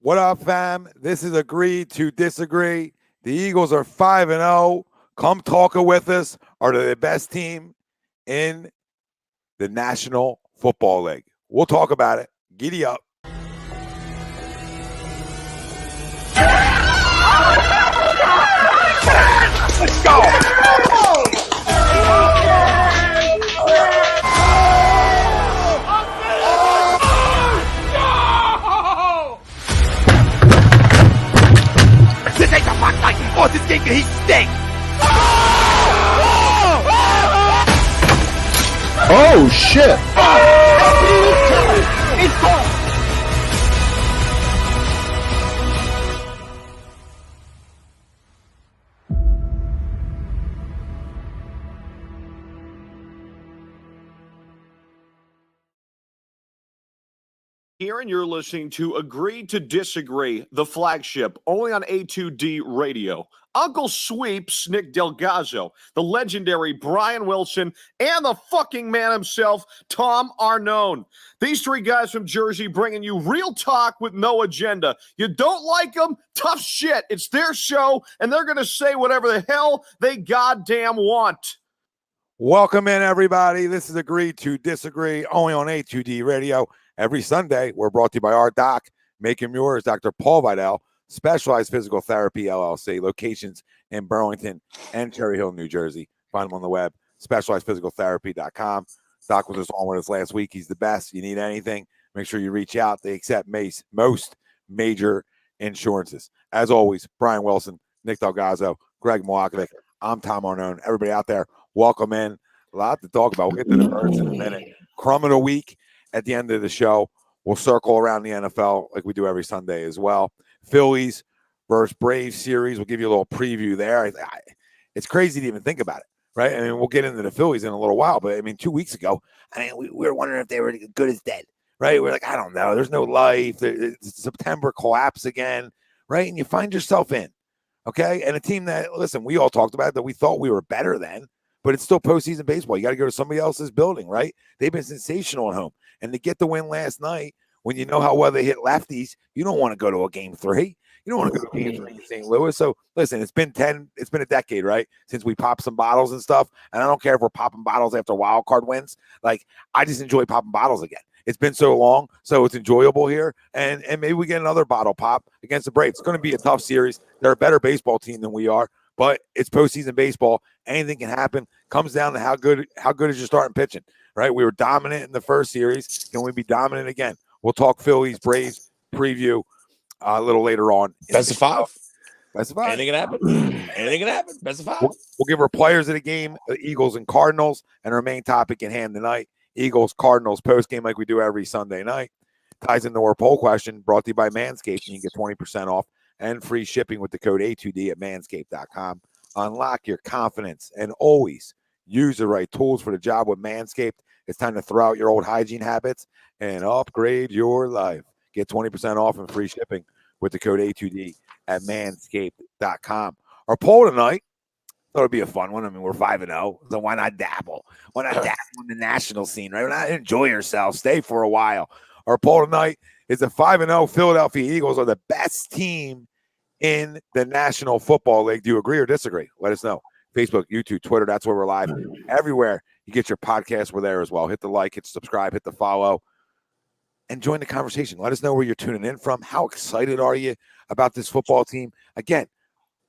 What up, fam? This is Agree to Disagree. The Eagles are 5-0. Come talk it with us. Are they the best team in the National Football League? We'll talk about it. Giddy up. Let's go! This ain't the fuck like this game he stinks! Oh shit! It's gone! Here, and you're listening to Agree to Disagree, the flagship, only on A2D Radio. Uncle Sweeps, Nick Delgazzo, the legendary Brian Wilson, and the fucking man himself, Tom Arnone. These three guys from Jersey bringing you real talk with no agenda. You don't like them? Tough shit. It's their show, and they're going to say whatever the hell they goddamn want. Welcome in, everybody. This is Agree to Disagree, only on A2D Radio. Every Sunday, we're brought to you by our doc, Make Him Yours, Dr. Paul Vidal, Specialized Physical Therapy, LLC, locations in Burlington and Cherry Hill, New Jersey. Find them on the web, specializedphysicaltherapy.com. Doc was just on with us last week. He's the best. You need anything, make sure you reach out. They accept most major insurances. As always, Brian Wilson, Nick Delgazzo, Greg Milwakovic. I'm Tom Arnone. Everybody out there, welcome in. A lot to talk about. We'll get to the birds in a minute. Crumb of the week. At the end of the show, we'll circle around the NFL like we do every Sunday as well. Phillies versus Braves series. We'll give you a little preview there. It's crazy to even think about it, right? I mean, we'll get into the Phillies in a little while, but I mean, 2 weeks ago, we were wondering if they were good as dead, right? We're like, I don't know. There's no life. September collapse again, right? And you find yourself in, okay? And a team that, listen, we all talked about that we thought we were better than, but it's still postseason baseball. You got to go to somebody else's building, right? They've been sensational at home. And to get the win last night, when you know how well they hit lefties, you don't want to go to a game 3. You don't want to go to game 3 in St. Louis. So listen, it's been a decade, right? Since we popped some bottles and stuff. And I don't care if we're popping bottles after wild card wins. Like, I just enjoy popping bottles again. It's been so long, so it's enjoyable here. And maybe we get another bottle pop against the Braves. It's going to be a tough series. They're a better baseball team than we are. But it's postseason baseball. Anything can happen. Comes down to how good is your starting pitching, right? We were dominant in the first series. Can we be dominant again? We'll talk Phillies, Braves preview a little later on. Best of 5. Best of 5. Anything can happen. Anything can happen. Best of 5. We'll give our players of the game, the Eagles and Cardinals, and our main topic in hand tonight, Eagles, Cardinals post-game like we do every Sunday night. Ties into our poll question brought to you by Manscaped. You can get 20% off and free shipping with the code A2D at manscaped.com. Unlock your confidence and always use the right tools for the job with Manscaped. It's time to throw out your old hygiene habits and upgrade your life. Get 20% off and free shipping with the code A2D at manscaped.com. Our poll tonight, thought it'd be a fun one. I mean, we're 5-0, so why not dabble? Why not dabble in the national scene, right? Why not enjoy yourself? Stay for a while. Our poll tonight is the 5-0 Philadelphia Eagles are the best team in the National Football League. Do you agree or disagree? Let us know. Facebook, YouTube, Twitter, that's where we're live. Everywhere you get your podcast, we're there as well. Hit the like, hit the subscribe, hit the follow, and join the conversation. Let us know where you're tuning in from. How excited are you about this football team? Again,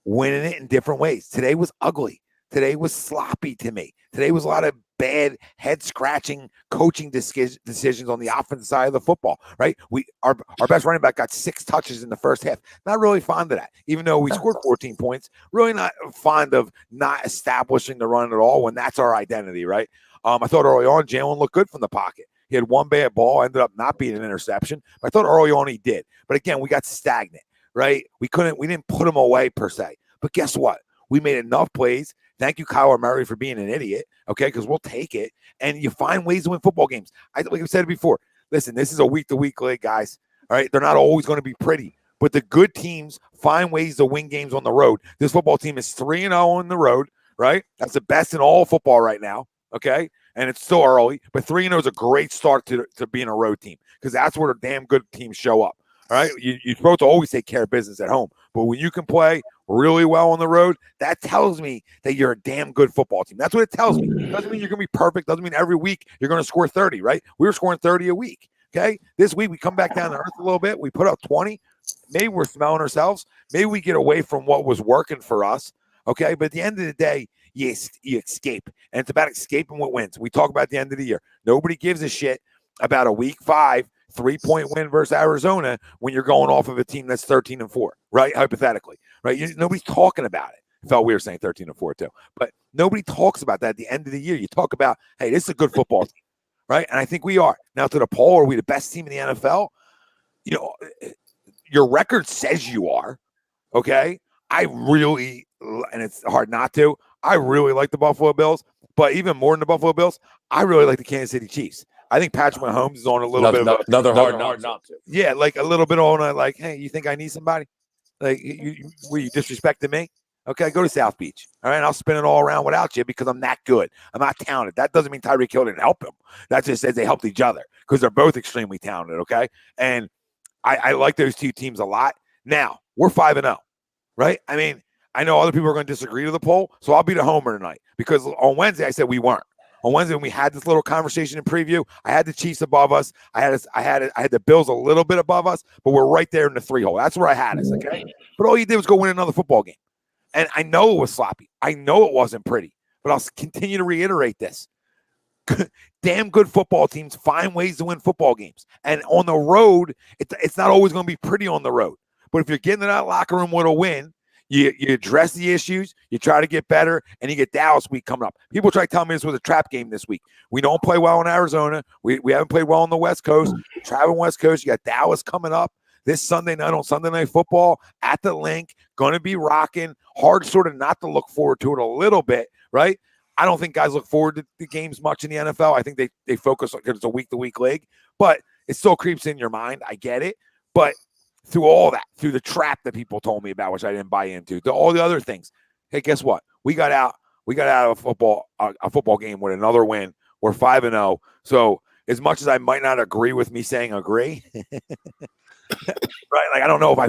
winning it in different ways. Today was ugly. Today was sloppy to me. Today was a lot of bad head-scratching coaching decisions on the offensive side of the football, right? Our best running back got 6 touches in the first half. Not really fond of that, even though we scored 14 points. Really not fond of not establishing the run at all when that's our identity, right? I thought early on Jalen looked good from the pocket. He had one bad ball, ended up not being an interception. But I thought early on he did. But again, we got stagnant, right? We didn't put him away per se. But guess what? We made enough plays. Thank you, Kyler Murray, for being an idiot, okay, because we'll take it. And you find ways to win football games. Like I've said it before, listen, this is a week-to-week league, guys, all right? They're not always going to be pretty. But the good teams find ways to win games on the road. This football team is 3-0 on the road, right? That's the best in all football right now, okay? And it's still early, but 3-0 is a great start to being a road team because that's where the damn good teams show up. All right, you're supposed to always take care of business at home, but when you can play really well on the road, that tells me that you're a damn good football team. That's what it tells me. It doesn't mean you're going to be perfect. Doesn't mean every week you're going to score 30, right? We were scoring 30 a week. Okay, this week we come back down to earth a little bit. We put up 20. Maybe we're smelling ourselves. Maybe we get away from what was working for us. Okay, but at the end of the day, you escape, and it's about escaping what wins. We talk about the end of the year. Nobody gives a shit about a week 5 3-point win versus Arizona when you're going off of a team that's 13-4, right? Hypothetically, right? Nobody's talking about it. I felt weird saying 13-4 too, but nobody talks about that at the end of the year. You talk about, hey, this is a good football team, right? And I think we are. Now to the poll, are we the best team in the NFL? You know, your record says you are, okay? I really, and it's hard not to, I really like the Buffalo Bills, but even more than the Buffalo Bills, I really like the Kansas City Chiefs. I think Patrick Mahomes is on a little bit of another hard not to. Yeah, like a little bit on a, like, hey, you think I need somebody? Like, were you disrespecting me? Okay, go to South Beach. All right, I'll spin it all around without you because I'm that good. I'm not talented. That doesn't mean Tyreek Hill didn't help him. That just says they helped each other because they're both extremely talented, okay? And I like those two teams a lot. Now, we're 5-0, right? I mean, I know other people are going to disagree with the poll, so I'll be the homer tonight because on Wednesday I said we weren't. On Wednesday, when we had this little conversation in preview, I had the Chiefs above us. I had the Bills a little bit above us, but we're right there in the 3 hole. That's where I had us, okay? But all you did was go win another football game. And I know it was sloppy. I know it wasn't pretty, but I'll continue to reiterate this. Damn good football teams find ways to win football games. And on the road, it's not always going to be pretty on the road. But if you're getting in that locker room with a win, you address the issues, you try to get better, and you get Dallas week coming up. People try to tell me this was a trap game this week. We don't play well in Arizona. We haven't played well on the West Coast. Traveling West Coast, you got Dallas coming up this Sunday night on Sunday Night Football at the Link. Going to be rocking. Hard sort of not to look forward to it a little bit, right? I don't think guys look forward to the games much in the NFL. I think they focus on because it's a week-to-week league, but it still creeps in your mind. I get it, but through all that, through the trap that people told me about, which I didn't buy into, to all the other things. Hey, guess what? We got out of a football game with another win. We're 5-0. So as much as I might not agree with me saying agree, right? Like I don't know if I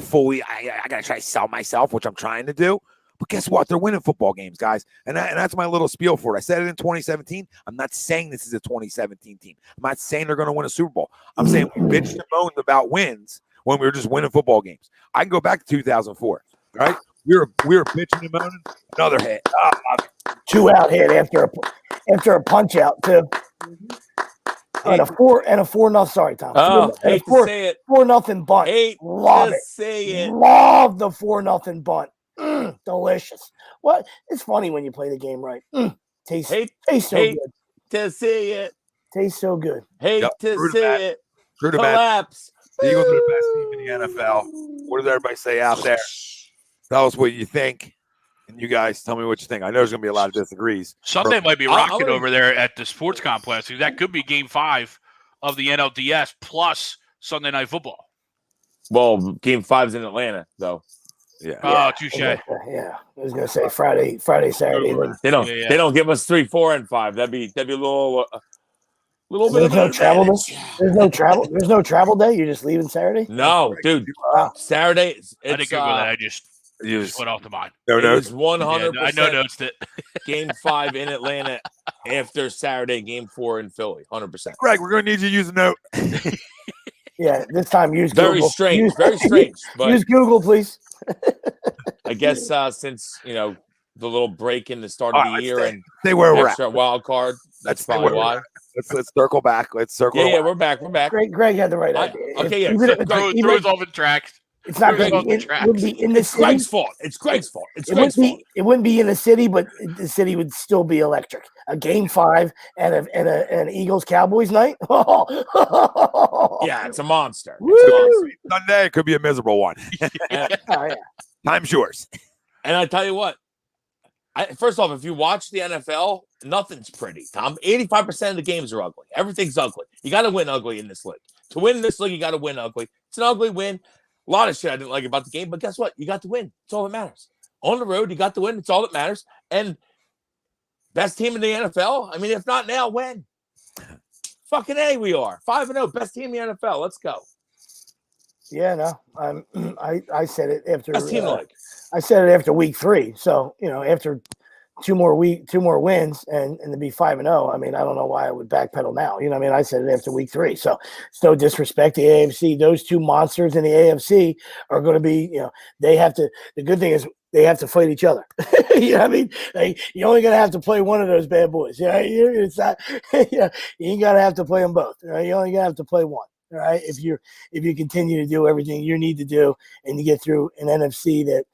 gotta try to sell myself, which I'm trying to do. But guess what? They're winning football games, guys. And that's my little spiel for it. I said it in 2017. I'm not saying this is a 2017 team. I'm not saying they're going to win a Super Bowl. I'm saying we bitched and moaned about wins when we were just winning football games. I can go back to 2004, right? We were bitching and moaning. Another hit. 2-out hit after a punch out too. And a 4-0. Sorry, Tom. Oh, hate to say it. 4-0 bunt. Love it. Say it. Love the 4-0 bunt. Delicious. What? It's funny when you play the game right. Tastes so good. To see it. Tastes so good. Hate to see it. True to Collapse. The Eagles are the best team in the NFL. What does everybody say out there? Tell us what you think. And you guys tell me what you think. I know there's going to be a lot of disagrees. Sunday might be rocking over there at the sports complex. That could be game 5 of the NLDS plus Sunday Night Football. Well, game 5's in Atlanta, though. Yeah. Oh, touche. Yeah. I was gonna say Friday, Saturday. They don't give us 3, 4, and 5. That'd be a little bit. There's no travel day. There's no travel day. You're just leaving Saturday. No, dude. Wow. Saturday. I didn't Google that. I just went off the mind. No notes. notes. 100%. I know notes that game 5 in Atlanta after Saturday, game 4 in Philly. 100%. Greg, we're going to need you to use a note. Yeah, this time use Very Google. strange. Very strange. But Use Google, please. I guess since the little break in the start of the year and stay where we're at. extra wild card, that's stay probably where why. Let's circle back. Let's circle. Yeah, we're back. Greg had the right idea. Okay, yeah. throws off the tracks. It's not Throws going off the to tracks. be in the It's city. Greg's fault. It's Greg's fault. It wouldn't be in the city, but the city would still be electric. A game 5 and an Eagles Cowboys night. Yeah, it's a monster. Sunday it could be a miserable one. Yeah. Time's yours. And I tell you what, first off, if you watch the NFL, nothing's pretty, Tom. 85% of the games are ugly. Everything's ugly. You got to win ugly in this league. To win this league, you got to win ugly. It's an ugly win. A lot of shit I didn't like about the game, but guess what? You got to win. It's all that matters. On the road, you got to win. It's all that matters. And best team in the NFL? I mean, if not now, when? Fucking A, we are. 5-0, best team in the NFL. Let's go. Yeah, no, I said it after. Best team in the league. I said it after week 3. So after two more wins, and to be 5-0. I mean, I don't know why I would backpedal now. You know, what I mean, I said it after week 3. So it's no disrespect to the AFC. Those two monsters in the AFC are going to be. They have to. The good thing is they have to fight each other. You know what I mean? Like, you're only going to have to play one of those bad boys. Yeah, it's not. You ain't got to have to play them both. Right? You only got to have to play one. All right. If you continue to do everything you need to do and you get through an NFC that,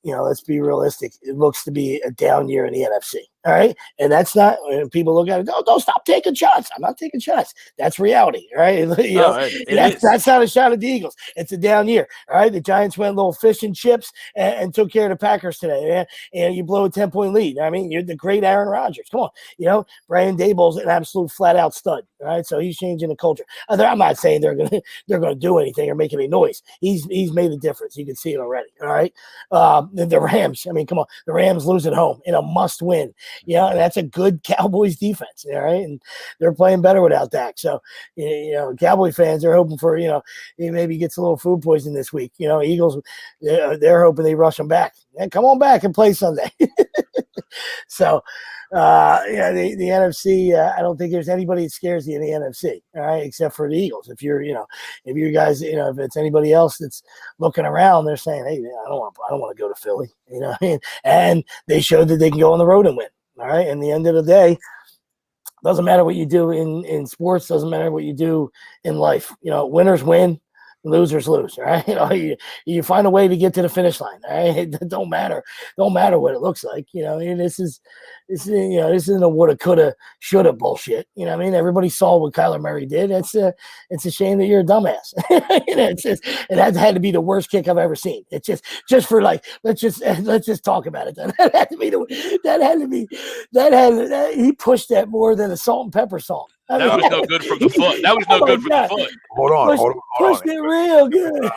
let's be realistic. It looks to be a down year in the NFC. All right. And that's not when people look at it. Don't stop taking shots. I'm not taking shots. That's reality. Right. That's not a shot at the Eagles. It's a down year. All right. The Giants went a little fish and chips and took care of the Packers today. And you blow a 10-point lead. I mean, you're the great Aaron Rodgers. Come on. Brian Daboll's an absolute flat out stud. All right. So he's changing the culture. I'm not saying they're gonna do anything or make any noise. He's made a difference. You can see it already. All right. The Rams. I mean, come on. The Rams lose at home in a must win. And that's a good Cowboys defense, all right? And they're playing better without Dak. So, Cowboy fans are hoping for, he maybe gets a little food poison this week. Eagles, they're hoping they rush him back. And come on back and play Sunday. So, the NFC, I don't think there's anybody that scares you in the NFC, all right, except for the Eagles. If you're, if you guys, if it's anybody else that's looking around, they're saying, hey, I don't want to go to Philly, and they showed that they can go on the road and win. All right. And the end of the day, doesn't matter what you do in sports, doesn't matter what you do in life. Winners win, losers lose. All right. You find a way to get to the finish line. All right. It don't matter what it looks like. This isn't a woulda, coulda, shoulda bullshit. I mean, everybody saw what Kyler Murray did. It's a shame that you're a dumbass. It had to be the worst kick I've ever seen. It's just for like, let's just talk about it. He pushed that more than a salt and pepper song. That was no good from the foot. That was no good from the foot. Hold on. Pushed it real good.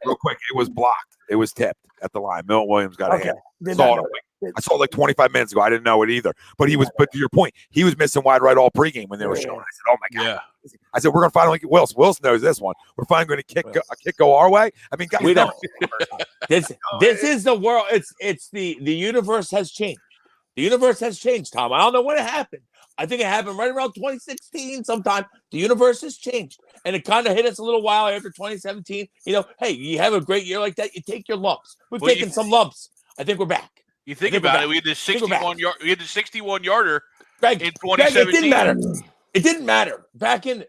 Real quick, it was blocked. It was tipped at the line. Milton Williams got a hand. I saw it like 25 minutes ago. I didn't know it either. But to your point, he was missing wide right all pregame when they were showing. I said, "Oh my god!" Yeah. I said, "We're gonna finally get Wilson. Wilson knows this one. We're finally going to kick go our way." I mean, guys, we don't. This is the world. It's the universe has changed. The universe has changed, Tom. I don't know when it happened. I think it happened right around 2016 sometime. The universe has changed. And it kind of hit us a little while after 2017. Hey, you have a great year like that, you take your lumps. We've taken some lumps. I think we're back. You think about it, we had the 61 yarder in 2017. Greg, it didn't matter. It didn't matter. Back in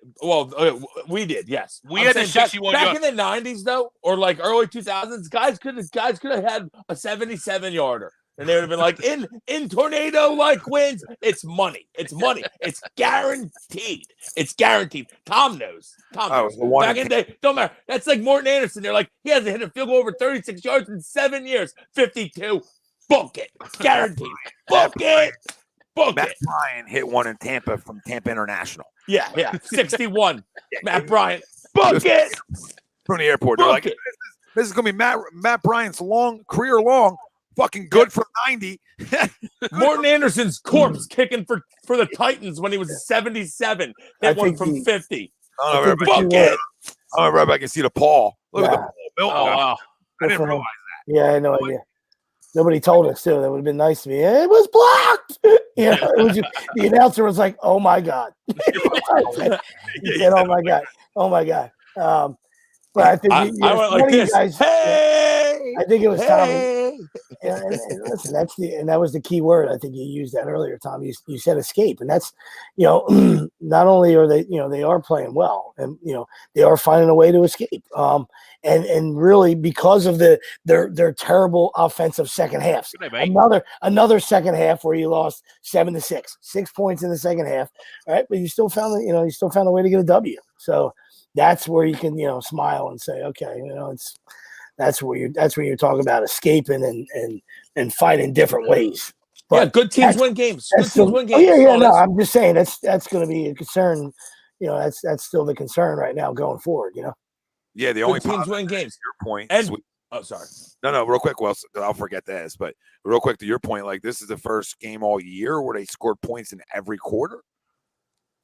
we did, yes. We had the 61 back in the 90s though, or like early 2000s, guys could have had a 77 yarder. And they would have been like, in tornado-like winds, it's money. It's money. It's guaranteed. It's guaranteed. Tom knows. Back in the day, don't matter. That's like Morton Anderson. They're like, he hasn't hit a field goal over 36 yards in 7 years. 52. Book it. It's guaranteed. Book it. Matt Bryan hit one in Tampa from Tampa International. Yeah. 61. Matt Bryan. Book it. From the airport. They're like, this is going to be Matt Bryan's career long. Fucking good for 90. Morton Anderson's corpse kicking for the Titans when he was 77. Hit one from 50. I don't know if I can see the paw. Look at the paw. Oh, wow. I didn't realize that. Yeah, I had no idea. Nobody told us, too. That would have been nice to me. It was blocked. The announcer was like, oh, my God. He said, oh, my God. Oh, my God. But I think I went like this. Guys, hey, I think it was hey. Tommy. And listen, that was the key word. I think you used that earlier, Tom. You said escape, and that's not only are they are playing well, and they are finding a way to escape. And really because of their terrible offensive second halves. Another second half where you lost 7-6, 6 points in the second half. All right, but you still found a way to get a W. So that's where you can smile and say, okay, that's where you're talking about escaping and finding different ways. But good teams win games. Good teams win games. No, I'm just saying that's going to be a concern. That's still the concern right now going forward. Yeah, the only teams win games. Your point. Sorry. No, real quick. Well, I'll forget this, but real quick to your point, like this is the first game all year where they scored points in every quarter.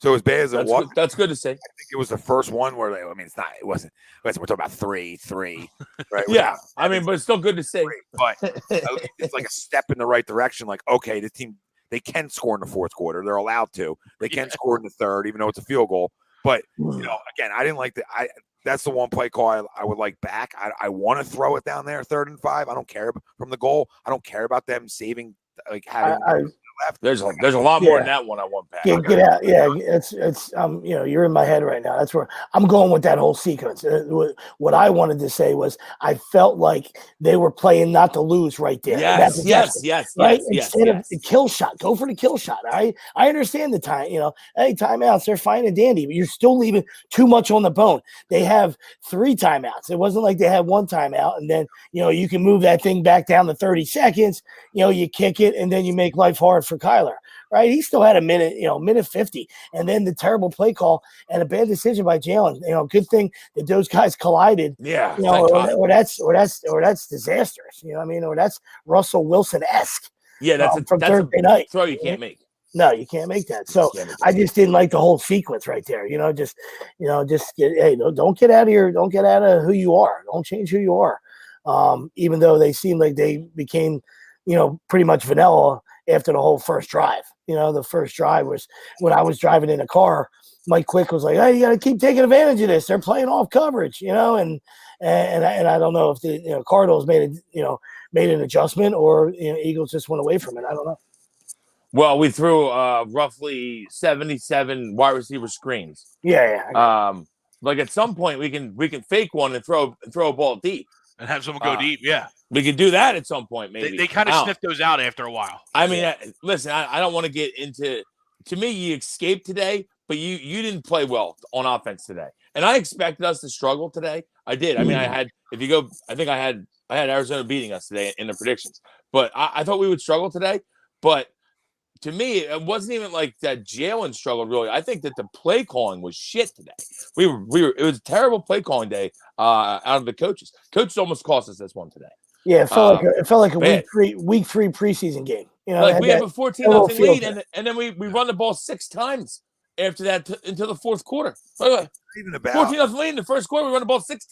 So as bad as it was, That's good to say. I think it was the first one where it's not. It wasn't. We're talking about 3-3, right? Yeah, I mean, but it's still good to say. But at least it's like a step in the right direction. Like, okay, this team, they can score in the fourth quarter. They're allowed to. They can score in the third, even though it's a field goal. But again, I didn't like that's the one play call I would like back. I want to throw it down there, 3rd and 5. I don't care from the goal. I don't care about them saving, like having left. There's a lot more than that one I want back. Get out. Yeah, it's you're in my head right now. That's where I'm going with that whole sequence. What I wanted to say was I felt like they were playing not to lose right there. Yes. Right? Instead of the kill shot, go for the kill shot. I understand the time, hey, timeouts, they're fine and dandy, but you're still leaving too much on the bone. They have 3 timeouts. It wasn't like they had 1 timeout, and then you can move that thing back down to 30 seconds, you kick it, and then you make life hard for Kyler, right? He still had a minute, minute 50, and then the terrible play call and a bad decision by Jalen. Good thing that those guys collided. Yeah, or that's disastrous. Or that's Russell Wilson-esque. Yeah, that's Thursday night throw you can't make. No, you can't make that. So I just didn't like the whole sequence right there. Don't get out of who you are. Don't change who you are. Even though they seemed like they became, pretty much vanilla after the whole first drive. The first drive was when I was driving in a car. Mike Quick was like, "Hey, you got to keep taking advantage of this. They're playing off coverage, and I don't know if the Cardinals made an adjustment or Eagles just went away from it. I don't know." Well, we threw roughly 77 wide receiver screens. Yeah. Like at some point we can fake one and throw a ball deep and have someone go deep. Yeah, we could do that at some point. Maybe they kind of sniff those out after a while. I mean, listen, I don't want to get into. To me, you escaped today, but you didn't play well on offense today, and I expected us to struggle today. I did. I mean, I think I had Arizona beating us today in the predictions, but I thought we would struggle today. But to me, it wasn't even like that Jalen struggled really. I think that the play calling was shit today. It was a terrible play calling day out of the coaches. Coaches almost cost us this one today. Yeah, it felt like a week three preseason game. Like we have a 14-0 lead, and then we run the ball 6 times after that into the fourth quarter. Even about 14-0 lead in the first quarter, we run the ball six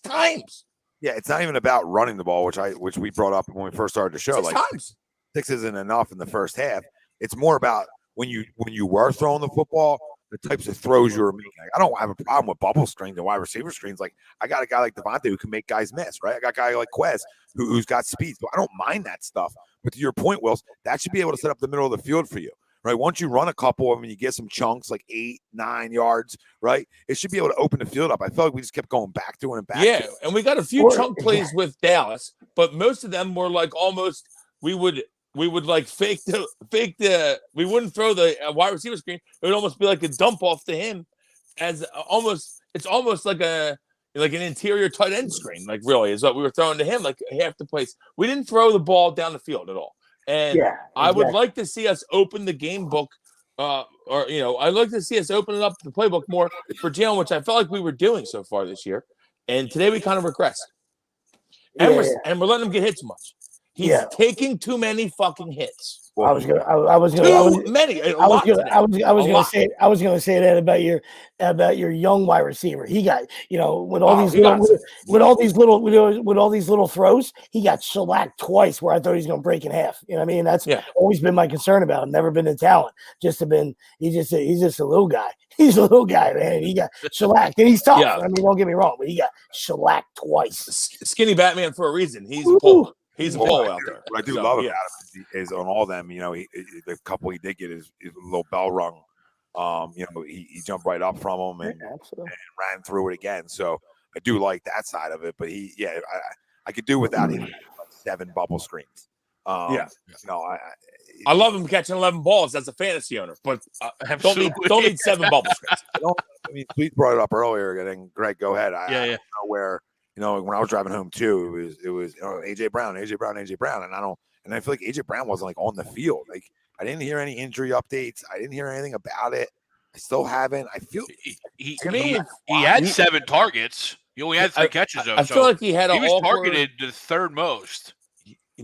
times. Yeah, it's not even about running the ball, which we brought up when we first started the show. 6 times. 6 isn't enough in the first half. It's more about when you were throwing the football, the types of throws you were making. I don't have a problem with bubble screens and wide receiver screens. Like I got a guy like DeVonta who can make guys miss, right? I got a guy like Quez who's got speed. So I don't mind that stuff. But to your point, Wills, that should be able to set up the middle of the field for you, right? Once you run a couple of them, you get some chunks like 8-9 yards, right? It should be able to open the field up. I felt like we just kept going back to it and back. Yeah, and we got a few chunk plays with Dallas, but most of them were like almost we would like fake the we wouldn't throw the wide receiver screen. It would almost be like a dump off to him as it's almost like an interior tight end screen. Like really is what we were throwing to him like half the place. We didn't throw the ball down the field at all. And I would like to see us open the game book I'd like to see us open it up the playbook more for Jalen, which I felt like we were doing so far this year. And today we kind of regressed. And we're letting him get hit too much. He's taking too many fucking hits. I was gonna say that about your young wide receiver. He got with all these little throws, he got shellacked twice where I thought he was gonna break in half. You know what I mean? That's always been my concern about him. Never been the talent. He's just a little guy. He's a little guy, man. He got shellacked and he's tough. Yeah. I mean, don't get me wrong, but he got shellacked twice. Skinny Batman for a reason. He's a pole. He's a pole out there. What I do love about him is on all of them, the couple he did get is a little bell rung. He jumped right up from him and ran through it again. So I do like that side of it. But I could do without him 7 bubble screens. I love him catching 11 balls as a fantasy owner, but don't need 7 bubble screens. Sweet brought it up earlier, and then Greg, go ahead. I don't know where. When I was driving home too, it was AJ Brown, and I feel like AJ Brown wasn't like on the field. Like I didn't hear any injury updates. I didn't hear anything about it. I still haven't. I feel he had 7 targets. He only had 3 catches though. I feel like he was targeted the 3rd most.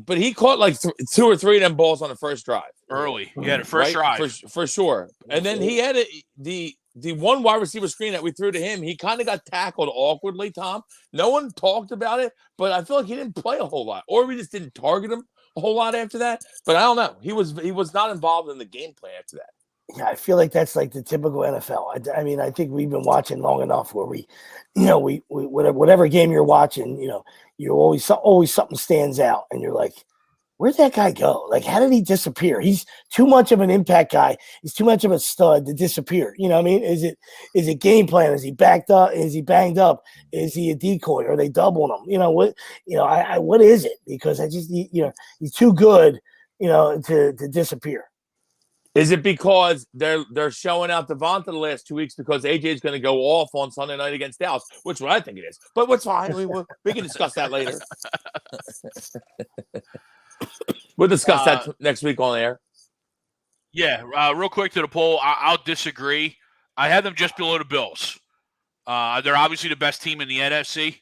But he caught like 2 or 3 of them balls on the first drive. early. Yeah, the first right? drive. For sure. And then he had the one wide receiver screen that we threw to him. He kind of got tackled awkwardly, Tom. No one talked about it, but I feel like he didn't play a whole lot, or we just didn't target him a whole lot after that. But I don't know. He was not involved in the game plan after that. Yeah, I feel like that's like the typical NFL. I mean, I think we've been watching long enough where we whatever game you're watching, you always something stands out, and you're like, where'd that guy go? Like, how did he disappear? He's too much of an impact guy. He's too much of a stud to disappear. You know what I mean? Is it game plan? Is he backed up? Is he banged up? Is he a decoy? Are they doubling him? What is it? Because he's too good, to disappear. Is it because they're showing out DeVonta the last 2 weeks because AJ is going to go off on Sunday night against Dallas, which is what I think it is. But what's fine. We can discuss that later. We'll discuss that next week on air. Yeah, real quick to the poll. I'll disagree. I had them just below the Bills. They're obviously the best team in the NFC.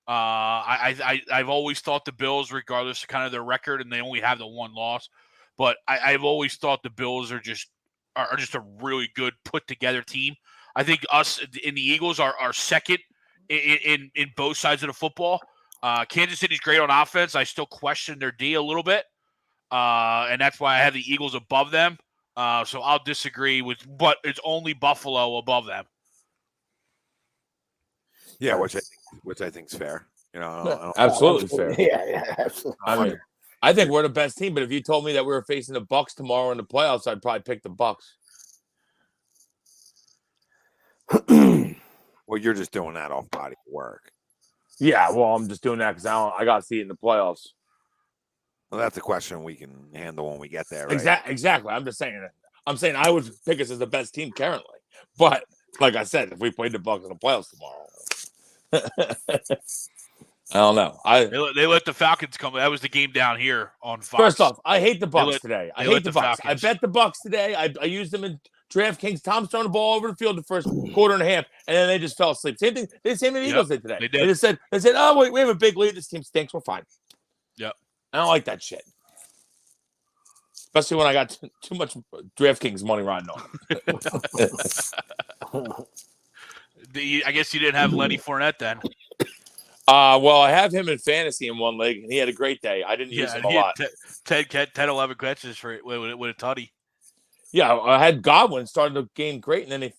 I've always thought the Bills, regardless of kind of their record, and they only have the one loss, but I've always thought the Bills are just a really good put together team. I think us in the Eagles are second in both sides of the football. Kansas City's great on offense. I still question their D a little bit. And that's why I have the Eagles above them. So I'll disagree but it's only Buffalo above them. Yeah, which I think is fair. Absolutely fair. Yeah, absolutely. I think we're the best team, but if you told me that we were facing the Bucks tomorrow in the playoffs, I'd probably pick the Bucks. Well, you're just doing that off body work. Yeah, well, I'm just doing that because I got to see it in the playoffs. Well, that's a question we can handle when we get there. Right? Exactly. I'm just saying that. I'm saying I would pick us as the best team currently. But like I said, if we played the Bucks in the playoffs tomorrow, I don't know. They let the Falcons come. That was the game down here on Fox. First off, I hate the Bucks today. I hate the Bucks. Falcons. I bet the Bucks today. I used them in DraftKings. Tom's throwing the ball over the field the first quarter and a half, and then they just fell asleep. Same thing. Same thing the Eagles did today. They did. They said, oh wait, we have a big lead. This team stinks. We're fine. Yep. I don't like that shit. Especially when I got too much DraftKings money riding on it. I guess you didn't have Lenny Fournette then. Well, I have him in fantasy in one league, and he had a great day. I didn't use him a lot. 10, 11 catches with a tutty. Yeah, I had Godwin started the game great, and then they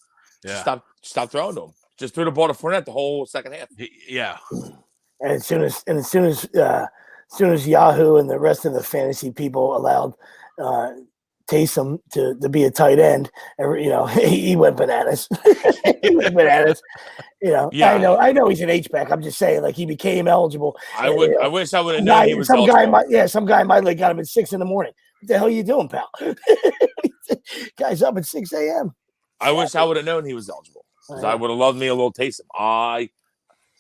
stopped throwing to him. Just threw the ball to Fournette the whole second half. Yeah. And as soon as Yahoo and the rest of the fantasy people allowed Taysom to be a tight end, he went bananas. He went bananas. Yeah. I know he's an H-back. I'm just saying, like, he became eligible. I wish I would have known he was eligible. Some guy in my league got him at 6 a.m. What the hell are you doing, pal? Guy's up at 6 a.m. I wish I would have known he was eligible. Because I would have loved me a little Taysom.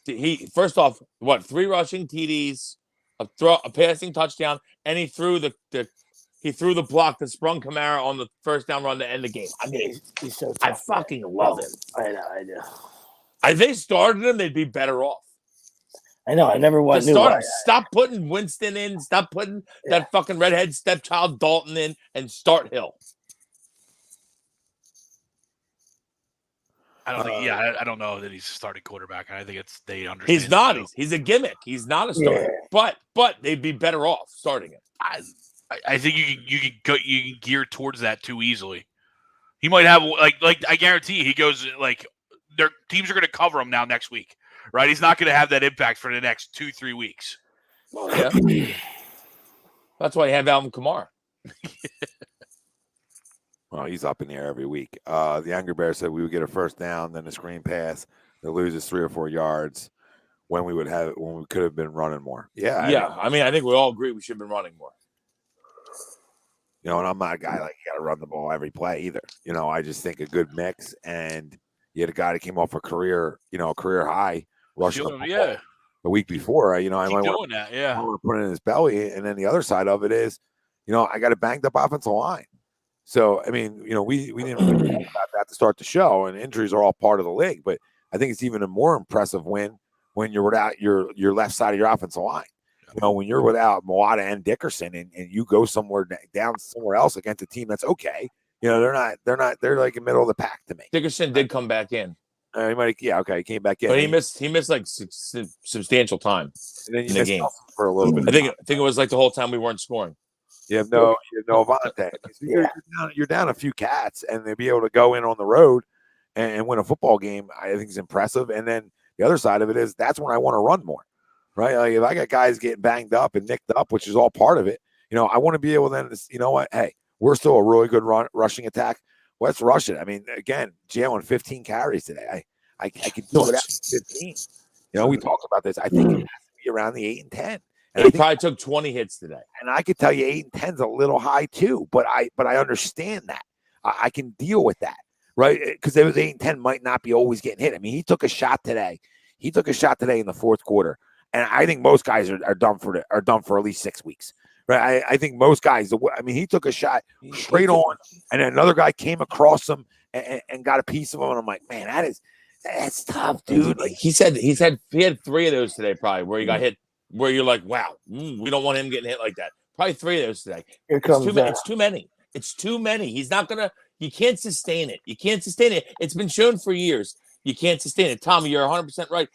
He first off, 3 rushing TDs, a passing touchdown, and he threw the block that sprung Kamara on the first down run to end the game. I mean, he's so tough. I fucking love him. I know, I do. If they started him, they'd be better off. I know. I never want to stop putting Winston in. Stop putting that fucking redhead stepchild Dalton in, and start Hill. I don't think. I don't know that he's a starting quarterback. I think they understand. He's not. He's a gimmick. He's not a starter. Yeah. But they'd be better off starting him. I think you can gear towards that too easily. He might have like I guarantee he goes like their teams are going to cover him now next week, right? He's not going to have that impact for the next 2-3 weeks. Well, yeah. That's why you have Alvin Kamara. Well, he's up in the air every week. The Angry Bear said we would get a first down, then a screen pass that loses 3 or 4 yards when we could have been running more. Yeah. I mean, I think we all agree we should have been running more. And I'm not a guy like you got to run the ball every play either. I just think a good mix, and you had a guy that came off a career high rushing the week before. I might want to put it in his belly, and then the other side of it is, I got a banged up offensive line. So, I mean, we didn't really talk about that to start the show, and injuries are all part of the league. But I think it's even a more impressive win when you're without your left side of your offensive line. You know, when you're without Moata and Dickerson and you go somewhere down somewhere else against a team that's okay, you know, they're like in the middle of the pack to me. Dickerson did come back in. He came back in. But he missed like substantial time and then in the game. For a little bit. I think it was like the whole time we weren't scoring. You have no Avante. You're down a few cats, and to be able to go in on the road and win a football game, I think is impressive. And then the other side of it is that's when I want to run more, right? Like if I got guys getting banged up and nicked up, which is all part of it, you know, I want to be able then to, you know what? Hey, we're still a really good rushing attack. Let's rush it. I mean, again, Jalen 15 carries today. I could do it at 15. You know, we talked about this. I think it has to be around the 8 and 10. And he probably took 20 hits today. And I could tell you 8 and 10 is a little high too, but I understand that. I can deal with that, right? Because those 8 and 10 might not be always getting hit. I mean, he took a shot today. He took a shot today in the fourth quarter. And I think most guys are done for at least 6 weeks. Right. I think most guys, I mean, he took a shot straight on, and then another guy came across him and got a piece of him. And I'm like, man, that's tough, dude. Like, he had 3 of those today, probably, where he got hit. Where you're like, wow, we don't want him getting hit like that. Probably 3 of those today. It's too many. It's too many. He's not gonna. You can't sustain it. It's been shown for years. You can't sustain it. Tommy, you're 100% right.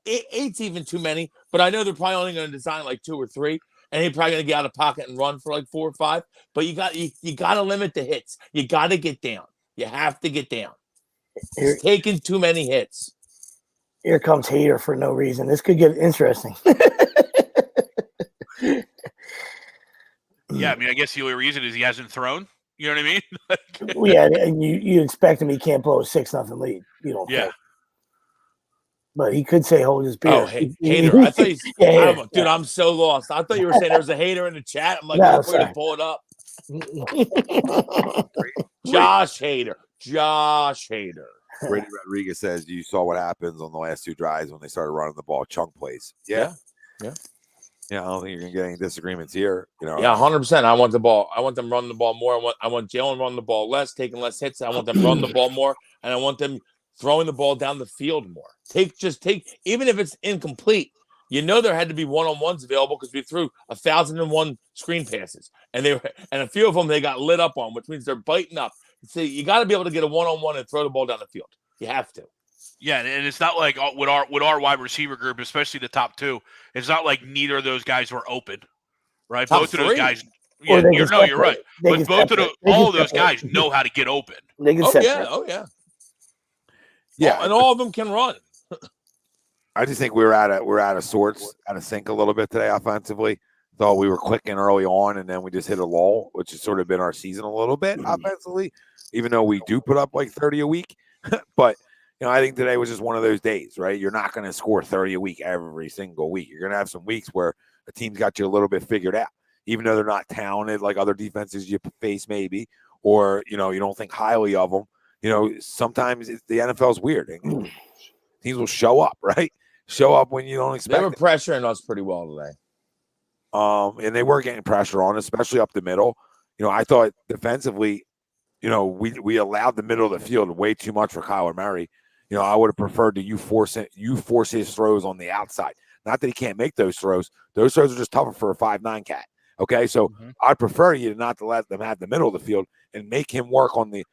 8's even too many. But I know they're probably only going to design like 2 or 3, and he's probably going to get out of pocket and run for like 4 or 5. But you got to limit the hits. You got to get down. You have to get down. He's taking too many hits. Here comes Hater for no reason. This could get interesting. Yeah, I mean, I guess the only reason is he hasn't thrown. You know what I mean? Well, yeah, and you expect him. He can't blow a 6-0 lead. You don't. Yeah. Think. But he could say hold his beer. Oh, Hater. I thought he's dude, I'm so lost. I thought you were saying there was a hater in the chat. I'm like, I'm going to pull it up. Josh Hader. Brady Rodriguez says, you saw what happens on the last 2 drives when they started running the ball, chunk plays. Yeah, I don't think you're gonna get any disagreements here. You know, yeah, 100%. I want the ball. I want them running the ball more. I want Jalen running the ball less, taking less hits. I want them running the ball more, and I want them throwing the ball down the field more. Take, even if it's incomplete. You know there had to be one-on-ones available because we threw 1,001 screen passes, and a few of them they got lit up on, which means they're biting up. So you got to be able to get a one-on-one and throw the ball down the field. You have to. Yeah, and it's not like with our wide receiver group, especially the top 2. It's not like neither of those guys were open, right? Top both 3. of those guys. Yeah, you're right. But both of all of those guys know how to get open. Oh yeah, and all of them can run. I just think we're out of sorts, out of sync a little bit today offensively. Thought we were clicking early on, and then we just hit a lull, which has sort of been our season a little bit offensively, even though we do put up like 30 a week. But you know, I think today was just one of those days, right? You're not going to score 30 a week every single week. You're going to have some weeks where a team's got you a little bit figured out, even though they're not talented like other defenses you face maybe, or, you know, you don't think highly of them. You know, sometimes the NFL is weird. Teams will show up, right? Show up when you don't expect. They were pressuring us pretty well today. And they were getting pressure on, especially up the middle. You know, I thought defensively, you know, we allowed the middle of the field way too much for Kyler Murray. You know, I would have preferred to you force his throws on the outside. Not that he can't make those throws. Those throws are just tougher for a 5'9" cat. Okay, so I'd prefer you not to let them have the middle of the field and make him work on the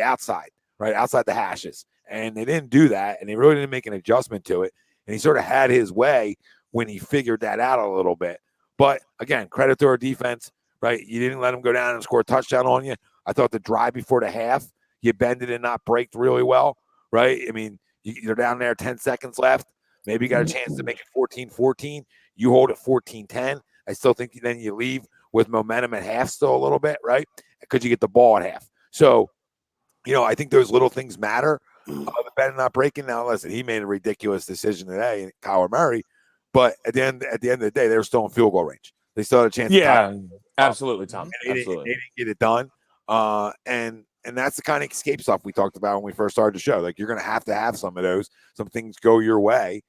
outside, right outside the hashes. And they didn't do that, and they really didn't make an adjustment to it. And he sort of had his way when he figured that out a little bit. But again, credit to our defense, right? You didn't let him go down and score a touchdown on you. I thought the drive before the half, you bended and not braked really well, right? I mean, you're down there, 10 seconds left. Maybe you got a chance to make it 14-14. You hold it 14-10. I still think then you leave with momentum at half still a little bit, right? Because you get the ball at half. So, you know, I think those little things matter. The bend not breaking. Now, listen, he made a ridiculous decision today, Kyler Murray. But at the end of the day, they were still in field goal range. They still had a chance. Yeah, absolutely, Tom. They didn't get it done. And that's the kind of escape stuff we talked about when we first started the show. Like, you're going to have some of those. Some things go your way.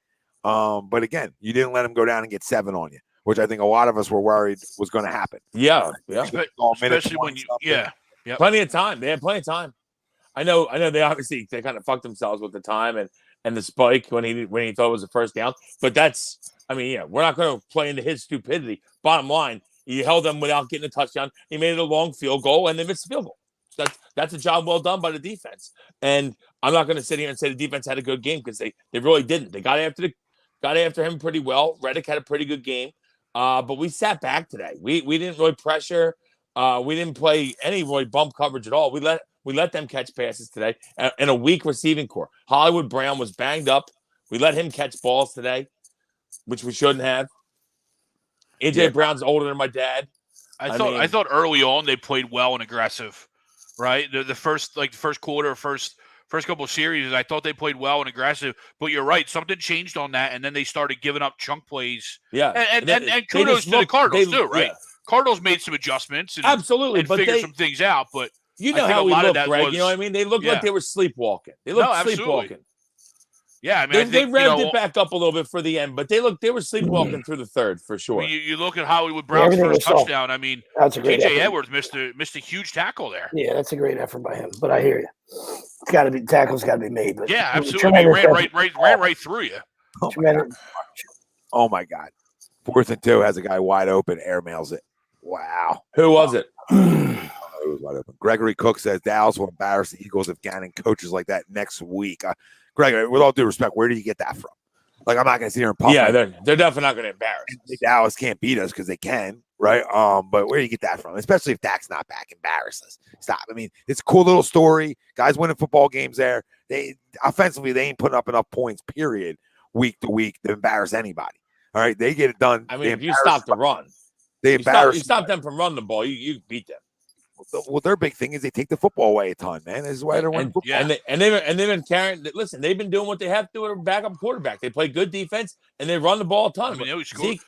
But again, you didn't let them go down and get 7 on you, which I think a lot of us were worried was going to happen. Yeah. Especially when plenty of time. They had plenty of time. I know they kind of fucked themselves with the time, and the spike when he thought it was a first down. But we're not going to play into his stupidity. Bottom line, he held them without getting a touchdown. He made it a long field goal, and they missed the field goal. That's a job well done by the defense. And I'm not going to sit here and say the defense had a good game because they really didn't. They got after him pretty well. Reddick had a pretty good game, but we sat back today. We didn't really pressure. We didn't play any really bump coverage at all. We let them catch passes today in a weak receiving core. Hollywood Brown was banged up. We let him catch balls today, which we shouldn't have. AJ Brown's older than my dad. I thought early on they played well and aggressive, right? The first quarter, first couple of series, I thought they played well and aggressive. But you're right, something changed on that, and then they started giving up chunk plays. Yeah, and kudos to the Cardinals too, right? Yeah. Cardinals made some adjustments, absolutely, and figured some things out. But you know how we look, Greg. You know what I mean? They looked like they were sleepwalking. They looked sleepwalking. Yeah, I mean, they revved it back up a little bit for the end, but they were sleepwalking through the third for sure. When you look at Hollywood Brown's first touchdown. I mean, TJ Edwards missed a huge tackle there. Yeah, that's a great effort by him. But I hear you. Tackles got to be made. But yeah, absolutely. He ran right through you. Oh my God! 4th and 2 has a guy wide open, airmails it. Wow. Who was it? It was wide open. Gregory Cook says Dallas will embarrass the Eagles if Gannon coaches like that next week. Greg, with all due respect, where do you get that from? Like, I'm not going to sit here and pump. Yeah, they're definitely not going to embarrass us. Dallas can't beat us because they can, right? But where do you get that from? Especially if Dak's not back, embarrass us. Stop. I mean, it's a cool little story. Guys winning football games there. Offensively, they ain't putting up enough points, period, week to week to embarrass anybody. All right, they get it done. I mean, if you stop the run, you stop them from running the ball, you beat them. Well, their big thing is they take the football away a ton, man. This is why they're winning football. And they've been carrying. Listen, they've been doing what they have to do with a backup quarterback. They play good defense and they run the ball a ton. I mean,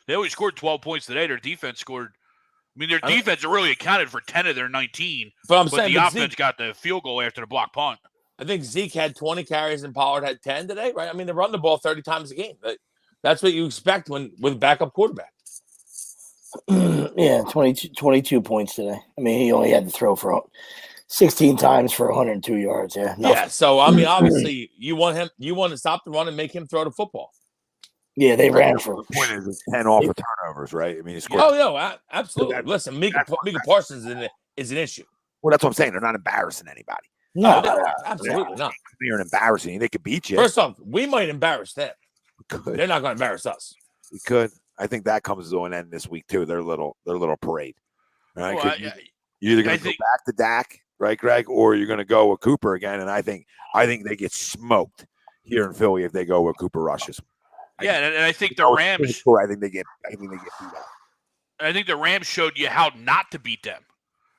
they only scored 12 points today. Their defense scored. I mean, their defense really accounted for 10 of their 19. But the offense got the field goal after the block punt. I think Zeke had 20 carries and Pollard had 10 today, right? I mean, they run the ball 30 times a game. That's what you expect with a backup quarterback. Yeah, 22 points today. I mean, he only had to throw for 16 times for 102 yards. Yeah. Nothing. Yeah. So I mean, obviously, you want to stop the run and make him throw the football. Yeah, they ran for. The point is 10 off of turnovers, right? I mean, he scored. Oh no, absolutely. Listen, Mika Parsons is an issue. Well, that's what I'm saying. They're not embarrassing anybody. No, absolutely not. They're embarrassing. They could beat you. First off, we might embarrass them. They're not going to embarrass us. We could. I think that comes to an end this week too. Their little parade. Right? Well, you're either going to go back to Dak, right, Greg, or you're going to go with Cooper again. And I think they get smoked here in Philly if they go with Cooper rushes. And I think the Rams. I think they get beat up. I think the Rams showed you how not to beat them.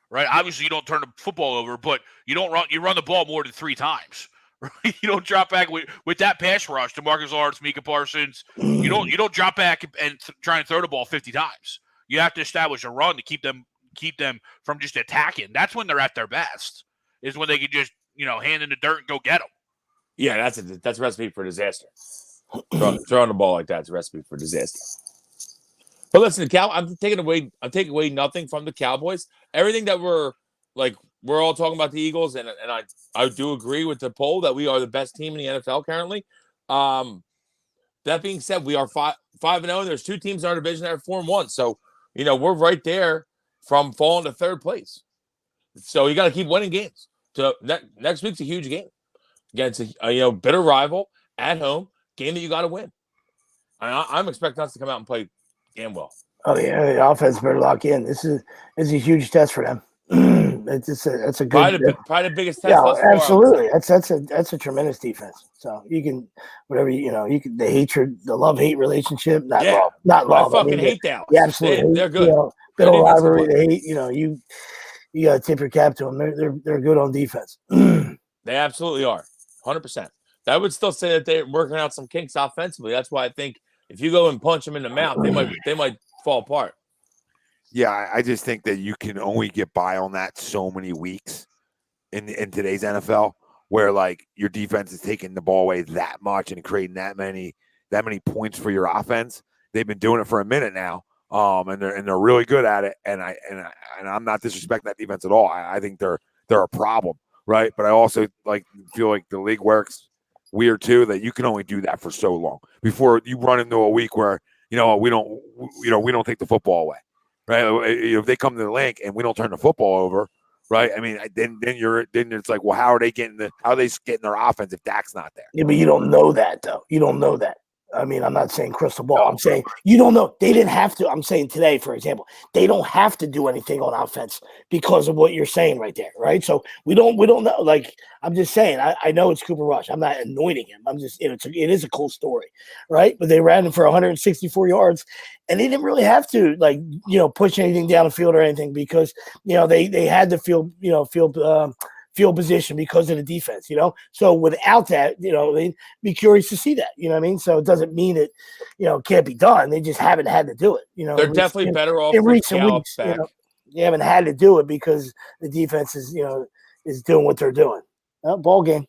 Right? Obviously, you don't turn the football over, but you run the ball more than 3 times. Right? You don't drop back with that pass rush to Marcus Lawrence, Mika Parsons. You don't drop back and try and throw the ball 50 times. You have to establish a run to keep them from just attacking. That's when they're at their best. Is when they can just hand in the dirt and go get them. Yeah, that's a recipe for disaster. Throwing the ball like that's a recipe for disaster. But listen, I'm taking away nothing from the Cowboys. Everything that we're all talking about the Eagles, and I do agree with the poll that we are the best team in the NFL currently. That being said, we are 5-0. There's 2 teams in our division that are 4-1. So, we're right there from falling to 3rd place. So you got to keep winning games. So next week's a huge game against a bitter rival at home, game that you got to win. I'm expecting us to come out and play damn well. Oh yeah, the offense better lock in. This is a huge test for them. It's a good probably the biggest test. Yeah, absolutely. That's a tremendous defense. So you can the hatred, the love-hate relationship, not love. I fucking hate Dallas. Yeah, absolutely. They're good. Bit of rivalry. They hate. You got to tip your cap to them. They're good on defense. They absolutely are, 100%. I would still say that they're working out some kinks offensively. That's why I think if you go and punch them in the mouth, they might fall apart. Yeah, I just think that you can only get by on that so many weeks in today's NFL, where your defense is taking the ball away that much and creating that many points for your offense. They've been doing it for a minute now, and they're really good at it. And I'm not disrespecting that defense at all. I think they're a problem, right? But I also feel like the league works weird too that you can only do that for so long before you run into a week where we don't take the football away, right? If they come to the link and we don't turn the football over, right? I mean, then it's like, well, how are they getting their offense if Dak's not there? Yeah, but you don't know that though. You don't know that. I mean, I'm not saying crystal ball. I'm saying you don't know. They didn't have to. I'm saying today, for example, they don't have to do anything on offense because of what you're saying right there, right? So we don't know. Like, I'm just saying, I know it's Cooper Rush. I'm not anointing him. I'm just, it is a cool story, right? But they ran him for 164 yards, and they didn't really have to, like, push anything down the field or anything because they had to field position because of the defense, So without that, they'd be curious to see that, you know what I mean? So it doesn't mean it, can't be done. They just haven't had to do it, They're definitely better off in with recent Gallup weeks. back. They haven't had to do it because the defense is, is doing what they're doing. Ball game.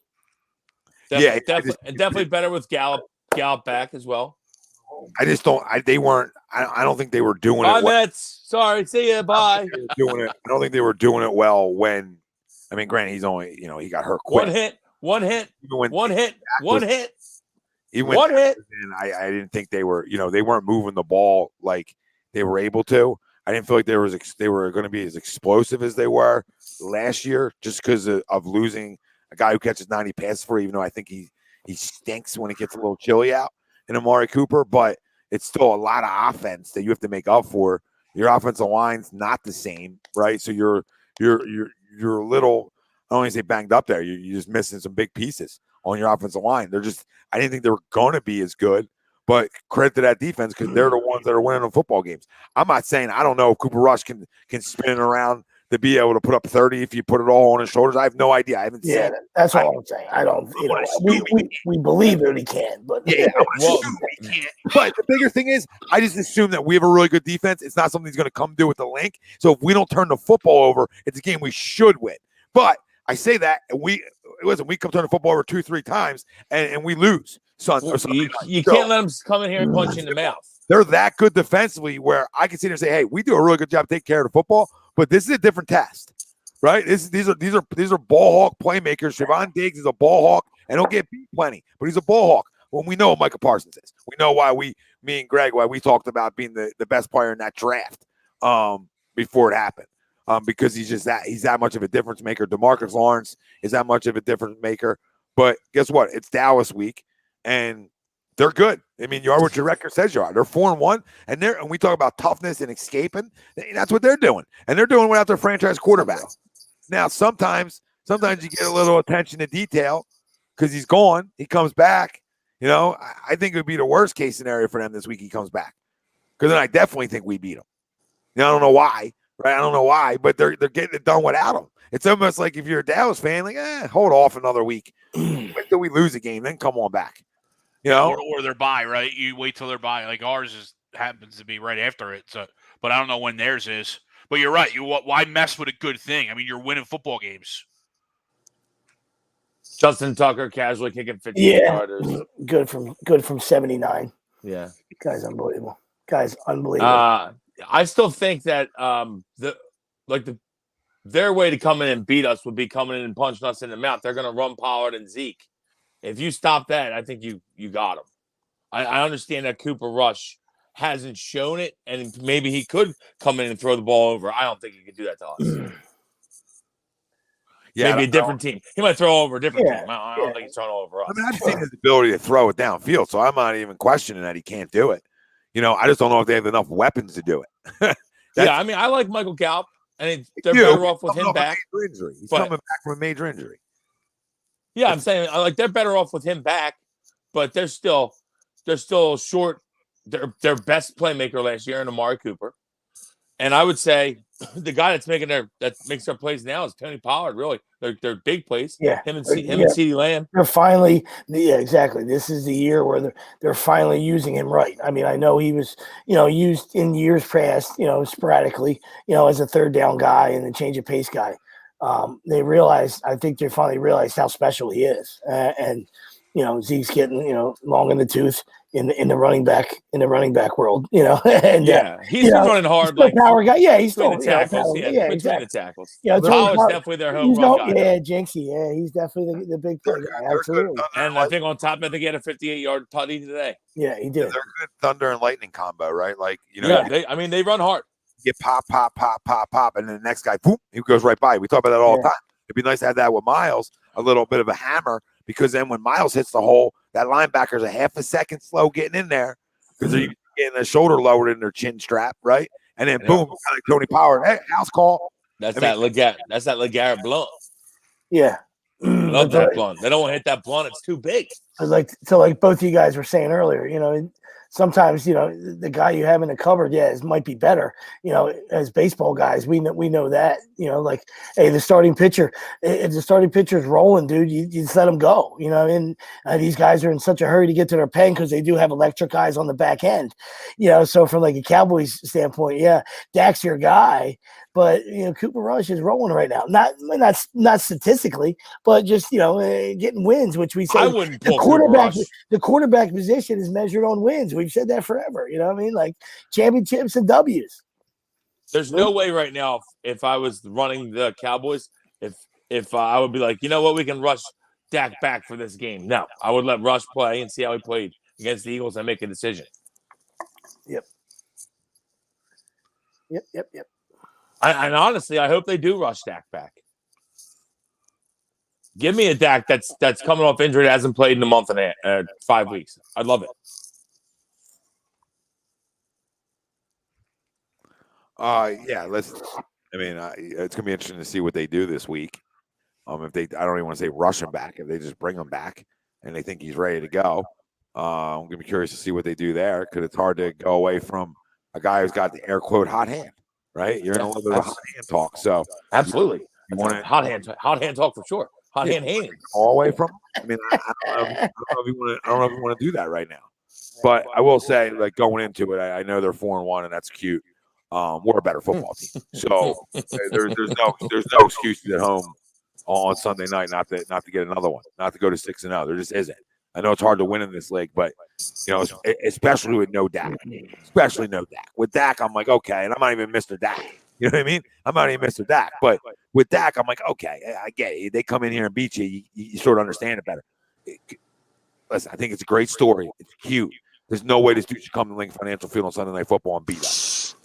Definitely better with Gallup back as well. I just don't. I don't think they were doing it. Mets. Sorry, see ya. Bye. Doing it. I don't think they were doing it well when. I mean, granted, he's only he got hurt quick. One hit. And I didn't think they were. They weren't moving the ball like they were able to. I didn't feel like they were going to be as explosive as they were last year, just because of losing a guy who catches 90 passes for. Even though I think he stinks when it gets a little chilly out in Amari Cooper, but it's still a lot of offense that you have to make up for. Your offensive line's not the same, right? So you're a little, I don't want to say banged up there. You're just missing some big pieces on your offensive line. I didn't think they were going to be as good, but credit to that defense because they're the ones that are winning the football games. I'm not saying I don't know if Cooper Rush can spin it around to be able to put up 30 if you put it all on his shoulders. I have no idea. I haven't seen it. That's all I'm saying. I don't, we believe that he can, but But the bigger thing is, I just assume that we have a really good defense. It's not something he's going to come do with the link. So if we don't turn the football over, it's a game we should win. But I say that, and we come turn the football over 2-3 times, and we lose. You can't let them come in here and punch you in the mouth. They're that good defensively where I can sit there and say, hey, we do a really good job taking care of the football, but this is a different test, right? These are ball hawk playmakers. Trevon Diggs is a ball hawk, and he'll get beat plenty, but he's a ball hawk. When we know what Micah Parsons is, we know why me and Greg, why we talked about being the best player in that draft before it happened. Because he's that much of a difference maker. DeMarcus Lawrence is that much of a difference maker. But guess what? It's Dallas week, and they're good. I mean, you are what your record says you are. They're 4-1, and we talk about toughness and escaping. That's what they're doing, and they're doing without their franchise quarterback. Now, sometimes you get a little attention to detail because he's gone. He comes back. I think it would be the worst case scenario for them this week. He comes back because then I definitely think we beat him. I don't know why. Right, I don't know why, but they're getting it done without him. It's almost like if you're a Dallas fan, like, hold off another week. Wait till we lose a game, then come on back. Or their bye, right? You wait till their bye. Like ours happens to be right after it. So, but I don't know when theirs is. But you're right. Why mess with a good thing? I mean, you're winning football games. Justin Tucker casually kicking 50 yards. Good from 79. Yeah, guy's unbelievable. I still think that their way to come in and beat us would be coming in and punching us in the mouth. They're going to run Pollard and Zeke. If you stop that, I think you got him. I understand that Cooper Rush hasn't shown it, and maybe he could come in and throw the ball over. I don't think he could do that to us. Maybe a different team. He might throw over a different team. I don't think he's throwing over us. I mean, I've seen his ability to throw it downfield, so I'm not even questioning that he can't do it. I just don't know if they have enough weapons to do it. I mean, I like Michael Gallup, and they're better off with him back. He's coming back from a major injury. Yeah, I'm saying they're better off with him back, but they're still short. Their best playmaker last year in Amari Cooper, and I would say the guy that makes their plays now is Tony Pollard. Really, they're big plays. Yeah, him and CeeDee Lamb. They're finally, exactly. This is the year where they're finally using him right. I mean, I know he was, used in years past, sporadically, as a third down guy and a change of pace guy. I think they finally realized how special he is, and Zeke's getting long in the tooth in the running back world. And he's been running hard, still like power guy. Yeah, he's between still the tackles. power, Between exactly. the tackles. Throwing Tyler's definitely their home run guy. Yeah, Jinxie. Yeah, he's definitely the big play guy. Absolutely. And I think on top of it, he had a 58-yard tutty today. Yeah, he did. They're good thunder and lightning combo, right? Like they run hard. Get pop, and then the next guy, boom, he goes right by. We talk about that all the time. It'd be nice to have that with Miles, a little bit of a hammer, because then when Miles hits the hole, that linebacker's a half a second slow getting in there because they're getting their shoulder lowered in their chin strap, right? And then boom, like Tony Pollard, hey, house call. That's that LeGarrette blunt. Yeah. Love that blunt. They don't want to hit that blunt. It's too big. Like both of you guys were saying earlier, sometimes, the guy you have in the cupboard, it might be better, as baseball guys, we know that, like, hey, the starting pitcher, if the starting pitcher is rolling, dude, you just let him go, and these guys are in such a hurry to get to their pen because they do have electric eyes on the back end, so from like a Cowboys standpoint, Dak's your guy, but Cooper Rush is rolling right now. Not statistically, but just getting wins, which we say I wouldn't pull the quarterback position is measured on wins. We've said that forever. Like championships and W's. There's no way right now if I was running the Cowboys, if I would be like, you know what, we can rush Dak back for this game. No, I would let Rush play and see how he played against the Eagles and make a decision. Yep. And honestly, I hope they do rush Dak back. Give me a Dak that's coming off injury that hasn't played in a month and 5 weeks. I'd love it. It's gonna be interesting to see what they do this week. If they, I don't even want to say rush him back. If they just bring him back and they think he's ready to go, I'm gonna be curious to see what they do there, because it's hard to go away from a guy who's got the air quote hot hand. Right, you're in a little bit of hot hand talk. So absolutely, you want to hot hand talk for sure. Hot hand all away from. I mean, I don't know if you want to do that right now. But I will say, like, going into it, I know they're 4-1, and that's cute. We're a better football team, so there's no excuses at home on Sunday night not to get another one, not to go to 6-0. There just isn't. I know it's hard to win in this league, but especially with no Dak. Especially no Dak. With Dak, I'm like, okay, and I'm not even Mr. Dak. You know what I mean? I'm not even Mr. Dak, but with Dak, I'm like, okay, I get it. They come in here and beat you. You sort of understand it better. Listen, I think it's a great story. It's cute. There's no way this dude should come to Lincoln Financial Field on Sunday Night Football and beat us.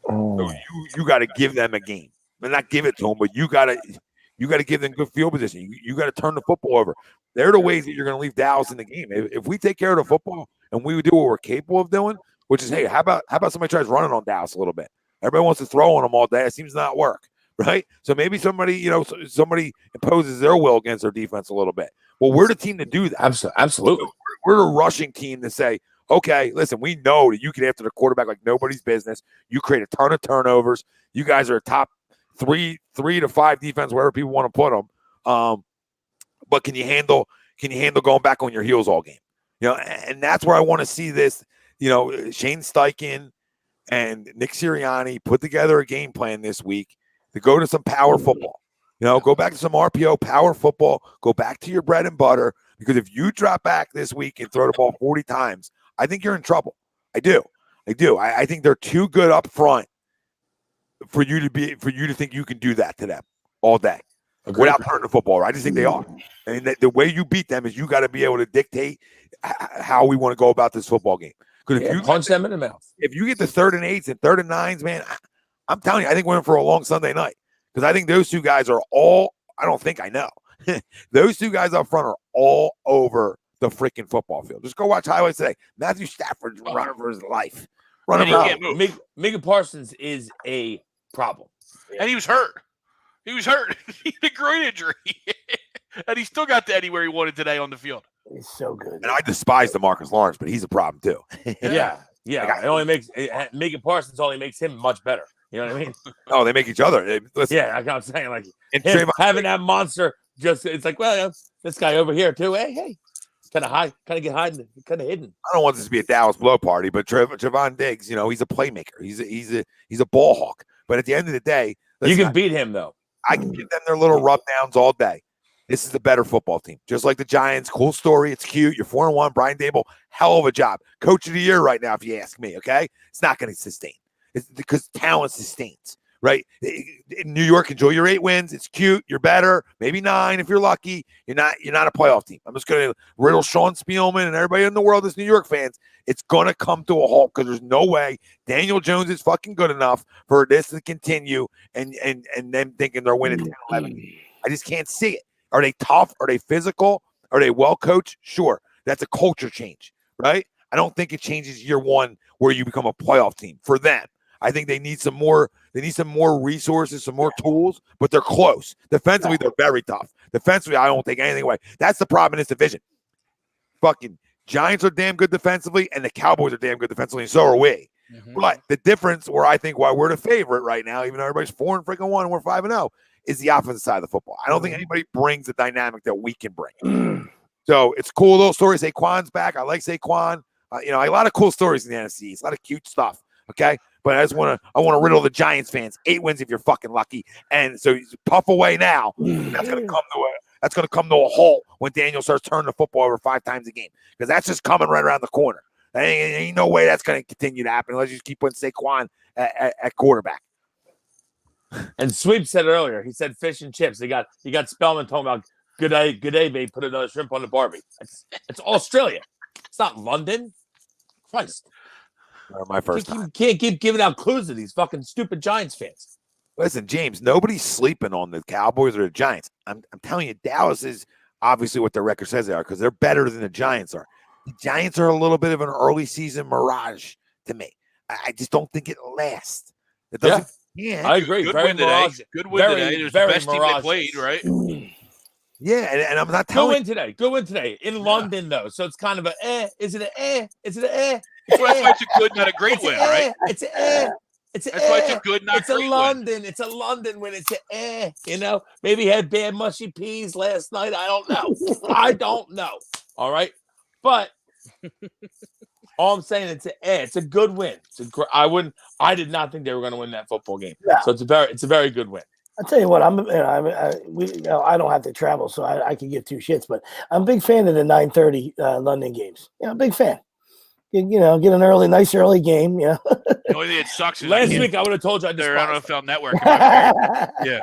So you got to give them a game, but not give it to them, but you got to give them good field position. You got to turn the football over. They're the ways that you're going to leave Dallas in the game. If we take care of the football and we do what we're capable of doing, which is, hey, how about somebody tries running on Dallas a little bit? Everybody wants to throw on them all day. It seems to not work, right? So maybe somebody imposes their will against their defense a little bit. Well, we're the team to do that. Absolutely. We're the rushing team to say, okay, listen, we know that you get after the quarterback like nobody's business. You create a ton of turnovers. You guys are a top three to five defense, wherever people want to put them. But can you handle going back on your heels all game? And that's where I want to see this. Shane Steichen and Nick Sirianni put together a game plan this week to go to some power football. Go back to some RPO power football. Go back to your bread and butter, because if you drop back this week and throw the ball 40 times, I think you're in trouble. I do. I think they're too good up front for you to think you can do that to them all day. Without turning the football over. I just think they are. And the way you beat them is you got to be able to dictate how we want to go about this football game. Because if you punch them in the mouth, if you get the 3rd and 8s and 3rd and 9s, man, I'm telling you, I think we're in for a long Sunday night. Because I think those two guys are all. I don't think I know. Those two guys up front are all over the freaking football field. Just go watch highlights today. Matthew Stafford's running for his life. Micah Parsons is a problem, and he was hurt. He had a groin injury, and he still got to anywhere he wanted today on the field. He's so good. And I despise DeMarcus Lawrence, but he's a problem too. Yeah. It only makes Micah Parsons only makes him much better. You know what I mean? Oh, they make each other. Listen, yeah, I'm saying, like, having that monster it's like, well, this guy over here too. Hey, kind of get hidden, kind of hidden. I don't want this to be a Dallas blow party, but Trevon Diggs, he's a playmaker. He's a ball hawk. But at the end of the day, you can beat him though. I can give them their little rub downs all day. This is the better football team. Just like the Giants. Cool story. It's cute. You're 4-1. Brian Dable, hell of a job. Coach of the year right now, if you ask me, okay? It's not going to sustain. It's because talent sustains, right? In New York, enjoy your 8 wins. It's cute. You're better. Maybe 9 if you're lucky. You're not a playoff team. I'm just going to riddle Sean Spielman and everybody in the world that's New York fans. It's going to come to a halt because there's no way Daniel Jones is fucking good enough for this to continue and them thinking they're winning 10, 11 games. I just can't see it. Are they tough? Are they physical? Are they well coached? Sure. That's a culture change, right? I don't think it changes year 1 where you become a playoff team for them. I think they need some more. They need some more resources, some more tools, but they're close. Defensively, they're very tough. Defensively, I don't take anything away. That's the problem in this division. Fucking Giants are damn good defensively, and the Cowboys are damn good defensively, and so are we. Mm-hmm. But the difference where I think why we're the favorite right now, even though everybody's 4-1 and we're 5-0, is the offensive side of the football. I don't think anybody brings the dynamic that we can bring. So it's cool little story. Saquon's back. I like Saquon. A lot of cool stories in the NFC East, a lot of cute stuff. Okay, but I want to riddle the Giants fans. 8 wins if you're fucking lucky, and so he's puff away now. That's gonna come to a halt when Daniel starts turning the football over 5 times a game, because that's just coming right around the corner. Ain't no way that's gonna continue to happen unless you just keep putting Saquon at quarterback. And Sweep said earlier, he said fish and chips. You got Spellman talking about good day, babe. Put another shrimp on the Barbie. It's Australia. It's not London. Christ. My first time. Can't keep giving out clues to these fucking stupid Giants fans. Listen, James, nobody's sleeping on the Cowboys or the Giants. I'm telling you, Dallas is obviously what their record says they are, because they're better than the Giants are. The Giants are a little bit of an early season mirage to me. I just don't think it'll last. It doesn't. Yeah, I agree. Good very win mirage. today. Good win today. It was the best team that played, right? Yeah, and I'm not telling. Good win today in London though, so it's kind of a Is it a Is it a That's why it's a good, not a great win, right? It's a It's That's why it's a good, not great London. win. It's a London win. It's maybe he had bad mushy peas last night. I don't know. All right, but all I'm saying, it's a good win. I did not think they were going to win that football game. Yeah. So it's a very good win. I'll tell you what, I don't have to travel, so I can give 2 shits, but I'm a big fan of the 9:30 London games. Big fan. Get an nice early game. The only thing that sucks is last week I would have told you they're on NFL Network. Yeah.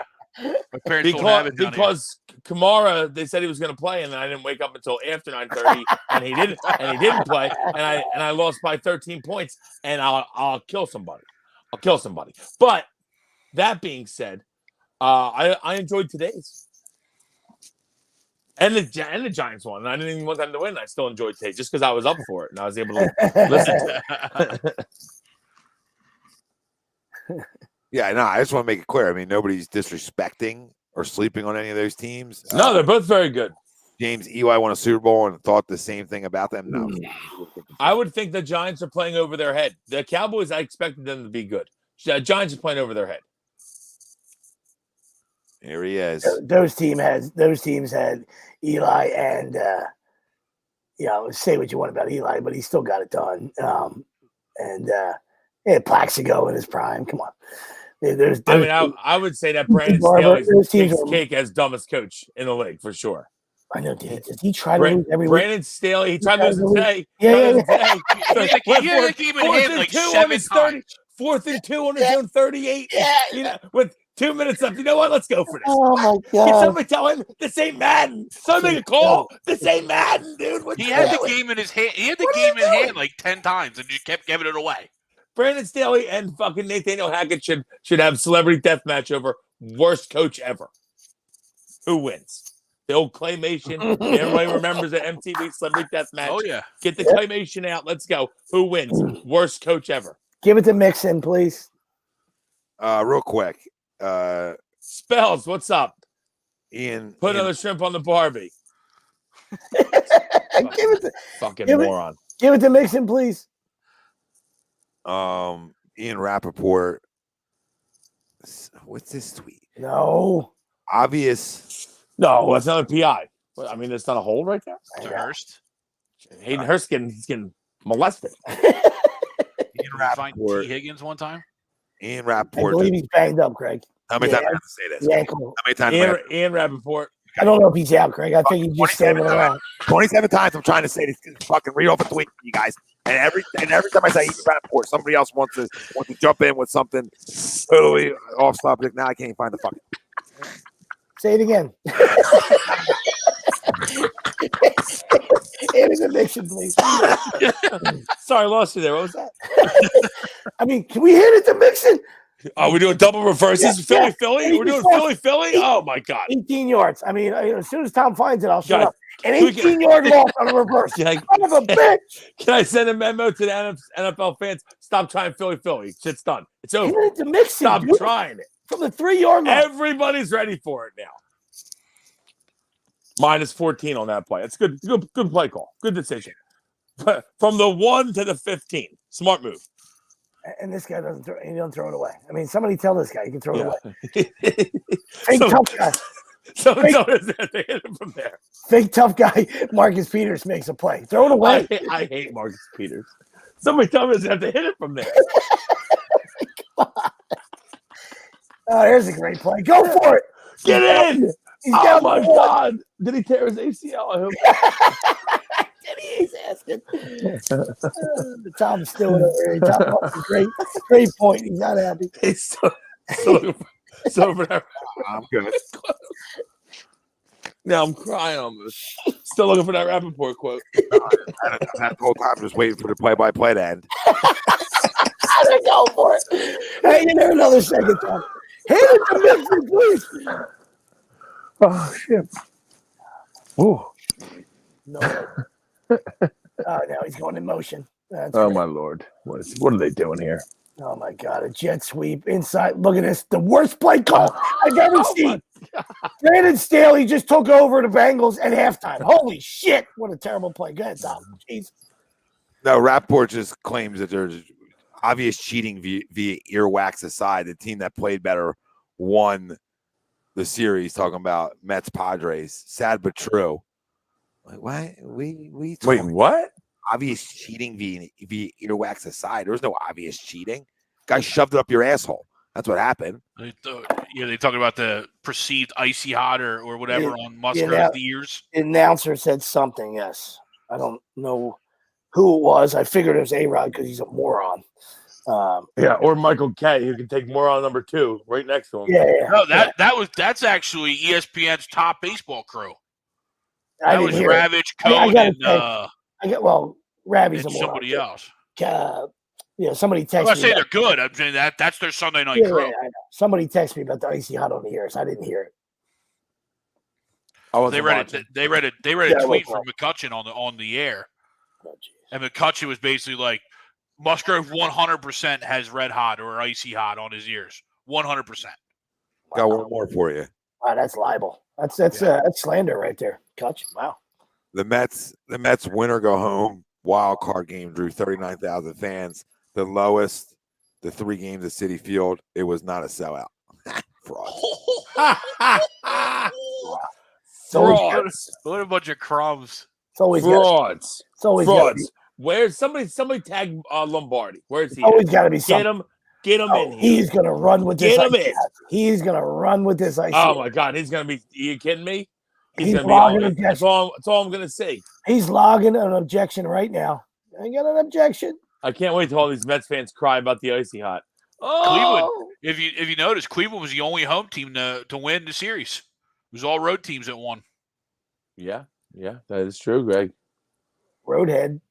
My parents don't have it down because Kamara, they said he was going to play, and then I didn't wake up until after 9:30, and he didn't play, and I lost by 13 points, and I'll kill somebody. But that being said, I enjoyed today's, and the Giants won, and I didn't even want them to win. I still enjoyed today just because I was up for it and I was able to listen to it. Yeah, no, I just want to make it clear. I mean, nobody's disrespecting or sleeping on any of those teams. No, they're both very good. James, Eli won a Super Bowl and thought the same thing about them. No, I would think the Giants are playing over their head. The Cowboys, I expected them to be good. The Giants are playing over their head. Here he is. Those teams had Eli, and say what you want about Eli, but he still got it done. Plaxico in his prime. Come on. I would say that Brandon Staley takes cake as dumbest coach in the league for sure. I know. Did he try to lose every week? Brandon Staley, he tried to lose today. Yeah. Fourth and 2 on his own 38. With 2 minutes left. You know what? Let's go for this. Oh my God! Can somebody tell him this ain't Madden? Somebody make a call. This ain't Madden, dude. He had the game in his hand. He had the game in hand like 10 times, and just kept giving it away. Brandon Staley and fucking Nathaniel Hackett should have celebrity death match over worst coach ever. Who wins? The old claymation. Everybody remembers the MTV celebrity death match. Oh yeah. Get the claymation out. Let's go. Who wins? Worst coach ever. Give it to Mixon, please. Real quick. Spells, what's up? Ian. Another shrimp on the Barbie. Fucking moron. Give it to Mixon, please. Ian Rappaport. What's this tweet? No. Obvious. No, that's another PI. I mean, there's not a hold right there. To Hurst. Hayden Hurst getting molested. Ian Rappaport. T. Higgins one time. Ian Rappaport. I believe he's banged up, Craig. How many times I have to say this? How many times? Ian Rappaport. I don't know if he's out, Greg. I think he's just standing around. 27 times I'm trying to say this, fucking read off a tweet, you guys. And every time I say eat Rappaport, somebody else wants to jump in with something totally off topic. Now I can't find the fucking. Say it again. It is a mixing, please. Sorry, I lost you there. What was that? I mean, can we hit it to mixing? Oh, we're doing double reverses. Yeah, Philly. We're doing Philly. Oh my God. 18 yards. I mean, as soon as Tom finds it, I'll shut Guys, up. An 18-yard loss on a reverse. Can I- Son of a bitch. Can I send a memo to the NFL fans? Stop trying Philly. Shit's done. It's over. Hit it to mixing. Stop dude. trying it. From the 3-yard line. Everybody's ready for it now. Minus 14 on that play. That's good. Good play call. Good decision. From the 1 to the 15. Smart move. And this guy doesn't throw it away. I mean, somebody tell this guy he can throw it away. Fake tough guy. So they hit him from there. Fake tough guy. Marcus Peters makes a play. Throw it away. I hate Marcus Peters. Somebody tell me they have to hit it from there. Oh, here's a great play. Go for it. Get in. He's Oh down my the field. God. Did he tear his ACL? I hope. He's asking. Tom's still over here. Tom, great point. He's not happy. He's so over there. I'm good. Now I'm crying almost. Still looking for that Rappaport quote. That whole time just waiting for the play-by-play to end. Go for it. Hang in there another second, Tom. Hit it to Memphis, please. Oh shit. Ooh. No. Oh, now he's going in motion. That's Oh great. my Lord. What are they doing here? Oh my God, a jet sweep inside. Look at this. The worst play call I've ever seen. Brandon Staley just took over the Bengals at halftime. Holy shit. What a terrible play. Go ahead, Tom. Jeez. No, Rapport just claims that there's obvious cheating via earwax aside. The team that played better won the series, talking about Mets Padres. Sad but true. Like, what? Wait, what? Obvious cheating via earwax aside. There was no obvious cheating. Guy shoved it up your asshole. That's what happened. They talking about the perceived icy hot or whatever on Musgrave's ears. The announcer said something, yes. I don't know who it was. I figured it was A-Rod because he's a moron. Or Michael K, who can take moron number 2 right next to him. Yeah. No, that's actually ESPN's top baseball crew. I That was didn't hear it. Ravitch, Cohen, Ravi's a and moron. somebody else. Somebody texted I'm not me. saying they're good. I'm saying that's their Sunday night crew. I know. Somebody texted me about the icy hot on the ears. I didn't hear it. They read a tweet from McCutcheon on the air. Oh, and McCutcheon was basically like, Musgrave 100% has red hot or icy hot on his ears. 100%. Got one more for you. Wow, that's libel. That's slander right there. Kutch. Wow. The Mets winner go home wild card game drew 39,000 fans. The lowest, the 3 games at Citi Field. It was not a sellout. Fraud. Frauds. What a bunch of crumbs. It's always Frauds. It's always Frauds. Where's somebody tag Lombardi? Where's he? Always got to be something. Get him in here. He's gonna run with this. Get him in. He's gonna run with this. Oh my God, he's gonna be. Are you kidding me? He's gonna logging be. objection. That's all I'm gonna say. He's logging an objection right now. I got an objection. I can't wait till all these Mets fans cry about the icy hot. Cleveland. If you notice, Cleveland was the only home team to win the series. It was all road teams that won. Yeah, that is true, Greg. Roadhead.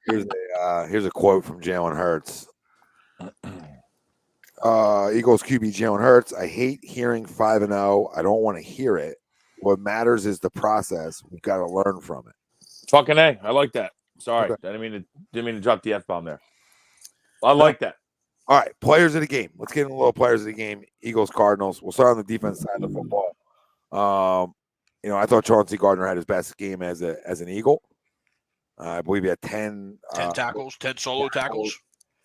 Here's a quote from Jalen Hurts. Eagles QB Jalen Hurts. I hate hearing 5-0. I don't want to hear it. What matters is the process. We've got to learn from it. Fucking A. I like that. Sorry, Okay. I didn't mean to drop the F-bomb there. I like that. All right, players of the game. Let's get into a little players of the game. Eagles Cardinals. We'll start on the defense side of the football. I thought Chauncey Gardner had his best game as an Eagle. I believe he had 10 tackles, 10 solo tackles,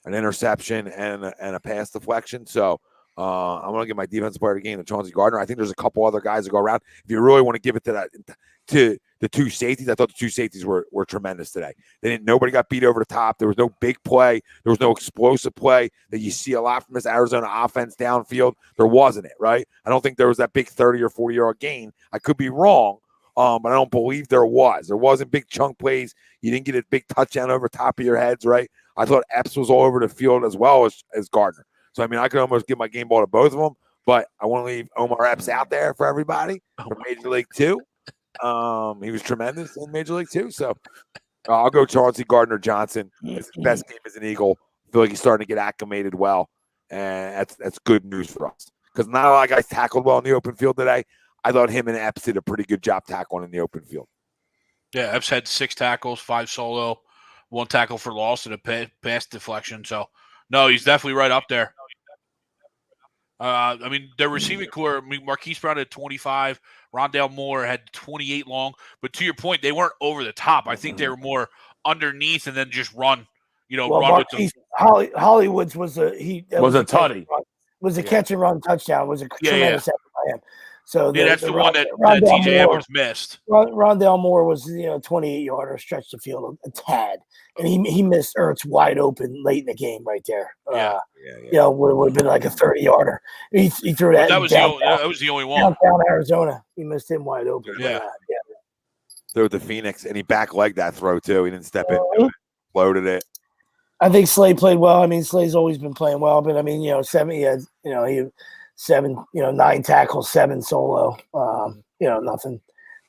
an interception, and a pass deflection. So I'm going to give my defensive player of the game to Chauncey Gardner. I think there's a couple other guys to go around. If you really want to give it to the two safeties. I thought the two safeties were tremendous today. Nobody got beat over the top. There was no big play. There was no explosive play that you see a lot from this Arizona offense downfield. There wasn't it, right? I don't think there was that big 30 or 40-yard gain. I could be wrong, but I don't believe there was. There wasn't big chunk plays. You didn't get a big touchdown over top of your heads, right? I thought Epps was all over the field as well as Gardner. So, I mean, I could almost give my game ball to both of them, but I want to leave Omar Epps out there for everybody from Major League 2. He was tremendous in Major League 2. So, I'll go Chauncey Gardner-Johnson. It's his best game as an Eagle. I feel like he's starting to get acclimated well, and that's good news for us. Because not a lot of guys tackled well in the open field today. I thought him and Epps did a pretty good job tackling in the open field. Yeah, Epps had 6 tackles, 5 solo, 1 tackle for loss, and a pass deflection. So, no, he's definitely right up there. I mean, their receiving core, Marquise Brown had 25. Rondale Moore had 28 long. But to your point, they weren't over the top. I think they were more underneath and then just run, run Marquise, with them. Hollywood's was a tutty. Was a catch and run touchdown. Was a tremendous effort by him. So that's the one that TJ Edwards missed. Rondale Moore was 28-yarder, stretched the field a tad, and he missed Ertz wide open late in the game right there. Would have been like a 30-yarder. He threw that. That was the only one. Downtown Arizona, he missed him wide open. Threw the Phoenix, and he back-legged that throw too. He didn't step in, floated it. I think Slay played well. I mean, Slay's always been playing well, but I mean, 9 tackles, 7 solo. Nothing.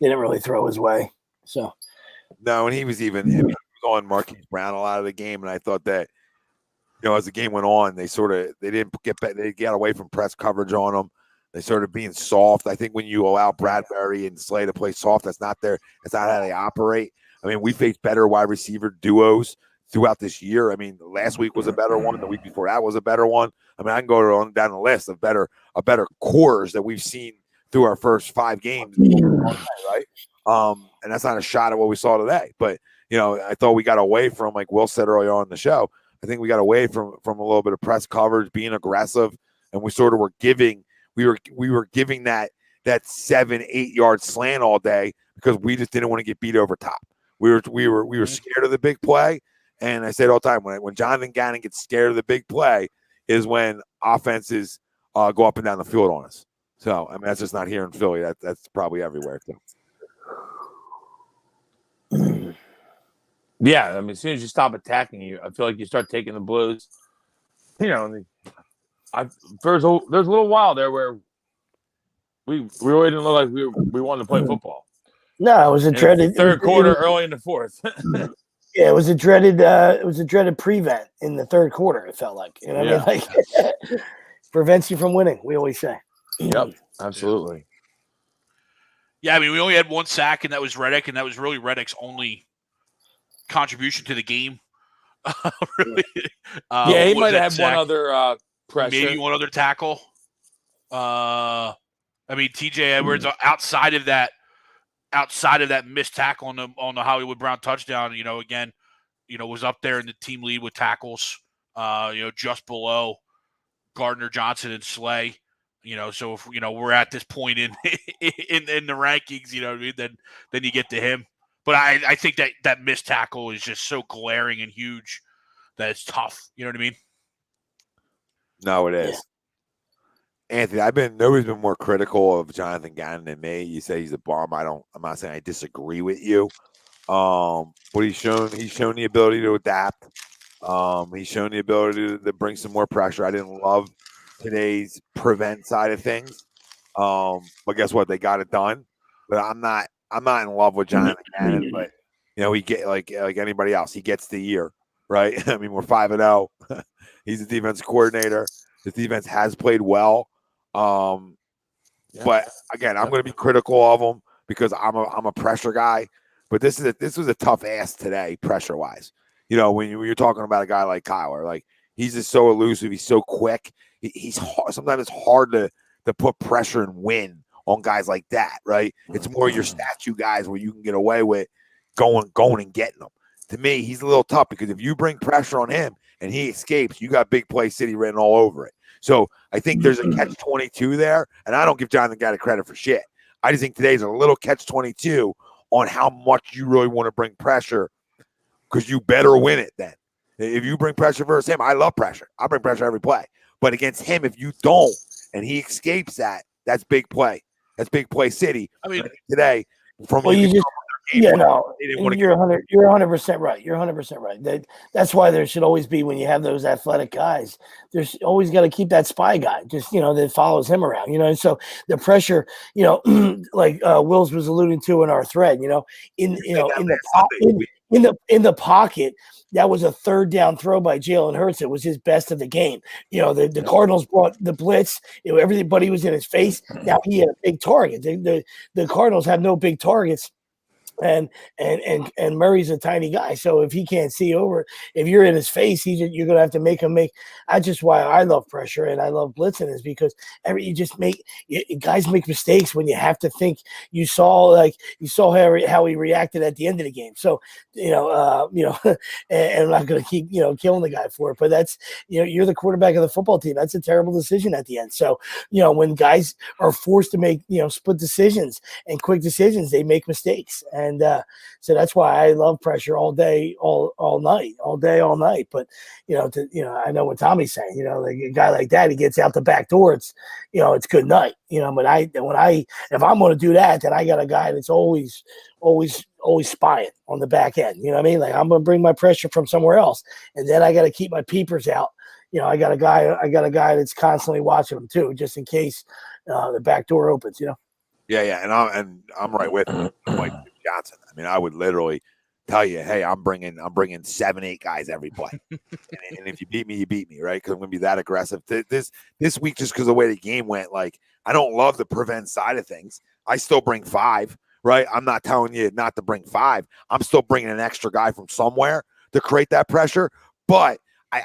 Didn't really throw his way. So no, and he was on Marquise Brown a lot of the game, and I thought that as the game went on, they didn't get back. They got away from press coverage on him. They started being soft. I think when you allow Bradbury and Slay to play soft, that's not how they operate. I mean, we faced better wide receiver duos throughout this year. I mean, last week was a better one. The week before that was a better one. I mean, I can go on down the list of better cores that we've seen through our first 5 games, right? And that's not a shot at what we saw today. But I thought we got away from, like Will said earlier on in the show, I think we got away from a little bit of press coverage, being aggressive, and we sort of were giving that 7-8 yard slant all day because we just didn't want to get beat over top. We were scared of the big play. And I say it all the time, when Jonathan Gannon gets scared of the big play is when offenses go up and down the field on us. So, I mean, that's just not here in Philly. That's probably everywhere, too. Yeah, I mean, as soon as you stop attacking you, I feel like you start taking the blues. There's a little while there where we really didn't look like we wanted to play football. No, it was a dreaded third quarter, early in the fourth. Yeah, it was a dreaded prevent in the third quarter. It felt like, I mean, like prevents you from winning. We always say. Yep, absolutely. Yeah, I mean, we only had 1 sack, and that was Reddick, and that was really Reddick's only contribution to the game. Really. He might have had one other pressure, maybe one other tackle. I mean, TJ Edwards outside of that missed tackle on the Hollywood Brown touchdown, again, was up there in the team lead with tackles, just below Gardner Johnson and Slay. So if we're at this point in the rankings, then you get to him. But I think that missed tackle is just so glaring and huge that it's tough. You know what I mean? No, it is. Anthony, nobody's been more critical of Jonathan Gannon than me. You say he's a bum. I'm not saying I disagree with you. But he's shown the ability to adapt. He's shown the ability to bring some more pressure. I didn't love today's prevent side of things. But guess what? They got it done. But I'm not in love with Jonathan Gannon, but he get like anybody else, he gets the year, right? I mean, we're 5-0. He's a defense coordinator. His defense has played well. But again, I'm going to be critical of him because I'm a pressure guy. But this was a tough ass today, pressure wise. When you're talking about a guy like Kyler, like he's just so elusive, he's so quick. He's hard. Sometimes it's hard to put pressure and win on guys like that, right? It's more your statue guys where you can get away with going and getting them. To me, he's a little tough because if you bring pressure on him and he escapes, you got big play city written all over it. So I think there's a catch-22 there, and I don't give Jonathan Gannon credit for shit. I just think today's a little catch-22 on how much you really want to bring pressure, because you better win it then. If you bring pressure versus him, I love pressure. I bring pressure every play. But against him, if you don't and he escapes that, that's big play. That's big play city. I mean, today, from Well, you just game, yeah, no, they didn't want to you're 100% right. You're 100% right. That's why there should always be, when you have those athletic guys, there's always got to keep that spy guy, just that follows him around. And so the pressure, like Wills was alluding to in our thread, in the pocket. That was a third down throw by Jalen Hurts. It was his best of the game. The Cardinals brought the blitz. Everybody was in his face. Now he had a big target. The Cardinals have no big targets. And Murray's a tiny guy, so if he can't see over, if you're in his face, you're gonna have to make him make. That's just why I love pressure and I love blitzing, is because guys make mistakes when you have to think. You saw how he reacted at the end of the game. So and I'm not gonna keep killing the guy for it, but that's you're the quarterback of the football team. That's a terrible decision at the end. So when guys are forced to make split decisions and quick decisions, they make mistakes. And so that's why I love pressure all day, all night, all day, all night. But I know what Tommy's saying. Like a guy like that, he gets out the back door. It's good night. But if I'm going to do that, then I got a guy that's always spying on the back end. You know what I mean? Like, I'm going to bring my pressure from somewhere else, and then I got to keep my peepers out. I got a guy that's constantly watching them too, just in case the back door opens. Yeah, and I'm right with you, like Johnson. I mean, I would literally tell you, hey, I'm bringing 7-8 guys every play, and if you beat me, you beat me, right? Because I'm gonna be that aggressive. This week, just because of the way the game went, like, I don't love the prevent side of things. I still bring 5, right? I'm not telling you not to bring 5. I'm still bringing an extra guy from somewhere to create that pressure. But I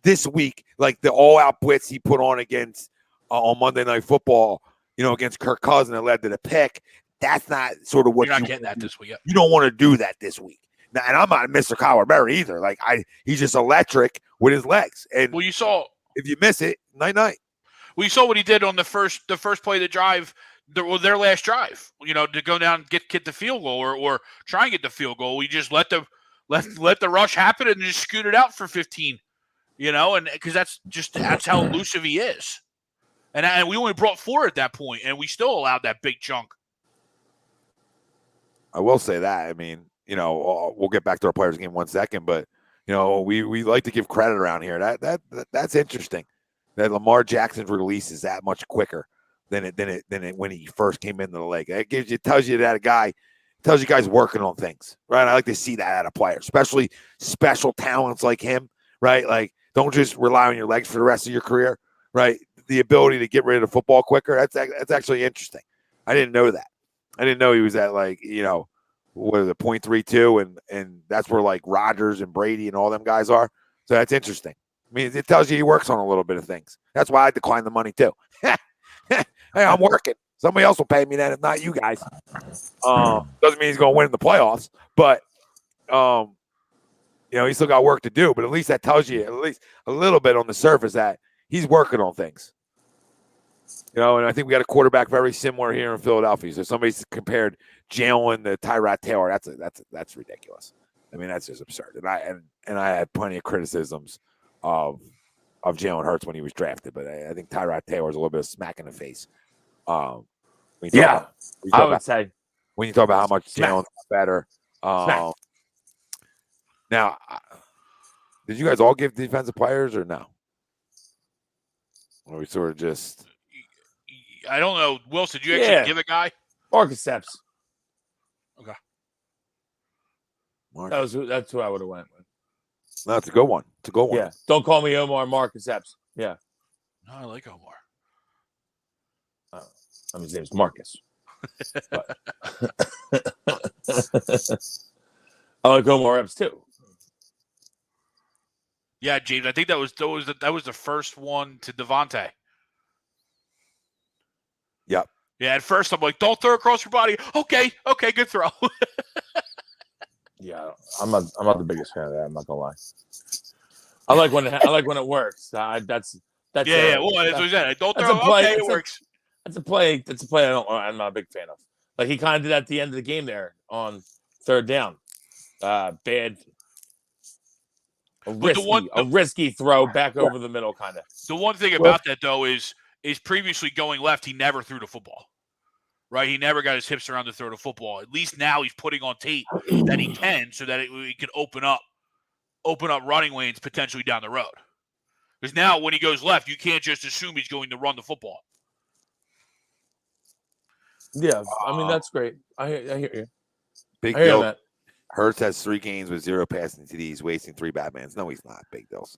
this week, like the all-out blitz he put on against on Monday Night Football, against Kirk Cousins, that led to the pick. That's not sort of what you're not getting that this week. You don't want to do that this week. Now, and I'm not Mr. Kyler Murray either. Like, he's just electric with his legs. And you saw, if you miss it, night. Well, you saw what he did on the first play of the drive, their last drive. To go down and get the field goal or try and get the field goal. We just let the rush happen and just scoot it out for 15. And because that's how elusive he is. And we only brought 4 at that point, and we still allowed that big chunk. I will say that. I mean, we'll get back to our players game 1 second, but we like to give credit around here. That's interesting. That Lamar Jackson's release is that much quicker than it when he first came into the league. It tells you guys working on things, right? I like to see that out of players, especially special talents like him, right? Like, don't just rely on your legs for the rest of your career, right? The ability to get rid of the football quicker. That's actually interesting. I didn't know that. I didn't know he was at, like, what is it, 0.32, and that's where, like, Rodgers and Brady and all them guys are. So that's interesting. I mean, it tells you he works on a little bit of things. That's why I decline the money too. Hey, I'm working. Somebody else will pay me that, if not you guys. Doesn't mean he's going to win in the playoffs, but he's still got work to do. But at least that tells you at least a little bit on the surface that he's working on things. And I think we got a quarterback very similar here in Philadelphia. So somebody's compared Jalen to Tyrod Taylor. That's ridiculous. I mean, that's just absurd. And I had plenty of criticisms of Jalen Hurts when he was drafted, but I think Tyrod Taylor is a little bit of smack in the face. I would say when you talk about how much Jalen's better. Now, did you guys all give defensive players or no? Or we sort of just. I don't know. Wilson, did you actually give a guy? Marcus Epps. Okay. That's who I would have went with. No, that's a good one. It's a good one. Yeah. Don't call me Omar. Marcus Epps. Yeah. No, I like Omar. His name's Marcus. I like Omar Epps too. Yeah, James. I think that was the first one to DeVonta. Yep. Yeah, at first I'm like, don't throw across your body. Okay, good throw. Yeah, I'm not the biggest fan of that. I'm not gonna lie. I like when it works. That's Well, that's what he said. Don't throw. Okay, it works. That's a play. I'm not a big fan of. Like he kind of did at the end of the game there on third down. Bad. A risky throw back over the middle, kind of. The one thing about that, though, is previously going left, he never threw the football. Right? He never got his hips around to throw the football. At least now he's putting on tape that he can, so that it can open up running lanes potentially down the road. Because now when he goes left, you can't just assume he's going to run the football. Yeah, I mean, that's great. I hear you. Big deal. Hurts has 3 games with 0 passing TDs, wasting 3 Batmans. No, he's not. Big deals.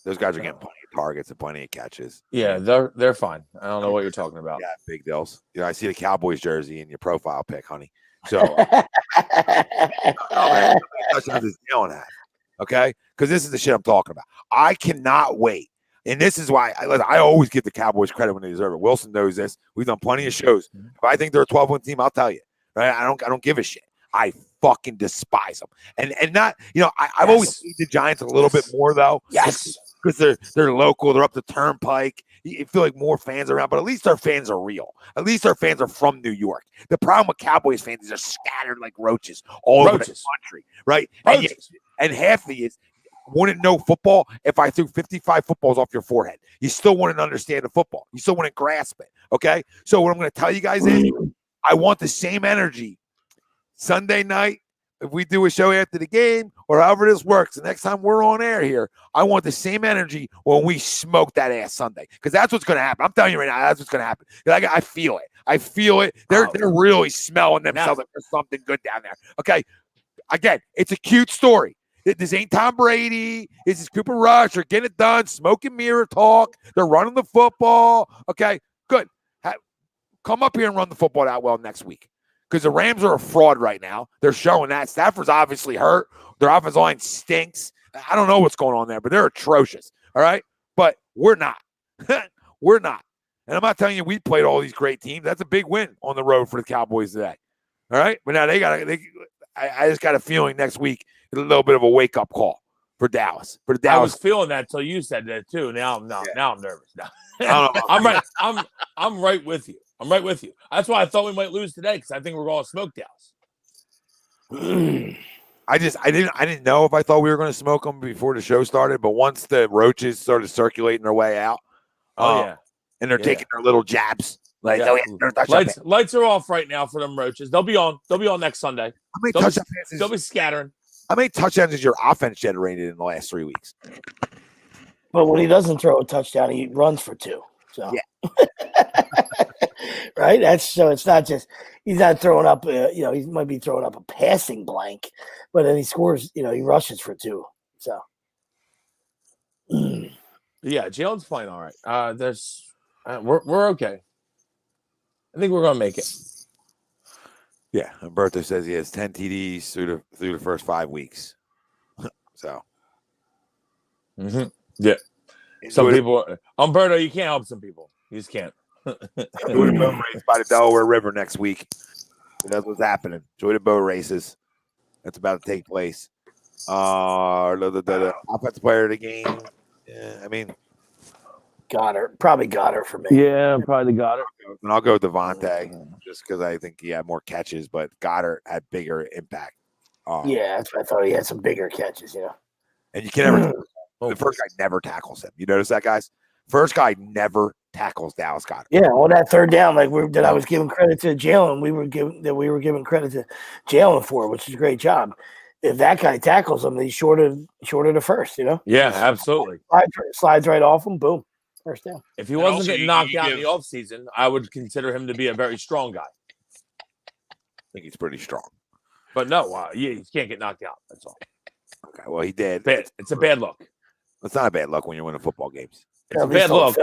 Those guys are getting plenty of targets and plenty of catches. Yeah, they're fine. I don't know what you're talking about. Yeah, big deals. You know, I see the Cowboys jersey in your profile pic, honey. So, okay, because this is the shit I'm talking about. I cannot wait, and this is why I always give the Cowboys credit when they deserve it. Wilson knows this. We've done plenty of shows. If I think they're a 12-win team, I'll tell you. Right? I don't give a shit. I fucking despise them, and not I've always hated the Giants a little bit more though. Yes, because they're local, they're up the turnpike. You feel like more fans around, but at least our fans are real. At least our fans are from New York. The problem with Cowboys fans is they're scattered like roaches all over the country, right? And half of you wouldn't know football if I threw 55 footballs off your forehead. You still wouldn't understand the football. You still wouldn't grasp it. Okay, so what I'm going to tell you guys is, I want the same energy Sunday night. If we do a show after the game or however this works, the next time we're on air here, I want the same energy when we smoke that ass Sunday, because that's what's going to happen. I'm telling you right now, that's what's going to happen. I feel it. I feel it. They're really smelling themselves like there's something good down there. Okay, again, it's a cute story. This ain't Tom Brady. This is Cooper Rush. They're getting it done. Smoke and mirror talk. They're running the football. Okay, good. Come up here and run the football that well next week. Because the Rams are a fraud right now. They're showing that. Stafford's obviously hurt. Their offensive line stinks. I don't know what's going on there, but they're atrocious. All right? But we're not. We're not. And I'm not telling you we played all these great teams. That's a big win on the road for the Cowboys today. All right? But now I just got a feeling next week is a little bit of a wake-up call for Dallas. I was feeling that till you said that too. Now I'm nervous. Now. I'm right with you. I'm right with you. That's why I thought we might lose today, because I think we're going to smoke Dallas. I didn't know if I thought we were going to smoke them before the show started, but once the roaches started circulating their way out, and they're taking their little jabs, like lights are off right now for them roaches. They'll be on next Sunday. They'll be scattering. How many touchdowns has your offense generated in the last 3 weeks? But when he doesn't throw a touchdown, he runs for 2. So yeah. Right? It's not just he's not throwing up. He might be throwing up a passing blank, but then he scores. He rushes for 2. So yeah, Jalen's playing all right. We're okay. I think we're gonna make it. Yeah, Humberto says he has 10 TDs through the first 5 weeks. So yeah, some people. Humberto, you can't help some people. You just can't. Enjoy the boat race by the Delaware River next week. That's what's happening. Enjoy the boat races. That's about to take place. The offensive player of the game. Yeah, I mean, Goddard for me. Yeah, probably Goddard. And I'll go with DeVonta just because I think he had more catches, but Goddard had bigger impact. Yeah, that's what I thought. He had some bigger catches. And you can never. The first guy never tackles him. You notice that, guys? First guy never tackles Dallas Goddard. Yeah, on that third down, I was giving credit to Jalen. We were giving credit to Jalen for, which is a great job. If that guy tackles him, he's short of the first. Yeah, absolutely. Slides right off him. Boom, first down. If he wasn't getting knocked out in the offseason, I would consider him to be a very strong guy. I think he's pretty strong. But no, he can't get knocked out. That's all. Okay, well, he did. It's a bad look. It's not a bad look when you're winning football games. It's a bad look.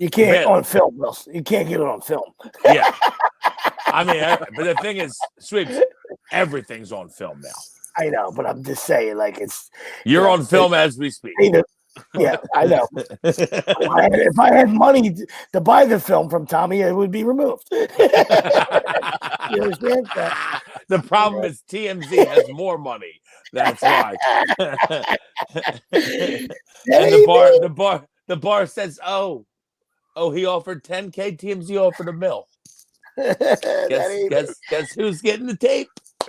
You can't on film, Wilson. You can't get it on film. Yeah. I mean, but the thing is, Sweeps, everything's on film now. I know, but I'm just saying, you're on film as we speak. Yeah, I know. If I had money to buy the film from Tommy, it would be removed. You understand? The problem is TMZ has more money. That's why. And the bar says, oh, he offered $10K. TMZ offered $1 million. Guess who's getting the tape?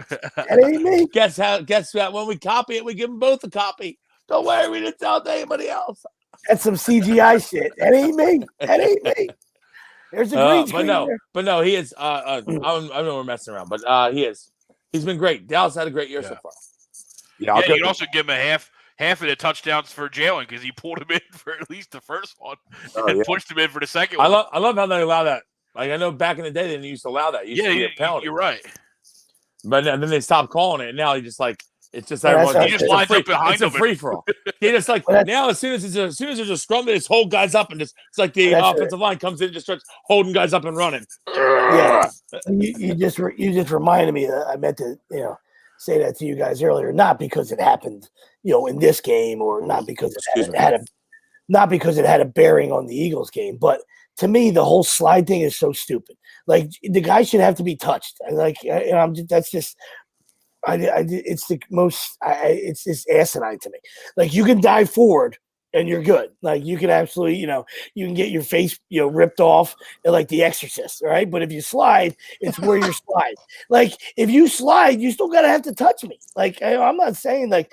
That ain't me. Guess what? When we copy it, we give them both a copy. Don't worry, we didn't tell anybody else. That's some CGI shit. That ain't me. That ain't me. There's a green screen. But no, he is. I know we're messing around, but he is. He's been great. Dallas had a great year so far. Yeah, you can also give him a half of the touchdowns for Jalen because he pulled him in for at least the first one and pushed him in for the second one. I love how they allow that. Like I know back in the day they didn't used to allow that. You're right. But then they stopped calling it. And now he just like it's just everyone. He just lines up behind him. It's a free for all. He just like now as soon as there's a scrum, they just hold guys up and just it's like the offensive line comes in and just starts holding guys up and running. Yeah, you just reminded me that I meant to say that to you guys earlier, not because it happened in this game or not because it had a bearing on the Eagles game, but to me the whole slide thing is so stupid. Like the guy should have to be touched. It's just asinine to me. Like you can dive forward and you're good. Like you can absolutely, you can get your face, ripped off like The Exorcist, all right? But if you slide, it's where you slide. Like if you slide, you still gotta have to touch me. Like I'm not saying like,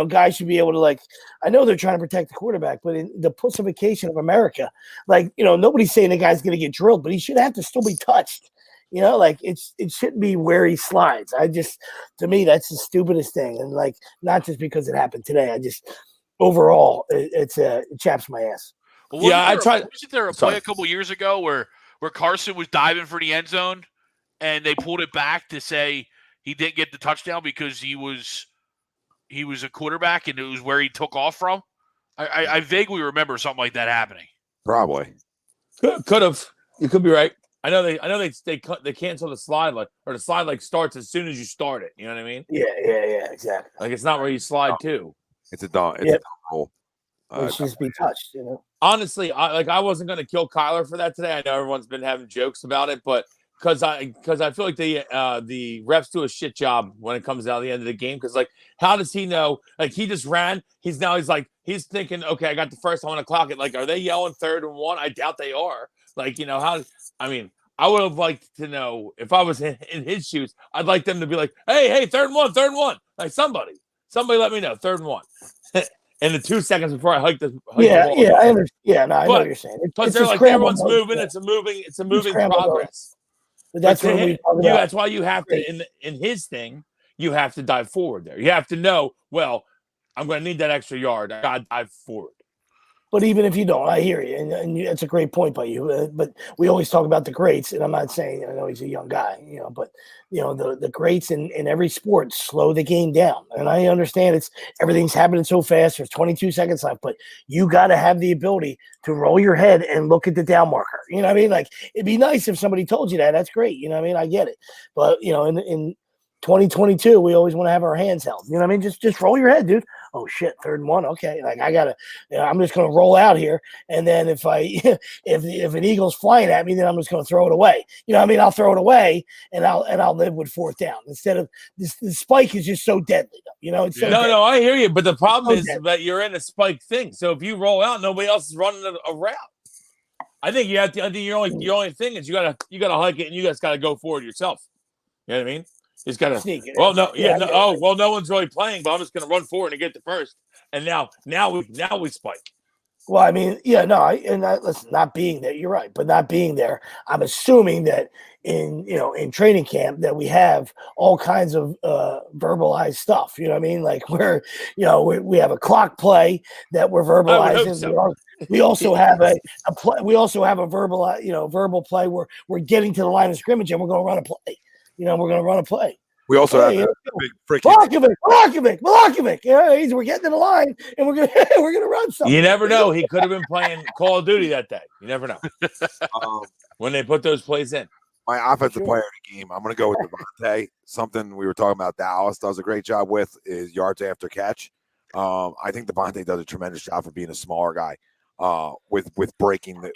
guys should be able to like. I know they're trying to protect the quarterback, but in the pussification of America, like nobody's saying the guy's gonna get drilled, but he should have to still be touched. Like it shouldn't be where he slides. To me, that's the stupidest thing, and like not just because it happened today. Overall, it chaps my ass. Well, I tried. Wasn't there a play a couple years ago where Carson was diving for the end zone, and they pulled it back to say he didn't get the touchdown because he was a quarterback and it was where he took off from? I vaguely remember something like that happening. Probably. Could have. You could be right. I know they cancel the slide or the slide starts as soon as you start it. You know what I mean? Yeah, exactly. Like it's not where you slide to. It's a dumb rule. It should just be touched, Honestly, I wasn't going to kill Kyler for that today. I know everyone's been having jokes about it, but because I feel like the refs do a shit job when it comes down to the end of the game. Because how does he know? Like he just ran. He's he's thinking, okay, I got the first. I want to clock it. Like, are they yelling 3rd and 1? I doubt they are. How? I mean, I would have liked to know if I was in his shoes. I'd like them to be like, hey, 3rd and 1. Like somebody let me know 3rd and 1. In the 2 seconds before I hike the ball. I understand. Yeah, no, I know what you're saying. Because they're like everyone's moving. It's a moving progress. But that's that's why you have to in his thing. You have to dive forward there. You have to know. Well, I'm going to need that extra yard. I got to dive forward. But even if you don't, I hear you, and that's a great point by you. But we always talk about the greats, and I'm not saying I know he's a young guy, but the greats in every sport slow the game down. And I understand everything's happening so fast. There's 22 seconds left, but you got to have the ability to roll your head and look at the down marker. You know what I mean? Like it'd be nice if somebody told you that. That's great. You know what I mean? I get it, but in 2022, we always want to have our hands held. You know what I mean? Just roll your head, dude. Oh shit, 3rd and 1. Okay, like I gotta. I'm just gonna roll out here, and then if an eagle's flying at me, then I'm just gonna throw it away. You know what I mean? I'll throw it away, and I'll live with 4th down instead of this. The spike is just so deadly, though. It's so deadly. No, I hear you, but the problem is that you're in a spike thing. So if you roll out, nobody else is running a route. I think you have to. I think your only thing is you gotta hike it, and you guys gotta go forward yourself. You know what I mean? He's got to sneak it. Well, no, no one's really playing, but I'm just going to run forward and get the first. And now we spike. Well, I mean, listen, not being there, you're right, but not being there, I'm assuming that in training camp that we have all kinds of verbalized stuff. You know what I mean? Like we have a clock play that we're verbalizing. So. We also have a play. We also have a verbal play where we're getting to the line of scrimmage and we're going to run a play. We're going to run a play. We also have a big freaking Milokovic. Yeah, we're getting to the line and we're gonna run something. You never know. He could have been playing Call of Duty that day. You never know. When they put those plays in. My offensive player of the game, I'm going to go with DeVonta. Something we were talking about Dallas does a great job with is yards after catch. I think DeVonta does a tremendous job for being a smaller guy with breaking the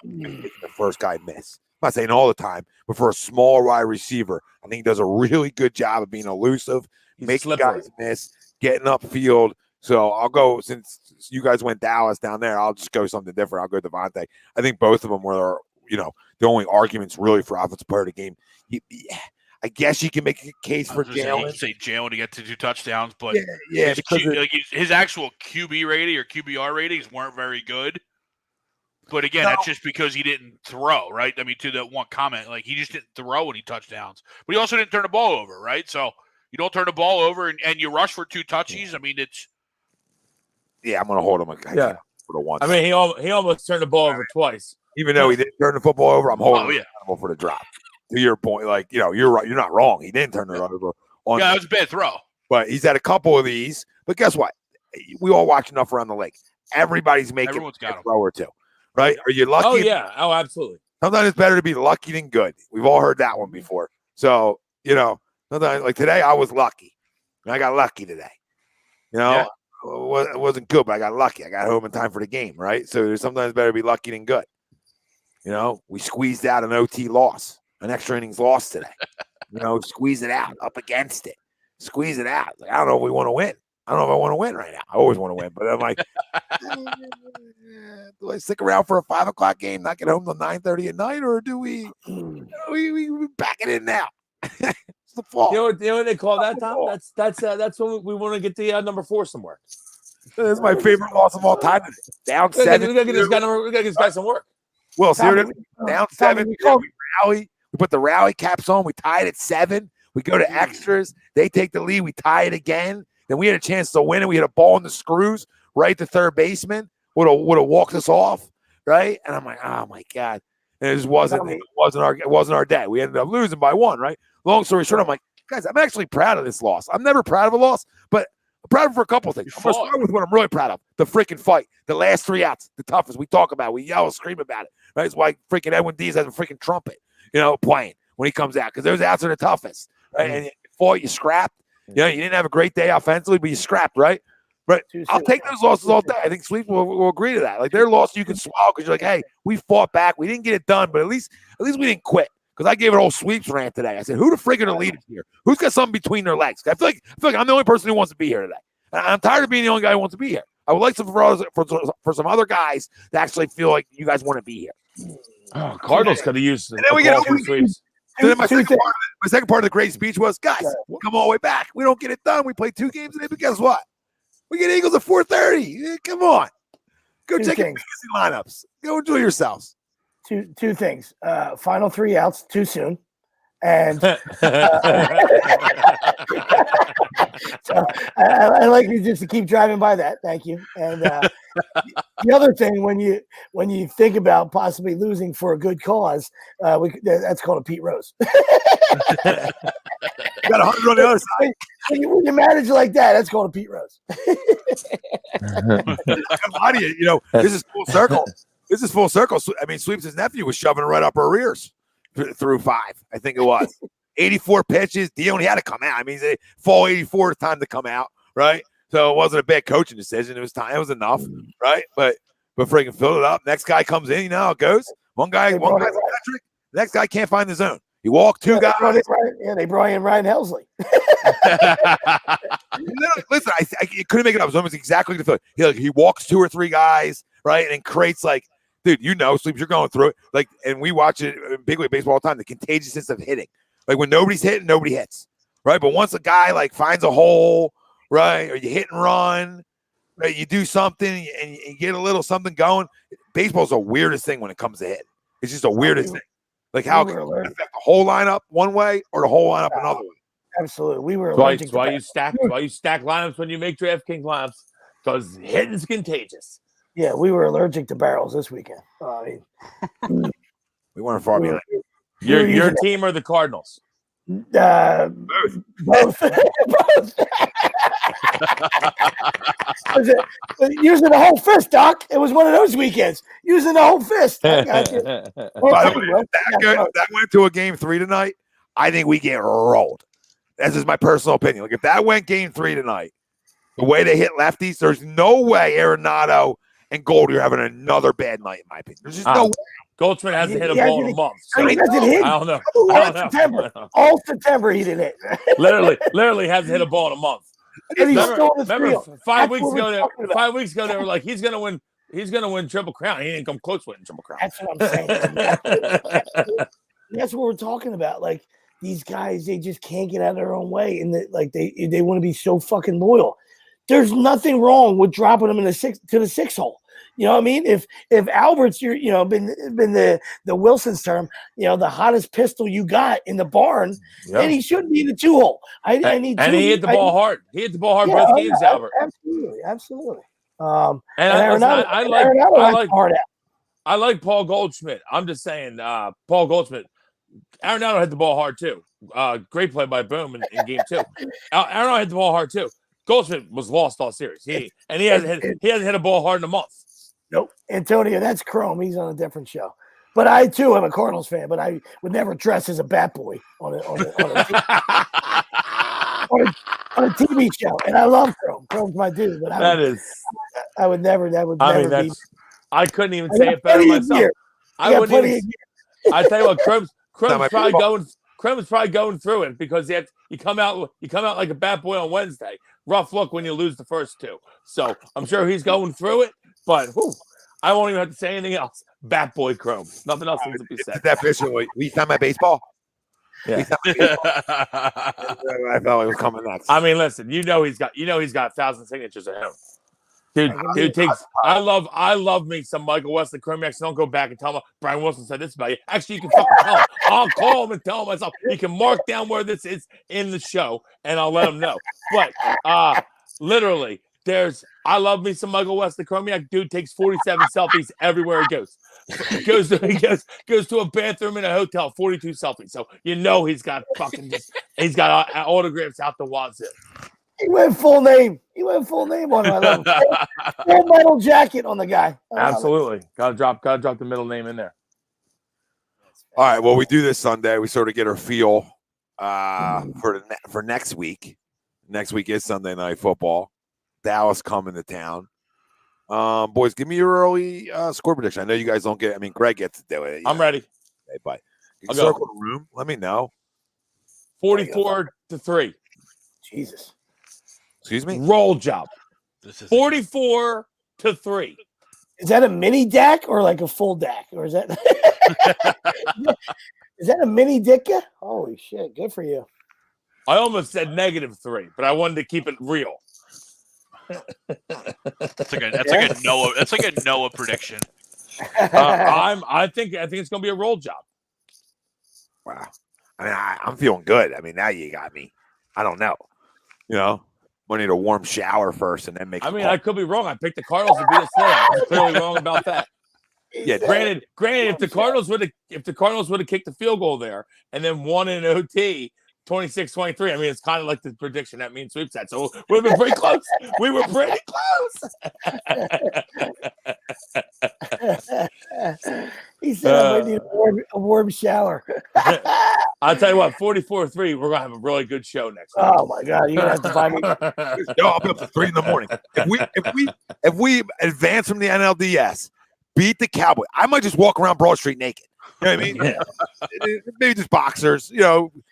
first guy miss. I'm not saying all the time, but for a small wide receiver, I think he does a really good job of being elusive, making guys miss, getting upfield. So I'll go, since you guys went Dallas down there, I'll just go something different. I'll go DeVonta. I think both of them were, the only arguments really for offensive player of the game. I guess you can make a case for Jalen. Say Jalen to get to 2 touchdowns, but yeah, because his actual QB rating or QBR ratings weren't very good. But again, that's just because he didn't throw, right? I mean, to the one comment, like he just didn't throw any touchdowns, but he also didn't turn the ball over, right? So you don't turn the ball over and you rush for 2 touches. I mean, it's I'm going to hold him. For the one. I mean, he almost turned the ball over twice. Even though he didn't turn the football over, I'm holding him for the drop. To your point, you're right. You're not wrong. He didn't turn the run over. That was a bad throw. But he's had a couple of these. But guess what? We all watch enough around the league. Everybody's making a throw or two. Right? Are you lucky? Oh, yeah. Oh, absolutely. Sometimes it's better to be lucky than good. We've all heard that one before. So, sometimes like today I was lucky. I got lucky today. It wasn't good, but I got lucky. I got home in time for the game, right? So there's sometimes better to be lucky than good. We squeezed out an OT loss, an extra innings loss today. Squeeze it out, up against it. Squeeze it out. Like, I don't know if we want to win. I don't know if I want to win right now. I always want to win, but I'm like, do I stick around for a 5 o'clock game, not get home till 9:30 at night, or do we back it in now? It's the fall. You know what they call that, Tom? That's when we want to get the number 4 somewhere. That's my favorite loss of all time. Down 7. We gotta get this guy some work. Well, seriously, down 7. We rally. We put the rally caps on. We tie it at 7. We go to extras. They take the lead. We tie it again. Then we had a chance to win, and we had a ball in the screws right to third baseman. Would have walked us off, right? And I'm like, oh my god! And it just wasn't our day. We ended up losing by 1, right? Long story short, I'm like, guys, I'm actually proud of this loss. I'm never proud of a loss, but I'm proud of it for a couple of things. I'm going to start with what I'm really proud of: the freaking fight, the last 3 outs, the toughest. We talk about, we yell, scream about it. Right? It's why freaking Edwin Diaz has a freaking trumpet, playing when he comes out, because those outs are the toughest, right? And you fought, you scrapped. You didn't have a great day offensively, but you scrapped, right? But I'll take those losses all day. I think Sweeps will agree to that. Like, their loss you can swallow because you're like, hey, we fought back. We didn't get it done, but at least we didn't quit. Because I gave an old Sweeps rant today. I said, who the frig are the leaders here? Who's got something between their legs? I feel like I'm the only person who wants to be here today. And I'm tired of being the only guy who wants to be here. I would like for some other guys to actually feel like you guys want to be here. Oh, Cardinals could have used and then we get Sweeps. And then my second part of the great speech was, guys, we'll come all the way back. We don't get it done. We play 2 games today, but guess what? We get Eagles at 4:30. Come on. Go check your fantasy lineups. Go enjoy yourselves. Two things. Final 3 outs too soon. And so I like you just to keep driving by that. Thank you. And the other thing, when you think about possibly losing for a good cause, that's called a Pete Rose. Got 100 on the other side. When you manage like that, that's called a Pete Rose. This is full circle. This is full circle. I mean, Sweeps' nephew was shoving it right up our ears through 5. I think it was 84 pitches. Deion had to come out. I mean, fall 84 time to come out, right? So it wasn't a bad coaching decision. It was time. It was enough, right? But freaking fill it up. Next guy comes in. You know how it goes. One guy's electric. Next guy can't find the zone. He walked 2 guys. They brought in Ryan Helsley. Listen, I couldn't make it up. It was almost exactly the feeling. He walks 2 or 3 guys, right, and creates dude, Sweeps, you're going through it. And we watch it in big league baseball all the time. The contagiousness of hitting. When nobody's hitting, nobody hits, right? But once a guy finds a hole, right, or you hit and run, right, you do something and you get a little something going. Baseball's the weirdest thing when it comes to hitting. It's just the weirdest thing. How can it affect the whole lineup one way or the whole lineup another way? Absolutely. We were why you stack lineups when you make DraftKings lineups, because hitting's contagious. Yeah, we were allergic to barrels this weekend. We weren't far behind. Your team or the Cardinals? Both. Using the whole fist, Doc. It was one of those weekends. Using the whole fist. I got you. By the way, that went to a game 3 tonight. I think we get rolled. That's just my personal opinion. If that went game 3 tonight, the way they hit lefties, there's no way Arenado and Goldie are having another bad night, in my opinion. There's just no way. Goldschmidt hasn't hit a ball in a month. So I don't know. All September he didn't hit. literally hasn't hit a ball in a month. Remember 5 weeks ago, they were like, he's going to win He's gonna win Triple Crown. He didn't come close to winning Triple Crown. That's what I'm saying. That's what we're talking about. Like these guys, they just can't get out of their own way, and they want to be so fucking loyal. There's nothing wrong with dropping them in the six hole. You know what I mean? If Albert's been the Wilson's term, the hottest pistol you got in the barn, then he shouldn't be in the 2 hole. I need two. And he hit the ball hard. He hit the ball hard both games, Albert. Absolutely. I like Paul Goldschmidt. I'm just saying, Paul Goldschmidt. Arenado hit the ball hard too. Great play by Boom in game 2. Arenado hit the ball hard too. Goldschmidt was lost all series. He hasn't hit a ball hard in a month. Nope. Antonio, that's Chrome. He's on a different show. But I too am a Cardinals fan, but I would never dress as a bat boy on a TV show. And I love Chrome. Chrome's my dude. But I would never be. I couldn't even say it better myself. I tell you what, Chrome's probably going through it because you come out like a bat boy on Wednesday. Rough look when you lose the first 2. So I'm sure he's going through it, but I won't even have to say anything else. Bat boy Chrome. Nothing else needs to be said. That fishing. We found my baseball. Yeah. I thought it was coming next. I mean, listen, he's got 1,000 signatures at home. Dude takes. I love me some Michael Wesley Chromiacs. Don't go back and tell him Brian Wilson said this about you. Actually, you can fucking tell him. I'll call him and tell him myself. You can mark down where this is in the show, and I'll let him know. But literally, I love me some Michael Wesley Chromiak. Dude takes 47 selfies everywhere he goes. Goes to a bathroom in a hotel, 42 selfies. So he's got autographs out the wazoo. He went full name. On him. I love him. Full metal jacket on the guy. Absolutely. Gotta drop the middle name in there. All right. Well, we do this Sunday. We sort of get our feel for next week. Next week is Sunday Night Football. Dallas coming to town. Boys, give me your early score prediction. I know you guys don't get. I mean, Greg gets to do it. I'm ready. Okay, bye. I'll circle the room. Let me know. 44-3. Jesus. Excuse me. Roll job. 44-3. Is that a mini DAC or like a full DAC, or is that is that a mini Dicka? Holy shit! Good for you. I almost said -3, but I wanted to keep it real. That's like a Noah. That's like a Noah prediction. I think it's gonna be a roll job. Wow. I mean, I'm feeling good. I mean, now you got me. I don't know. I need a warm shower first and then make. I mean, I could be wrong. I picked the Cardinals to beat us today. I'm clearly wrong about that. Yeah. Granted, if the Cardinals would have kicked the field goal there and then won in OT, 26-23. I mean, it's kind of like the prediction that means sweeps that. So we've been pretty close. We were pretty close. He said, "I need a warm shower." I'll tell you what, 44-3. We're gonna have a really good show next week. Oh my god, you're gonna have to find me. I'll be up to 3 a.m. If we advance from the NLDS, beat the Cowboys, I might just walk around Broad Street naked. You know what I mean? Yeah. Maybe just boxers.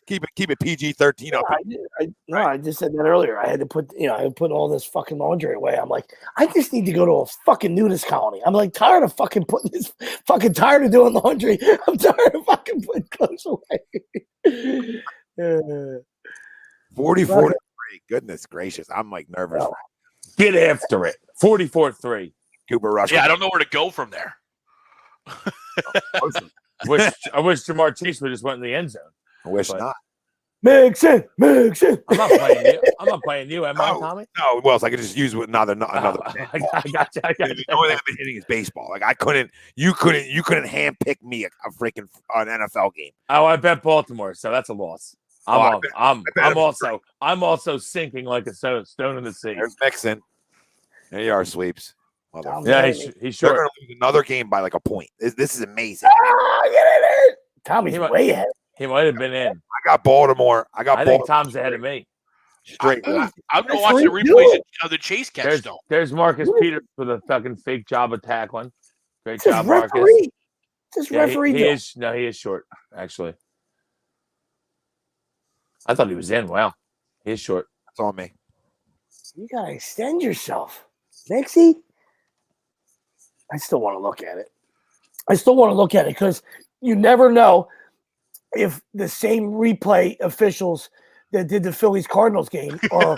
Keep it PG-13 up. I just said that earlier. I had to put all this fucking laundry away. I'm like, I just need to go to a fucking nudist colony. I'm like tired of fucking tired of doing laundry. I'm tired of fucking putting clothes away. 44-3. Goodness gracious. I'm like nervous. No. Get after it. 44-3. Cooper Rush. Yeah, I don't know where to go from there. I wish Jamar Chase would just went in the end zone. I wish not. Mixon. I'm not playing you, am I, Tommy? No, well, I could just use another. I got you. The only thing I've been hitting is baseball. Like you couldn't handpick me an NFL game. Oh, I bet Baltimore, so that's a loss. I'm also sinking like a stone in the sea. There's Mixon. There you are, sweeps. Yeah, he's short. They're going to lose another game by like a point. This is amazing. Get in it. Tommy's way ahead. He might have been in. I got Baltimore. I think Tom's ahead of me. Straight. I'm going to watch the replays of the Chase catch, though. There's Marcus Peters with a fucking fake job of tackling. Great job, Marcus. Referee. He is short, actually. I thought he was in. Wow. He is short. That's on me. You got to extend yourself. Mixie? I still want to look at it. Because you never know if the same replay officials that did the Phillies Cardinals game are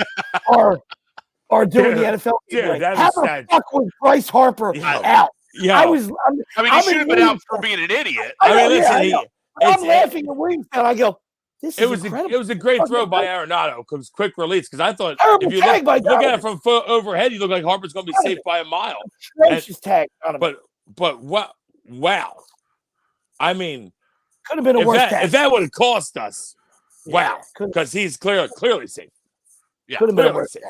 doing the NFL Dude, replay. that How is the sad. fuck was Bryce Harper out? Yeah. I mean, he I'm should have in been out Williamstown. for being an idiot. I mean, know, listen, I know. I'm laughing at Williamstown. I go, this is incredible. It was a great throw by Arenado because quick release. Because I thought Terrible if you tag by look at it Donovan. from overhead, you look like Harper's going to be safe by a mile. Atrocious tag, Donovan. But wow. I mean, could have been a worse tag. If that would have cost us, wow, Yeah, because he's clearly safe. Yeah, could have been a worse tag.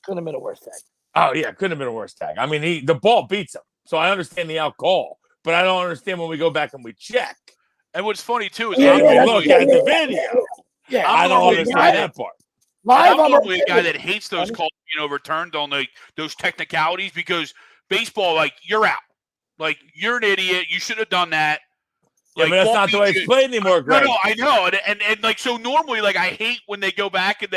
Could have been a worse tag. Oh yeah, couldn't have been a worse tag. I mean, the ball beats him, so I understand the out call, but I don't understand when we go back and we check. And what's funny too is look at the video. Yeah, I don't understand that part. I'm normally a guy that hates those calls being overturned on those technicalities because baseball, like, you're out. Like, you're an idiot. You should have done that. Yeah, but that's not the way it's played anymore, Greg. No, I know. And like, so normally, like, I hate when they go back and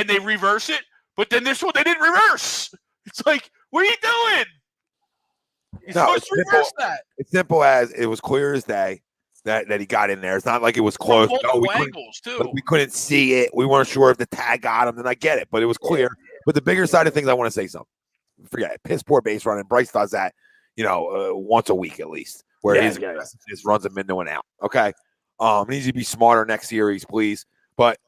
they reverse it, but then this one they didn't reverse. It's like, what are you doing? You're supposed to reverse that. It's simple as it was clear as day that he got in there. It's not like it was close. We couldn't see it. We weren't sure if the tag got him. Then I get it, but it was clear. But the bigger side of things, I want to say something. Forget it. Piss poor base running. Bryce does that, once a week at least, where his runs him into and out. Okay, needs to be smarter next series, please. But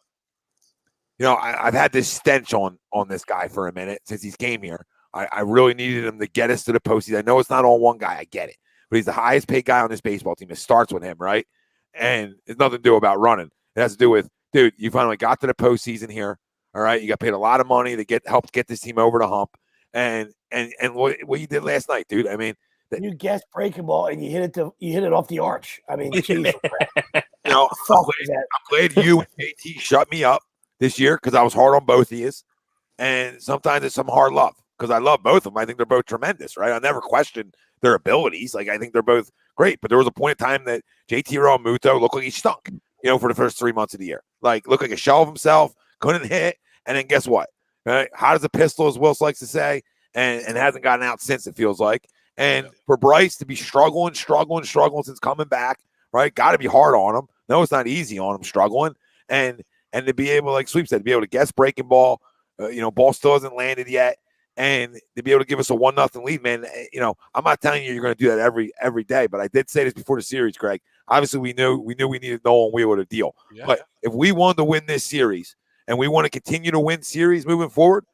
I've had this stench on this guy for a minute since he's came here. I really needed him to get us to the postseason. I know it's not on one guy. I get it. But he's the highest paid guy on this baseball team. It starts with him, right? And it's nothing to do about running. It has to do with, dude, you finally got to the postseason here. All right. You got paid a lot of money to help get this team over the hump. And what you did last night, dude. I mean, you guessed breaking ball and you hit it off the arch. I mean, geez, I'm glad you and JT shut me up this year because I was hard on both of you. And sometimes it's some hard love because I love both of them. I think they're both tremendous, right? I never questioned their abilities. Like, I think they're both great. But there was a point in time that JT Realmuto looked like he stunk, for the first 3 months of the year. Like, looked like a shell of himself, couldn't hit. And then guess what? Right? Hot as a pistol, as Wills likes to say, and hasn't gotten out since, it feels like. And for Bryce to be struggling since coming back, right? Got to be hard on him. No, it's not easy on him struggling. And to be able, like Sweep said, to be able to guess breaking ball, ball still hasn't landed yet. And to be able to give us a 1-0 lead, man, I'm not telling you you're going to do that every day, but I did say this before the series, Greg. Obviously, we knew we needed Nola and Wheeler to deal. Yeah. But if we wanted to win this series and we want to continue to win series moving forward,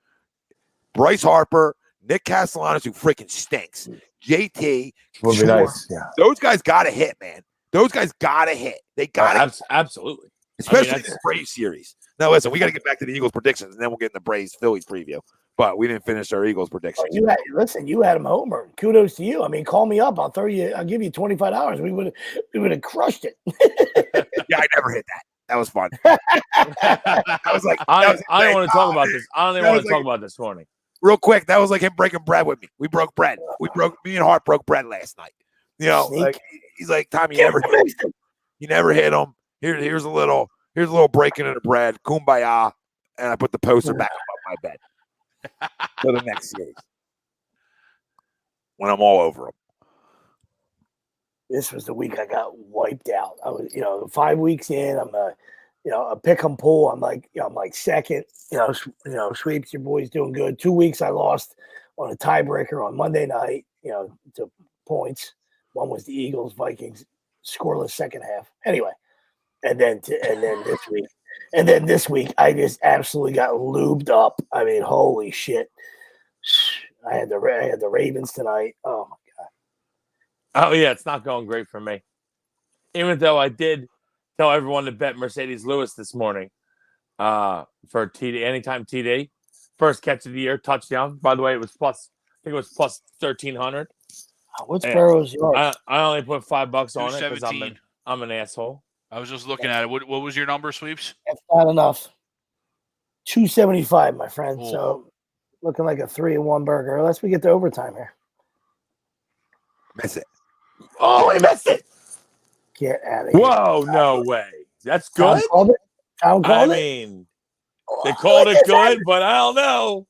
Bryce Harper, Nick Castellanos, who freaking stinks, JT, would be nice. Yeah, those guys got to hit, man. Those guys got to hit. They got to absolutely, especially in the Braves series. Now, listen, we got to get back to the Eagles predictions, and then we'll get in the Braves Phillies preview. But we didn't finish our Eagles predictions. You had him homer. Kudos to you. I mean, call me up. I'll give you $25. We would have crushed it. Yeah, I never hit that. That was fun. I was like, I don't want to talk about this. I don't even want to talk about this morning. Real quick, that was like him breaking bread with me. We broke bread. Me and Hart broke bread last night. Like he's like, Tommy, you never hit him. Here's a little breaking of the bread. Kumbaya. And I put the poster back above my bed. For the next series. When I'm all over them. This was the week I got wiped out. I was, 5 weeks in, I'm a pick 'em pool. I'm like second, Sweeps, your boy's doing good. 2 weeks I lost on a tiebreaker on Monday night, to points. One was the Eagles, Vikings, scoreless second half. Anyway, and then this week, I just absolutely got lubed up. I mean, holy shit! I had the Ravens tonight. Oh my god! Oh yeah, it's not going great for me. Even though I did tell everyone to bet Mercedes Lewis this morning for TD, anytime TD, first catch of the year, touchdown. By the way, it was plus 1,300. What's Burrow's yard? I only put $5 on it because I'm an asshole. I was just looking at it. What was your number, Sweeps? That's not enough. 275, my friend. Ooh. So looking like a 3-1 burger. Unless we get to overtime here. Miss it. Oh, we missed it. Get out of here. Whoa, no way. That's good. Tom called I mean, they called it good, but I don't know.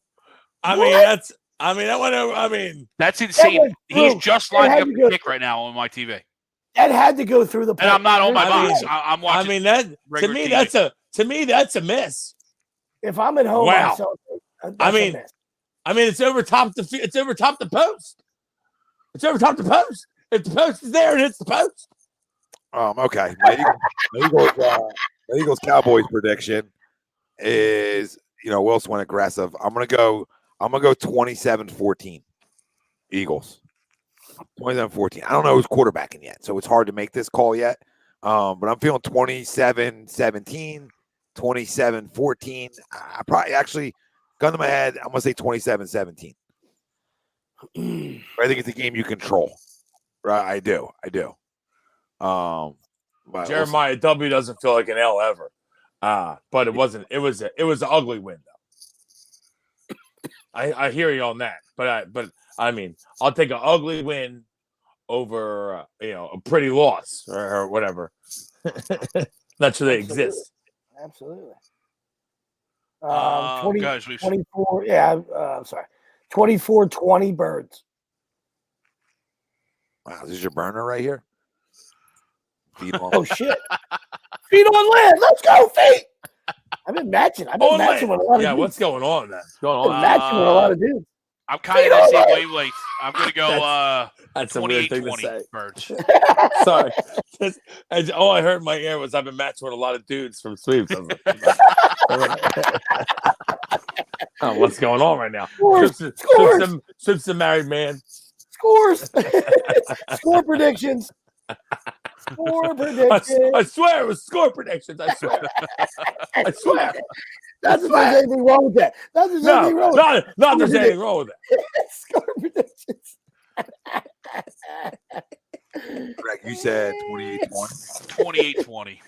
I mean, I mean, that went over. I mean, That's insane. went He's through. just That lining had up to a go kick right now on my TV. That had to go through the plate. And I'm not on my I box. mean- I'm I watching. mean that to regular me TV. that's a miss. If I'm at home, Wow. I'm celebrating. That's I a mean- miss. I mean, it's over top the post. It's over top the post. If the post is there, it hits the post. Okay. My Eagles Cowboys prediction is, Wilson went aggressive. I'm gonna go 27-14. Eagles. 27-14. I don't know who's quarterbacking yet, so it's hard to make this call yet. But I'm feeling 27-17, 27-14. I probably actually gun to my head, I'm gonna say 27-17. I think it's a game you control. Right, I do. But Jeremiah W doesn't feel like an L ever. But it wasn't. It was an ugly win though. I hear you on that, but I mean, I'll take an ugly win over a pretty loss or whatever. Not sure they exist. Absolutely. Guys, 24. Yeah, I'm sorry. 24-20 Birds. wow, this is your burner right here. Feet on. Oh shit! Feet on land. Let's go, feet. I've been matching. I've been matching with a lot of dudes. What's going on, man? What's going I've been on? matching with a lot of dudes. I'm kind of that same wavelength. I'm going to go That's a weird thing to 28-20 say. Birds. Sorry. All I heard in my ear was I've been matching with a lot of dudes from sweeps. I was like, oh, what's going on right now? Scores. Sweeps a married man. Scores. Score predictions. Score predictions. I swear it was score predictions. I swear. I swear. That's if there's anything wrong with that. That's if there's anything wrong with that. Not there's anything wrong with it. Score predictions. Greg, you said 28-20. 28-20.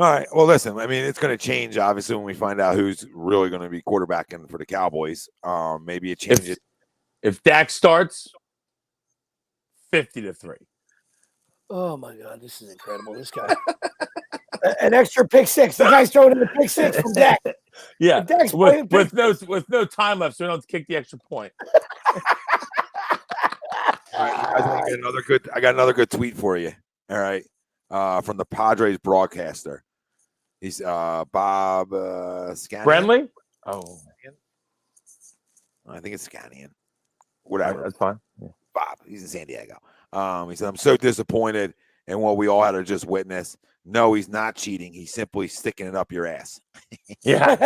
All right. Well, listen, I mean, it's going to change, obviously, when we find out who's really going to be quarterbacking for the Cowboys. Maybe it changes. If Dak starts, 50-3. Oh, my God. This is incredible. This guy. An extra pick six. The guy's throwing in the pick six from Dak. Yeah. Dak's With no time left, so we don't have to kick the extra point. All right, you guys, I got another good tweet for you. All right. From the Padres broadcaster. He's Bob Scanian. Friendly? Oh. I think it's Scanian. Whatever. That's fine. Yeah. Bob. He's in San Diego. He said, I'm so disappointed in what we all had to just witness. No, he's not cheating. He's simply sticking it up your ass. Yeah.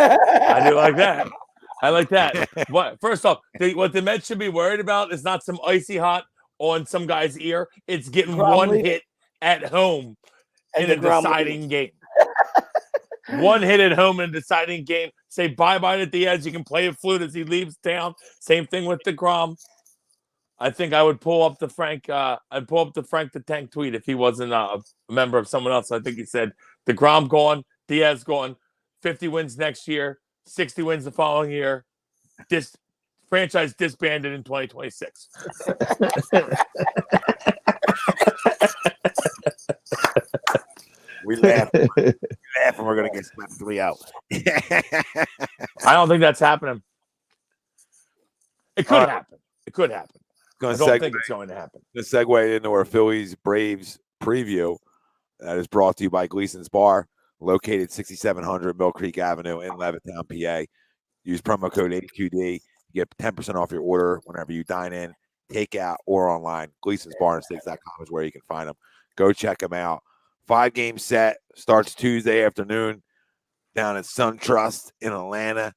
I do like that. I like that. What? First off, what the Mets should be worried about is not some icy hot on some guy's ear. It's getting one hit at home in a deciding game. One hit at home in a deciding game. Say bye-bye to Diaz. You can play a flute as he leaves town. Same thing with DeGrom. I think I would pull up the Frank. I'd pull up the Frank the Tank tweet if he wasn't a member of someone else. I think he said DeGrom gone, Diaz gone, 50 wins next year, 60 wins the following year. This franchise disbanded in 2026. We laugh. And we're going to get swept 3-0. I don't think that's happening. It could happen. It could happen. I don't think it's going to happen. The segue into our Phillies Braves preview that is brought to you by Gleason's Bar, located 6700 Mill Creek Avenue in Levittown, PA. Use promo code AQD. You get 10% off your order whenever you dine in, take out, or online. Gleason's Bar and Steaks.com is where you can find them. Go check them out. 5-game set starts Tuesday afternoon down at SunTrust in Atlanta.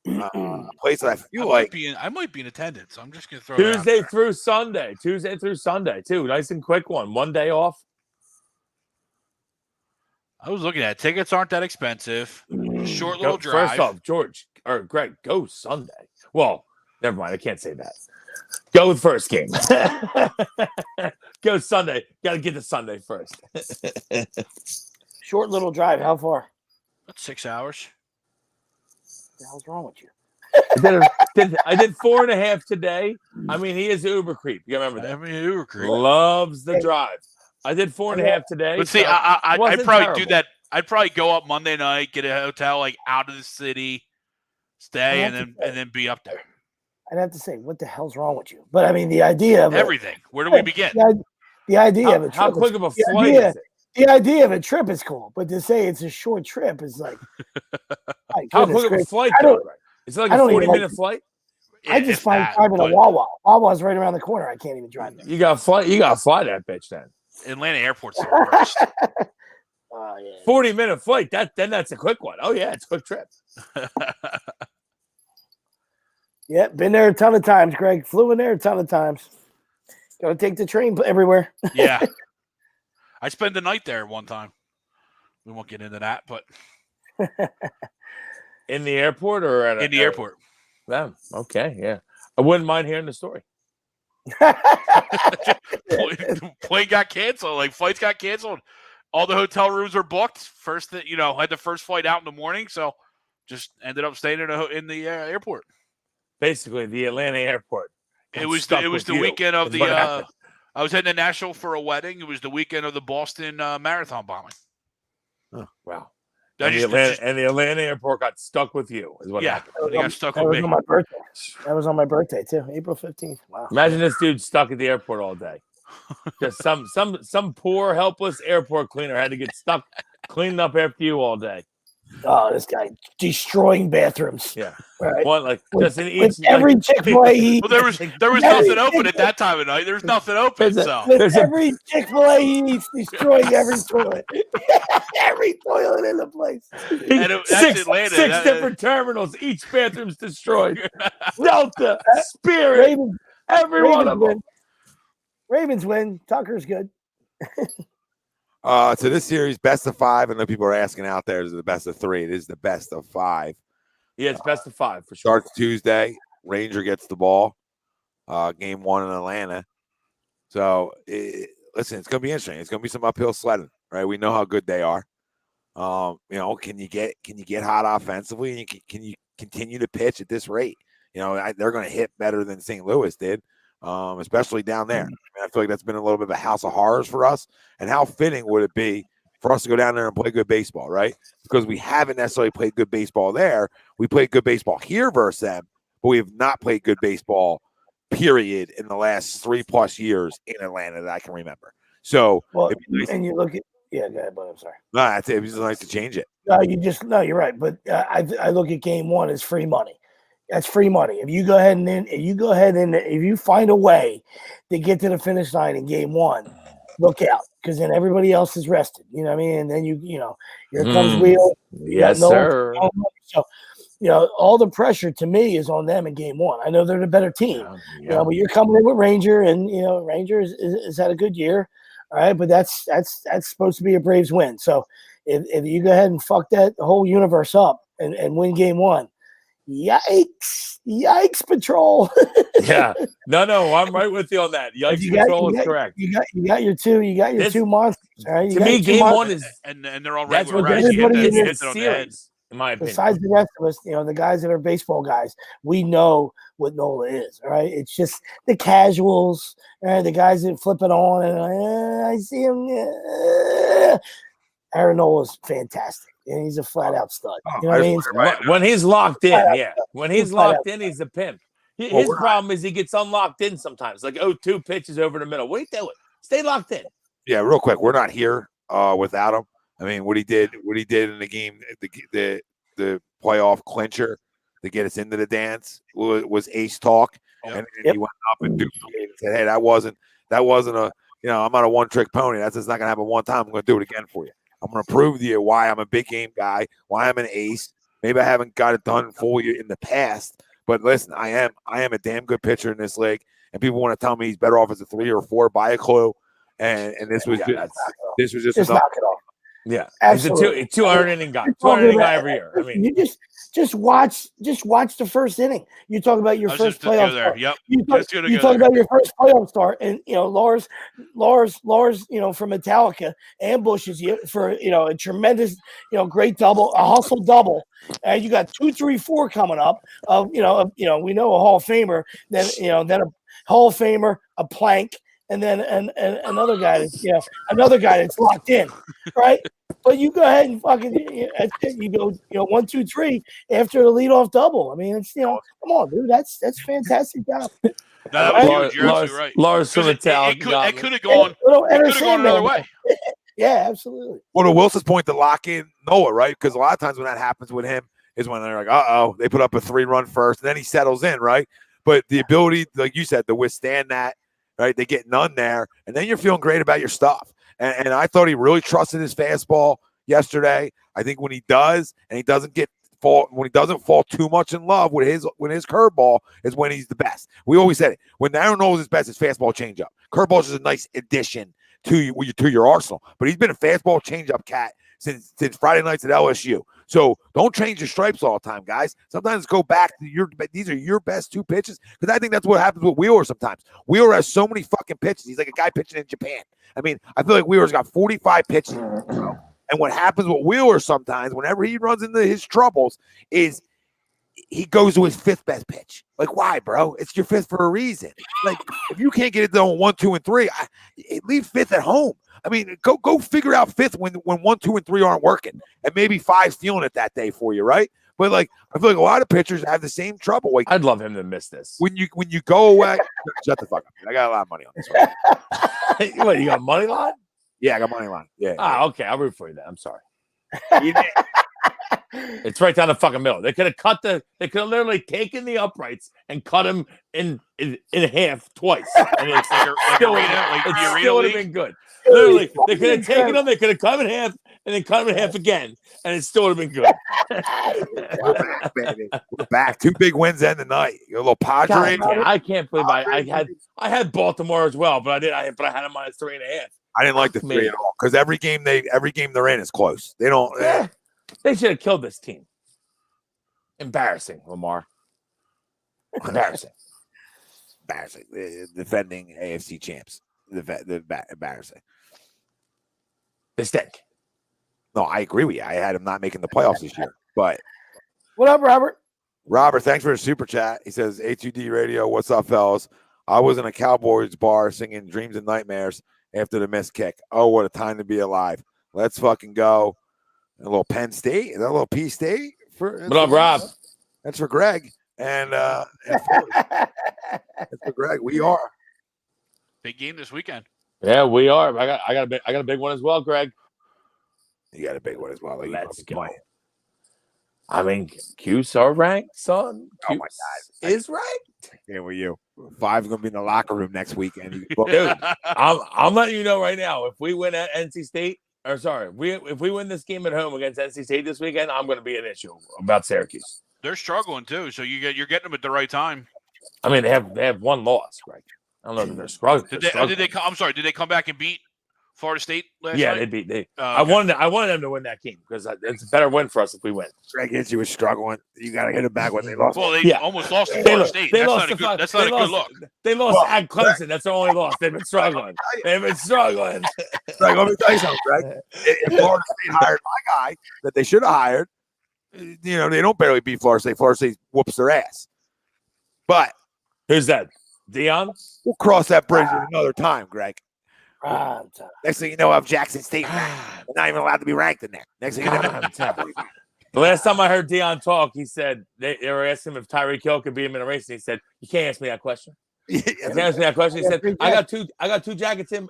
A place that I feel I might be in attendance. I'm just going to throw Tuesday through Sunday. Tuesday through Sunday, too. Nice and quick one. 1 day off. I was looking at it. Tickets aren't that expensive. Short little drive. First off, Greg, go Sunday. Well, never mind. I can't say that. Go with first game. Go Sunday. Got to get to Sunday first. Short little drive. How far? That's 6 hours. What the hell's wrong with you? I did 4.5 today. I mean, he is Uber creep. You remember that? I mean, Uber creep. Loves the drive. I did 4.5 today. But see, I'd probably do that. I'd probably go up Monday night, get a hotel like out of the city, stay and then be up there. I'd have to say, what the hell's wrong with you? But I mean, the idea of everything. Where do we begin? The idea of a trip. How quick of a flight is it? The idea of a trip is cool, but to say it's a short trip is like, how quick of a flight? Is it like a 40-minute flight? I just find driving a Wawa. Wawa's right around the corner. I can't even drive there. You got to fly that bitch then. Atlanta Airport's the worst. 40-minute flight. That's a quick one. Oh yeah, it's a quick trip. Yeah, been there a ton of times, Greg. Flew in there a ton of times. Got to take the train everywhere. Yeah. I spent the night there one time. We won't get into that, but in the airport or in the airport. Yeah. Okay. Yeah. I wouldn't mind hearing the story. Plane got canceled. Like flights got canceled. All the hotel rooms were booked. First, had the first flight out in the morning, so just ended up staying in the airport. Basically, the Atlanta airport. It was the weekend of the. I was heading to Nashville for a wedding. It was the weekend of the Boston Marathon bombing. Oh, wow. And the Atlanta airport got stuck with you, is what happened. They got stuck with me. On my birthday. That was on my birthday, too. April 15th. Wow. Imagine this dude stuck at the airport all day. Just some poor, helpless airport cleaner had to get stuck cleaning up after you all day. Oh, this guy destroying bathrooms. Yeah. Right. One like just in each every Chick-fil-A. Well, there was nothing open at that time of night. There's nothing open. Every Chick-fil-A he eats, destroying every toilet. Every toilet in the place. Six different terminals. Each bathroom's destroyed. Delta, Spirit, every one of them. Ravens win. Tucker's good. So this series, best of 5. I know people are asking out there, is it the best of 3? It is the best of 5. Yeah, it's best of 5 for sure. Starts Tuesday. Ranger gets the ball. Game 1 in Atlanta. So listen, it's gonna be interesting. It's gonna be some uphill sledding, right? We know how good they are. Can you get hot offensively, and can you continue to pitch at this rate? They're gonna hit better than St. Louis did. Especially down there. I feel like that's been a little bit of a house of horrors for us. And how fitting would it be for us to go down there and play good baseball, right? Because we haven't necessarily played good baseball there. We played good baseball here versus them, but we have not played good baseball, period, in the last 3+ years in Atlanta that I can remember. So, and you look at go ahead, but I'm sorry. No, it was nice to change it. No, you're right. But I look at game 1 as free money. That's free money. If you go ahead and if you find a way to get to the finish line in game 1, look out, because then everybody else is rested. You know what I mean? And then here comes Wheel. Yes, sir. So, all the pressure to me is on them in game 1. I know they're the better team, but you're coming in with Ranger, and Ranger has had a good year. All right, but that's supposed to be a Braves win. So if you go ahead and fuck that whole universe up and win game 1. Yikes, patrol. Yeah. No, I'm right with you on that. Yikes, patrol is correct. You got your two monsters. Right? To me, game 1 is and they're all that's what everybody is the series, in my opinion. Besides the rest of us, the guys that are baseball guys, we know what Nola is. All right, it's just the casuals, the guys that flip it on, and I see him. Aaron Nola's fantastic. And he's a flat out stud. You know what I mean? When he's locked in, yeah. When he's locked in, he's a pimp. His problem is he gets unlocked in sometimes. Like 0-2 pitches over the middle. What are you doing? Stay locked in. Yeah, real quick. We're not here without him. I mean, what he did in the game, the playoff clincher to get us into the dance was ace talk. And he went up and said, "Hey, that wasn't a I'm not a one-trick pony. That's just not gonna happen one time. I'm gonna do it again for you. I'm going to prove to you why I'm a big game guy, why I'm an ace. Maybe I haven't got it done for you in the past, but listen, I am a damn good pitcher in this league, and people want to tell me he's better off as a 3 or 4. Buy a clue, and this was just enough. Knock it off. Yeah, absolutely. He's a 200 inning guy. 200 inning guy every year. I mean, you just watch the first inning. You talk about your first playoff start. Yep. You talk about your first playoff start, and Lars, from Metallica ambushes you for a tremendous, great double, a hustle double, and you got 2, 3, 4 coming up. We know a Hall of Famer, then a Hall of Famer, a plank, and then and another guy that's locked in, right? But you go ahead and fucking that's it. You go 1, 2, 3 after the leadoff double. I mean, it's come on, dude. That's fantastic job. No, that was huge. You're Lars, absolutely right. Lars from It Italian. could have gone. It could have gone another way. Yeah, absolutely. Well, to Wilson's point, to lock in Nola, right? Because a lot of times when that happens with him is when they're like, uh-oh, they put up a 3-run first, and then he settles in, right? But the ability, like you said, to withstand that, right? They get none there, and then you're feeling great about your stuff. And I thought he really trusted his fastball yesterday. I think when he does, and he doesn't when he doesn't fall too much in love with his curveball is when he's the best. We always said it. When Aaron Nola is his best, his fastball changeup. Curveball is a nice addition to your arsenal. But he's been a fastball changeup cat since Friday nights at LSU. So don't change your stripes all the time, guys. Sometimes go back to these are your best 2 pitches. Because I think that's what happens with Wheeler sometimes. Wheeler has so many fucking pitches. He's like a guy pitching in Japan. I mean, I feel like Wheeler's got 45 pitches. And what happens with Wheeler sometimes, whenever he runs into his troubles, is he goes to his 5th best pitch. Like, why, bro? It's your 5th for a reason. Like, if you can't get it done 1, 2, and 3, leave 5th at home. I mean, go figure out 5th when 1, 2, and 3 aren't working, and maybe 5's feeling it that day for you, right? But like, I feel like a lot of pitchers have the same trouble. Like, I'd love him to miss this. when you go away, shut the fuck up. I got a lot of money on this one. What, you got money line? Yeah, I got money line. Yeah. Ah, okay. I'll root for you then. I'm sorry. It's right down the fucking middle. They could have they could have literally taken the uprights and cut him in half twice. And it still would have been good. Literally, they could have taken them, they could have cut him in half and then cut him in half again, and it still would have been good. We're back, baby. We're back. 2 big wins end the night. You're a little Padres. I can't believe I had Baltimore as well, but I had them minus 3.5. I didn't like the 3 at all because every game they're in is close. They don't. They should have killed this team. Embarrassing, Lamar. Embarrassing. Embarrassing. Defending AFC champs. Embarrassing. They stink. No, I agree with you. I had him not making the playoffs this year. But what up, Robert? Robert, thanks for the super chat. He says, A2D Radio, what's up, fellas? I was in a Cowboys bar singing Dreams and Nightmares after the missed kick. Oh, what a time to be alive. Let's fucking go. A little Penn State. Is that a little P State? What up, Rob? That's for Greg. And that's for Greg. We are. Big game this weekend. Yeah, we are. I got a big one as well, Greg. You got a big one as well. Like, let's go. I mean, Q's are ranked, son. Oh my God, is ranked. Here with you. 5's gonna be in the locker room next weekend. Dude, I'm letting you know right now. If we win at NC State, if we win this game at home against NC State this weekend, I'm going to be an issue about Syracuse. They're struggling too, so you're getting them at the right time. I mean, they have 1 loss, right? I don't know if they're struggling. I'm sorry. Did they come back and beat Florida State last night? Yeah, they beat. Okay. I wanted them to win that game because it's a better win for us if we win. Greg Hinchy was struggling. You got to get it back when they lost. Well, they almost lost to Florida State. That's not a good look. They lost at Clemson. That's their only loss. They've been struggling. Greg, let me tell you something, Greg. If Florida State hired my guy that they should have hired, they don't barely beat Florida State. Florida State whoops their ass. But who's that? Deion? We'll cross that bridge at another time, Greg. Next thing you know, I have Jackson State ranked. They're not even allowed to be ranked in there. Next thing you know, the last time I heard Deion talk, he said they were asking him if Tyreek Hill could beat him in a race, and he said, "You can't ask me that question." You can't ask me that question. He said, "I got two jackets in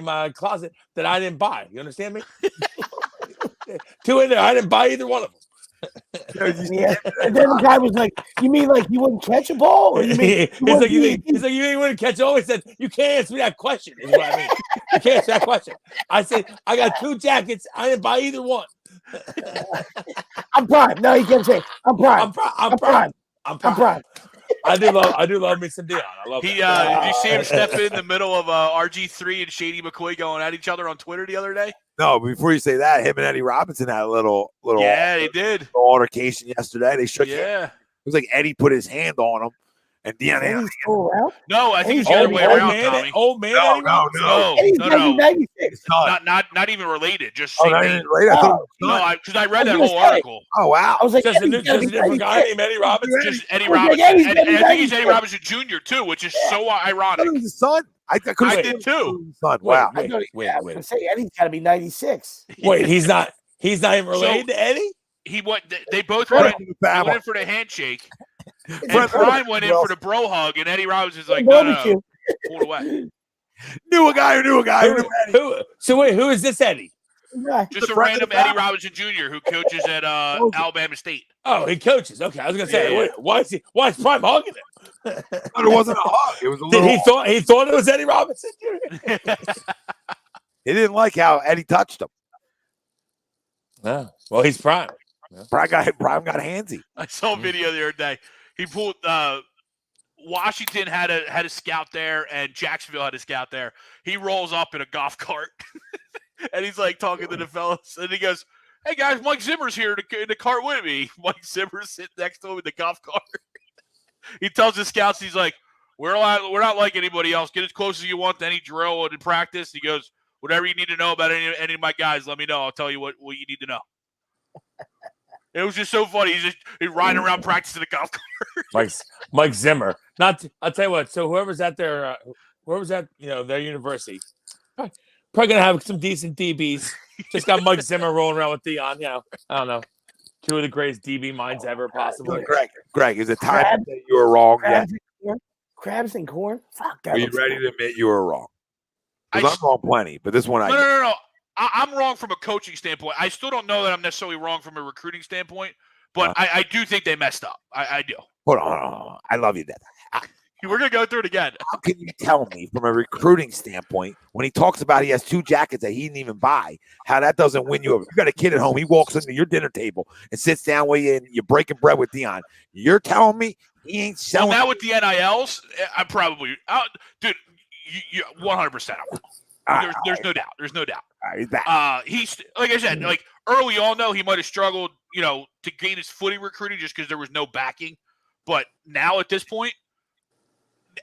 my closet that I didn't buy. You understand me? 2 in there. I didn't buy either one of them." Yeah. And then the guy was like, "You mean like you wouldn't catch a ball?" Or you mean he's like, you wouldn't catch a ball? He said, "You can't answer me that question." Is what I mean. You can't answer that question. I said, "I got 2 jackets. I didn't buy either one." I'm prime. No, he kept saying, "I'm prime. I'm prime. I'm prime." I do love me some Deion. I love. Did you see him step in the middle of RG3 and Shady McCoy going at each other on Twitter the other day? No, before you say that, him and Eddie Robinson had a little yeah, they did altercation yesterday. They shook hands. Yeah. It was like Eddie put his hand on him, and Deion. No, I think it's the other way around, Tommy. Old man. No. Not even related. Just not even related. Because I read that whole article. Oh wow! I was like, just a different guy named Eddie Robinson. Just Eddie Robinson. And I think he's Eddie Robinson Jr. too, which is so ironic. He was his son. I did too. Son. Wow. I was going to say Eddie's got to be 96. Wait, he's not even related to Eddie? He went. They both went in for the handshake. And Prime went in for the bro hug, and Eddie Robinson's like, no, pulled away. Knew a guy who knew a guy who knew Eddie. So wait, who is this Eddie? Just a random Eddie Robinson Jr. who coaches at Alabama State. Oh, he coaches. Okay, I was gonna say, wait, why is Prime hugging him? But it wasn't a hug. It was a little. He thought it was Eddie Robinson Jr. He didn't like how Eddie touched him. No. Well, he's Prime. Prime got handsy. I saw a video the other day. He pulled. Washington had a scout there, and Jacksonville had a scout there. He rolls up in a golf cart, and he's like talking to the fellas, and he goes, "Hey guys, Mike Zimmer's here in the cart with me." Mike Zimmer's sitting next to him in the golf cart. He tells the scouts, he's like, "We're not like anybody else. Get as close as you want to any drill and practice." He goes, "Whatever you need to know about any of my guys, let me know. I'll tell you what you need to know." It was just so funny. He's riding around practicing the golf cart. Mike Zimmer. I'll tell you what. So whoever's at their their university, probably gonna have some decent DBs. Just got Mike Zimmer rolling around with Deion. I don't know, two of the greatest DB minds ever, possibly. Greg, is it time that you were wrong? Crabs and corn. Fuck that. Are you ready to admit you were wrong? Because I'm wrong plenty, but this one No. I'm wrong from a coaching standpoint. I still don't know that I'm necessarily wrong from a recruiting standpoint, but I do think they messed up. I do. Hold on. I love you, Dad. We're going to go through it again. How can you tell me from a recruiting standpoint when he talks about he has 2 jackets that he didn't even buy, how that doesn't win you over? You got a kid at home. He walks into your dinner table and sits down with you and you're breaking bread with Deion. You're telling me he ain't selling. Well, now with the NILs, I'm probably dude, you 100%. There's no doubt. There's no doubt. He's like I said, like early on though, he might have struggled, to gain his footing recruiting just because there was no backing. But now at this point,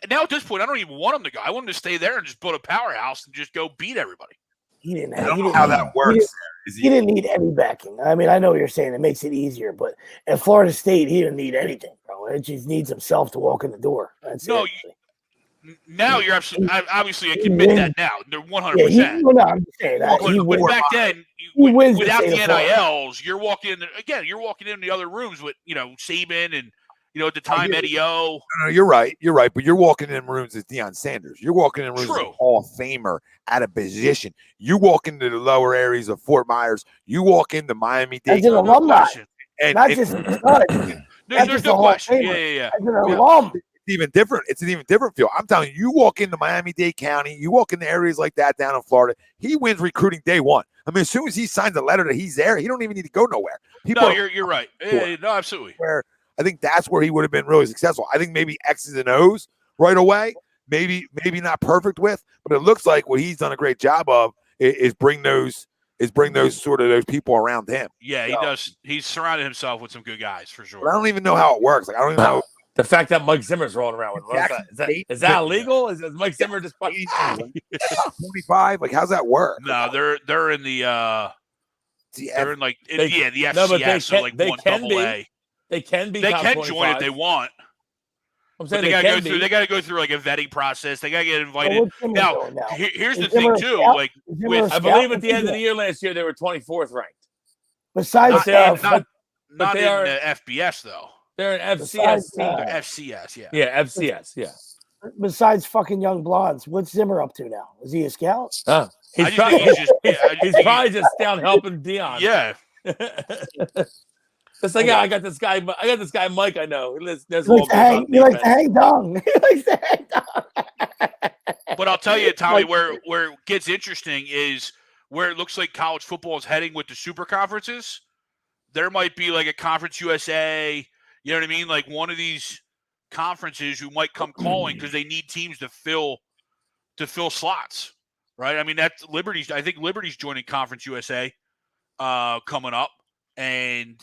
I don't even want him to go. I want him to stay there and just build a powerhouse and just go beat everybody. He didn't. I don't know how that works. He didn't need any backing. I mean, I know what you're saying. It makes it easier, but at Florida State, he didn't need anything, bro. It just needs himself to walk in the door. That's it. Now you're absolutely. Obviously, I can admit that now. They're 100%. Yeah, I'm just saying that. But back then, without the NILs, you're walking in again. You're walking in the other rooms with Saban and at the time Eddie O. No, you're right. You're right. But you're walking in rooms as Deion Sanders. You're walking in rooms as a Hall of Famer at a position. You walk into the lower areas of Fort Myers. You walk into Miami-Dade. As an alumni, not just there's no question. Yeah. As an alum. It's even different. It's an even different feel. I'm telling you, you walk into Miami-Dade County, you walk into areas like that down in Florida, he wins recruiting day one. I mean, as soon as he signs a letter that he's there, he don't even need to go nowhere. You're right. Yeah, no, absolutely. Where I think that's where he would have been really successful. I think maybe X's and O's right away, maybe not perfect with, but it looks like what he's done a great job of is bring those people around him. Yeah, he does. He's surrounded himself with some good guys for sure. But I don't even know how it works. Like I don't even know. The fact that Mike Zimmer's rolling around with is that illegal? Is Mike Zimmer just 25? Like, how's that work? No, they're in the they're in like the FCS. No, but they can be. They can join if they want. I'm saying they got to go through like a vetting process. They got to get invited. Now, here's the thing too. Like, I believe at the end of the year last year they were 24th ranked. Besides, not in the FBS though. They're an FCS team. FCS, yeah. Yeah, FCS, yeah. Besides fucking young blondes, what's Zimmer up to now? Is he a scout? He's probably just down helping Deion. Yeah. It's like, I got this guy Mike I know. He likes to hang dong. He likes to hang dong. But I'll tell you, Tommy, where it gets interesting is where it looks like college football is heading with the super conferences. There might be like a Conference USA, you know what I mean? Like one of these conferences who might come calling because they need teams to fill slots, right? I mean, that's Liberty's. I think Liberty's joining Conference USA coming up, and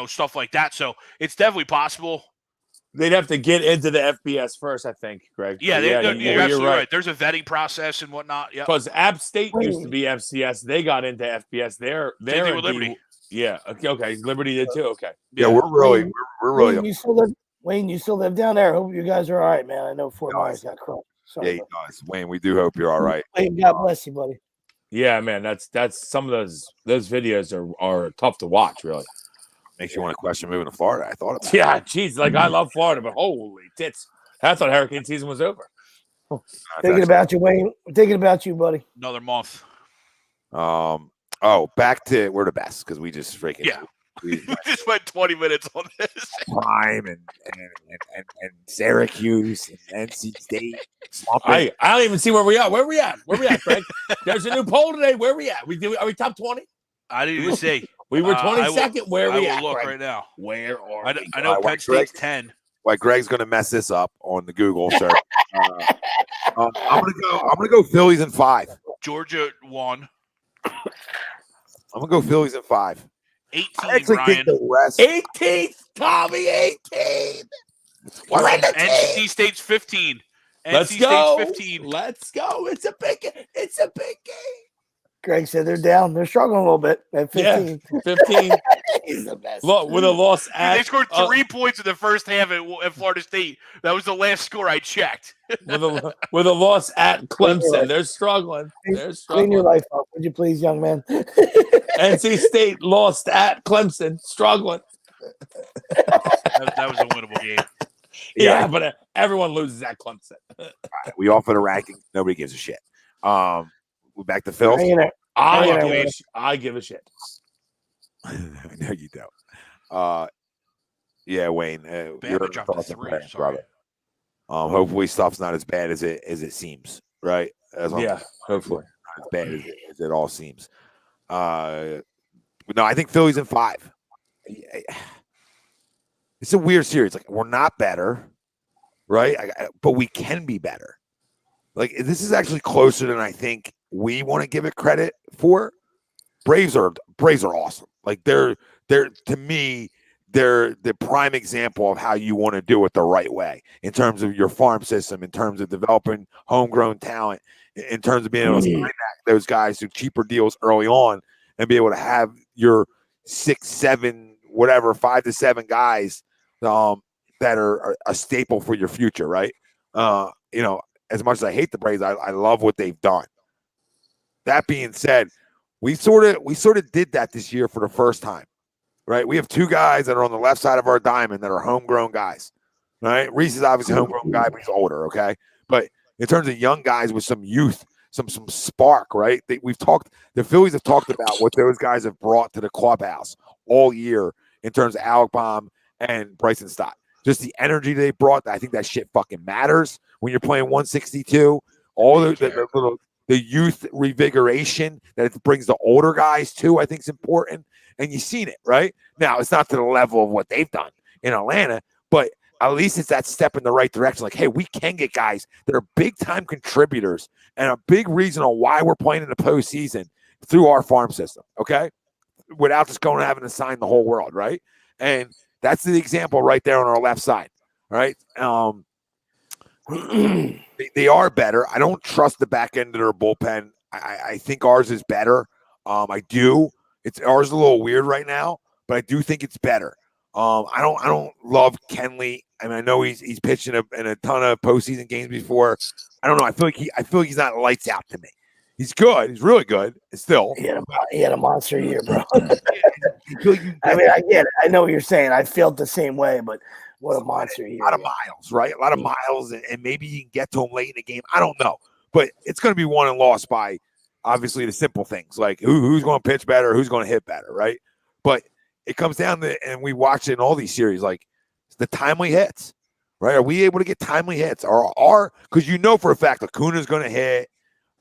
stuff like that. So it's definitely possible. They'd have to get into the FBS first, I think, Greg. Yeah, you're absolutely right. There's a vetting process and whatnot. Yeah, because App State used to be FCS. They got into FBS. They're with Liberty. Yeah. Okay. Liberty did too. Okay. Yeah, we're really. Wayne, you still live down there. I hope you guys are all right, man. I know Fort Myers got crushed. Sorry, Yeah, he does. Wayne, we do hope you're all right. Wayne, God bless you, buddy. Yeah, man, that's some of those videos are tough to watch, really. Makes you want to question moving to Florida. I thought about Yeah, geez, like I love Florida, but holy tits. I thought hurricane season was over. it. Thinking about you, Wayne. Thinking about you, buddy. Another month. Back to we're the best because we just freaking We just went 20 minutes on this. Prime and Syracuse and NC State. I don't even see where we are. Where we at, Craig? There's a new poll today. Where we at? Are we top 20? I didn't even see. We were 22nd. Where are we I at? will look Craig? right now. Where are we? I know Penn State's 10. Why Greg's gonna mess this up on the Google search. I'm gonna go Phillies in 5. Georgia 1. I'm gonna go Phillies in 5. 18, I actually Ryan. think the rest. 18th, Tommy, 18th. We're in the NC team. State's 15. Let's NC go. State's 15. Let's go. It's a big game. Greg said they're down. They're struggling a little bit at 15. Yeah, 15. He's the best. Look, with a loss at They scored 3 points in the first half at Florida State. That was the last score I checked. with a loss at Clemson. They're struggling. Clean your life up, would you please, young man? NC State lost at Clemson, struggling. That was a winnable game. Yeah, but everyone loses at Clemson. We offer the ranking. Nobody gives a shit. We're back to Phil. I give a shit. No, you don't. Yeah, Wayne. Bama dropped a 3. Sorry. Brother. Hopefully, stuff's not as bad as it seems. Right? Hopefully, not as bad as it all seems. No, I think Phillies in 5. It's a weird series. Like we're not better, right? But we can be better. Like this is actually closer than I think we want to give it credit for. Braves are awesome. Like they're to me, they're the prime example of how you want to do it the right way in terms of your farm system, in terms of developing homegrown talent, in terms of being able to sign those guys through cheaper deals early on and be able to have your 6, 7, whatever, 5 to 7 guys that are a staple for your future, right? As much as I hate the Braves, I love what they've done. That being said, we sort of did that this year for the first time, right? We have 2 guys that are on the left side of our diamond that are homegrown guys, right? Reese is obviously a homegrown guy, but he's older, okay? But in terms of young guys with some youth, some spark, right? The Phillies have talked about what those guys have brought to the clubhouse all year in terms of Alec Baum and Bryson Stott. Just the energy they brought. I think that shit fucking matters when you're playing 162. All the youth revigoration that it brings the older guys too, I think is important. And you've seen it, right? Now, it's not to the level of what they've done in Atlanta, but at least it's that step in the right direction. Like, hey, we can get guys that are big-time contributors and a big reason on why we're playing in the postseason through our farm system, okay? Without just going and having to sign the whole world, right? And that's the example right there on our left side, right? They are better. I don't trust the back end of their bullpen. I think ours is better. I do. Ours is a little weird right now, but I do think it's better. I don't love Kenley. I mean, I know he's pitched in a ton of postseason games before. I don't know. I feel like he's not lights out to me. He's good. He's really good. Still, he had a monster year, bro. I mean, I get it. I know what you're saying. I felt the same way, but what a monster year! A lot of miles, right? A lot of miles, and maybe you can get to him late in the game. I don't know, but it's going to be won and lost by obviously the simple things like who's going to pitch better, who's going to hit better, right? But it comes down to, and we watch it in all these series, like the timely hits, right? Are we able to get timely hits? Or because you know for a fact Acuna's going to hit.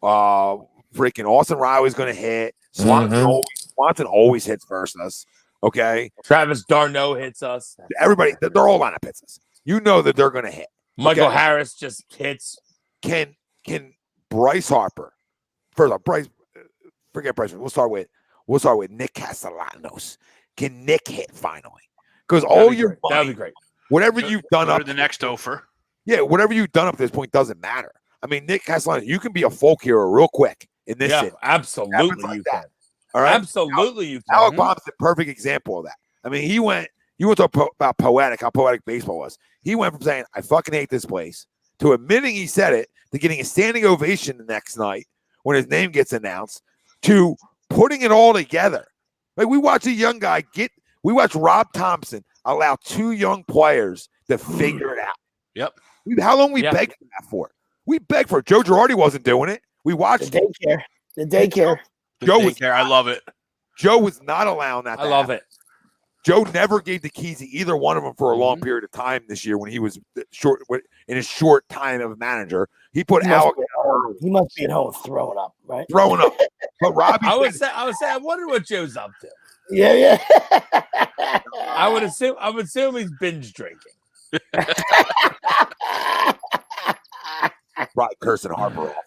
Freaking Austin Riley's going to hit. Swanson always hits versus us. Okay. Travis d'Arnaud hits us. Everybody, they're all lineup hits us. You know that they're going to hit. Michael Harris just hits. Can Bryce Harper? First off, forget Bryce. We'll start with Nick Castellanos. Can Nick hit finally? Because all your money, that'd be great. Whatever you've done up to the next offer. Yeah, whatever you've done up to this point doesn't matter. I mean, Nick Castellanos, you can be a folk hero real quick in this city. Absolutely like you that. can. All right, Absolutely you can. Alec Baum's the perfect example of that. I mean, you want to talk about poetic, how poetic baseball was. He went from saying, I fucking hate this place, to admitting he said it, to getting a standing ovation the next night when his name gets announced, to putting it all together. Like we watch a young guy we watch Rob Thompson allow 2 young players to figure it out. Yep. How long we begged for that for? We begged for it. Joe Girardi wasn't doing it. We watched the daycare. The daycare. Joe was there. I love it. Joe was not allowing that. I love it. Joe never gave the keys to either one of them for a long period of time this year when he was in his short time of manager. He put Alec. He must be at home throwing up, right? Throwing up. But Robbie, I would say, I wonder what Joe's up to. Yeah. I would assume he's binge drinking. Probably cursing Harper off.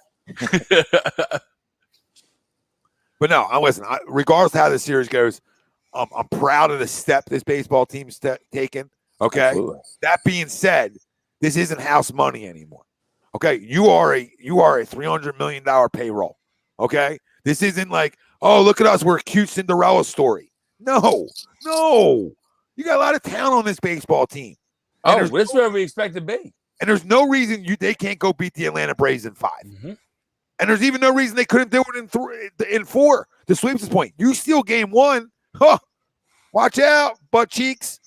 But no, listen. Regardless of how the series goes, I'm proud of the step this baseball team's taken. Okay. Absolutely. That being said, this isn't house money anymore. Okay, you are a $300 million payroll. Okay, this isn't like, oh, look at us, we're a cute Cinderella story. No, you got a lot of talent on this baseball team. Oh, this is where we expect to be. And there's no reason they can't go beat the Atlanta Braves in 5. Mm-hmm. And there's even no reason they couldn't do it in 4. The sweeps point. You steal game 1, huh? Watch out, butt cheeks.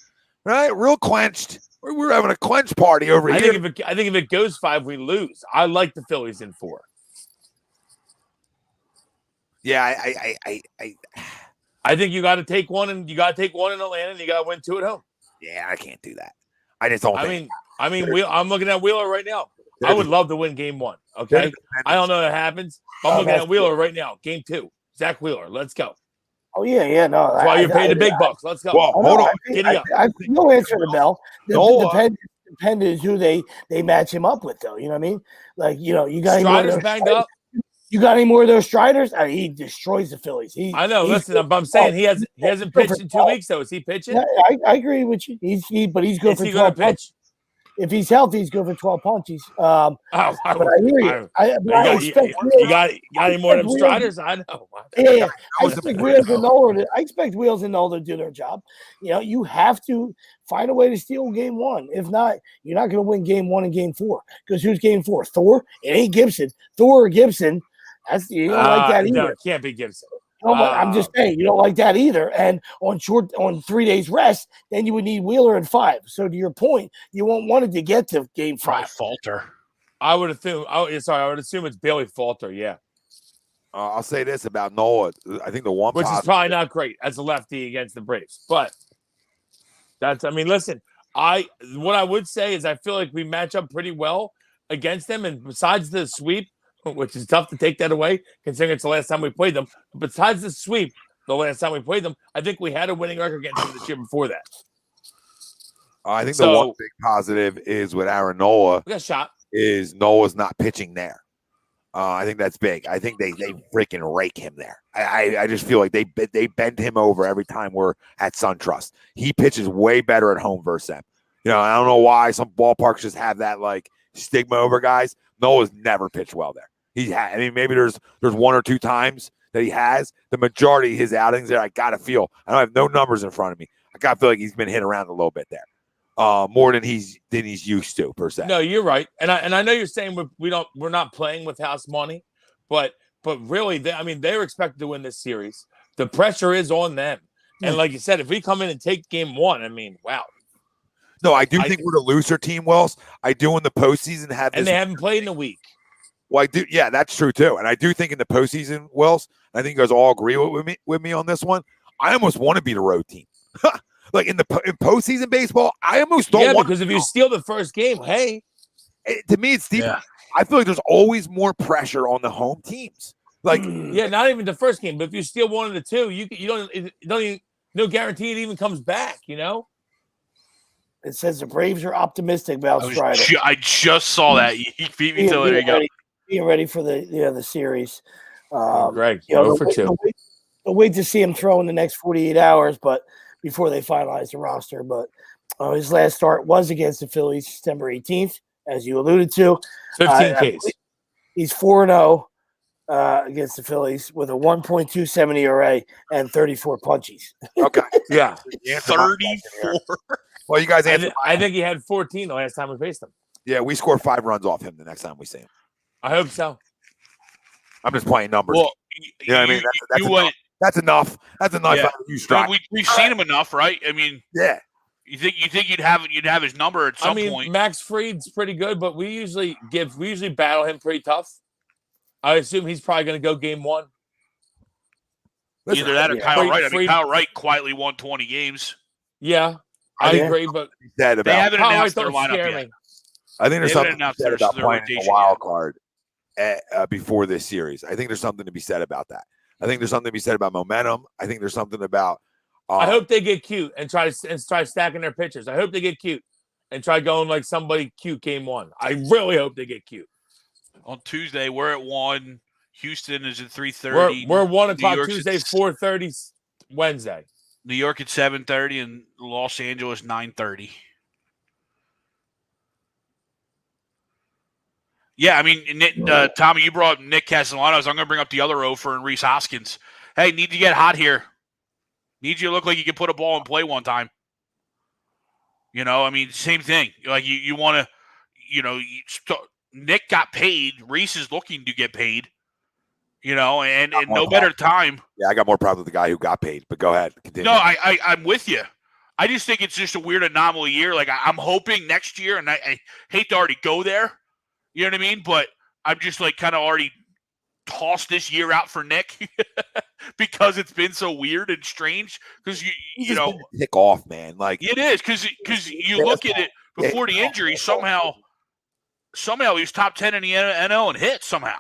Right, real clenched. We're having a clench party over here. I think if it goes 5, we lose. I like the Phillies in 4. Yeah, I think you got to take one, and you got to take one in Atlanta, and you got to win 2 at home. Yeah, I can't do that. I just don't. I mean, I'm looking at Wheeler right now. I would love to win game 1. Okay, I don't know if that happens. But I'm looking at Wheeler right now. Game 2, Zack Wheeler. Let's go. Oh yeah, no. That's why you're paying the big bucks. Let's go. Well, hold on. Giddy up. No answer to the bell. Depends who they match him up with, though. You know what I mean? Like, you got Strider's banged up. You got any more of those Striders? He destroys the Phillies. I know. Listen, I'm saying he hasn't pitched in 2 weeks, though. Is he pitching? Yeah, I agree with you. But he's good for 12 punches. If he's healthy, he's good for 12 punches. But I hear you. You got any more of them Striders? I know. Yeah. I expect Wheels and Nola to do their job. You have to find a way to steal game 1. If not, you're not going to win game 1 and game 4. Because who's game 4? Thor? It ain't Gibson. Thor or Gibson. You don't like that either. No, it can't be Gibson. No, but I'm just saying you don't like that either. And on 3 days rest, then you would need Wheeler in 5. So to your point, you won't want it to get to game 5. Falter. I would assume. I would assume it's Bailey Falter. Yeah. I'll say this about Nola. I think the one, which is probably not great as a lefty against the Braves, but that's. I mean, listen. What I would say is I feel like we match up pretty well against them, and besides the sweep, which is tough to take that away, considering it's the last time we played them. But besides the sweep, the last time we played them, I think we had a winning record against them this year before that. I think the one big positive is with Aaron Nola. We got shot. Is Nola's not pitching there. I think that's big. I think they freaking rake him there. I just feel like they bend him over every time we're at SunTrust. He pitches way better at home versus them. I don't know why some ballparks just have that like stigma over guys. Nola's never pitched well there. Maybe there's 1 or 2 times that he has. The majority of his outings there, I gotta feel. I don't have no numbers in front of me. I gotta feel like he's been hit around a little bit there, more than he's used to per se. No, you're right, and I know you're saying we're not playing with house money, but really, they're expected to win this series. The pressure is on them, and like you said, if we come in and take game 1, wow. No, I do think we're the looser team, Wells. I do in the postseason have and they haven't played in a week. Well, I do. Yeah, that's true too. And I do think in the postseason, Wells, I think you guys all agree with me on this one. I almost want to be the road team. Like in postseason baseball, I almost don't. Yeah, want because if you steal the first game, hey, to me it's deep. Yeah. I feel like there's always more pressure on the home teams. Like, not even the first game, but if you steal 1 of the 2, you don't even no guarantee it even comes back. It says the Braves are optimistic about Strider. I just saw that. He beat me till there you go. Being ready for the series. Greg, go for 2. We'll wait to see him throw in the next 48 hours, but before they finalize the roster. But his last start was against the Phillies, September 18th, as you alluded to. 15 Ks. He's 4-0 against the Phillies with a 1.27 ERA and 34 punches. Okay. Yeah. 34. Well, you guys answered. I think he had 14 the last time we faced him. Yeah, we score 5 runs off him the next time we see him. I hope so. I'm just playing numbers. Well, you know what I mean? That's enough. That's enough. That's enough. Yeah. You strike. We've seen him enough, right? I mean, yeah. You think you'd have his number at some point? Max Fried's pretty good, but we usually battle him pretty tough. I assume he's probably going to go game 1. Either that or Kyle Wright. I mean, Kyle Wright quietly won 20 games. Yeah, I agree, but they haven't announced their lineup yet. I think there's something to be said about playing a wild card before this series. I think there's something to be said about that. I think there's something to be said about momentum. I think there's something about. I hope they get cute and try stacking their pitchers. I hope they get cute and try going like somebody cute game 1. I really hope they get cute. On Tuesday, we're at 1. Houston is at 3:30. We're 1 o'clock Tuesday, 4:30 Wednesday. New York at 7:30 and Los Angeles 9:30. Yeah, I mean, Tommy, you brought Nick Castellanos. I'm going to bring up the other Ofer and Reese Hoskins. Hey, need to get hot here. Need you to look like you can put a ball in play one time. You know, I mean, same thing. Like you want to, Nick got paid. Reese is looking to get paid. You know, and no better time. Yeah, I got more problems with the guy who got paid. But go ahead, continue. No, I'm with you. I just think it's just a weird anomaly year. Like I'm hoping next year, and I hate to already go there. You know what I mean? But I'm just like kind of already tossed this year out for Nick because it's been so weird and strange. Because you know, tick off, man. Like it is because you look at it before the injury. Somehow he was top 10 in the NL and hit somehow.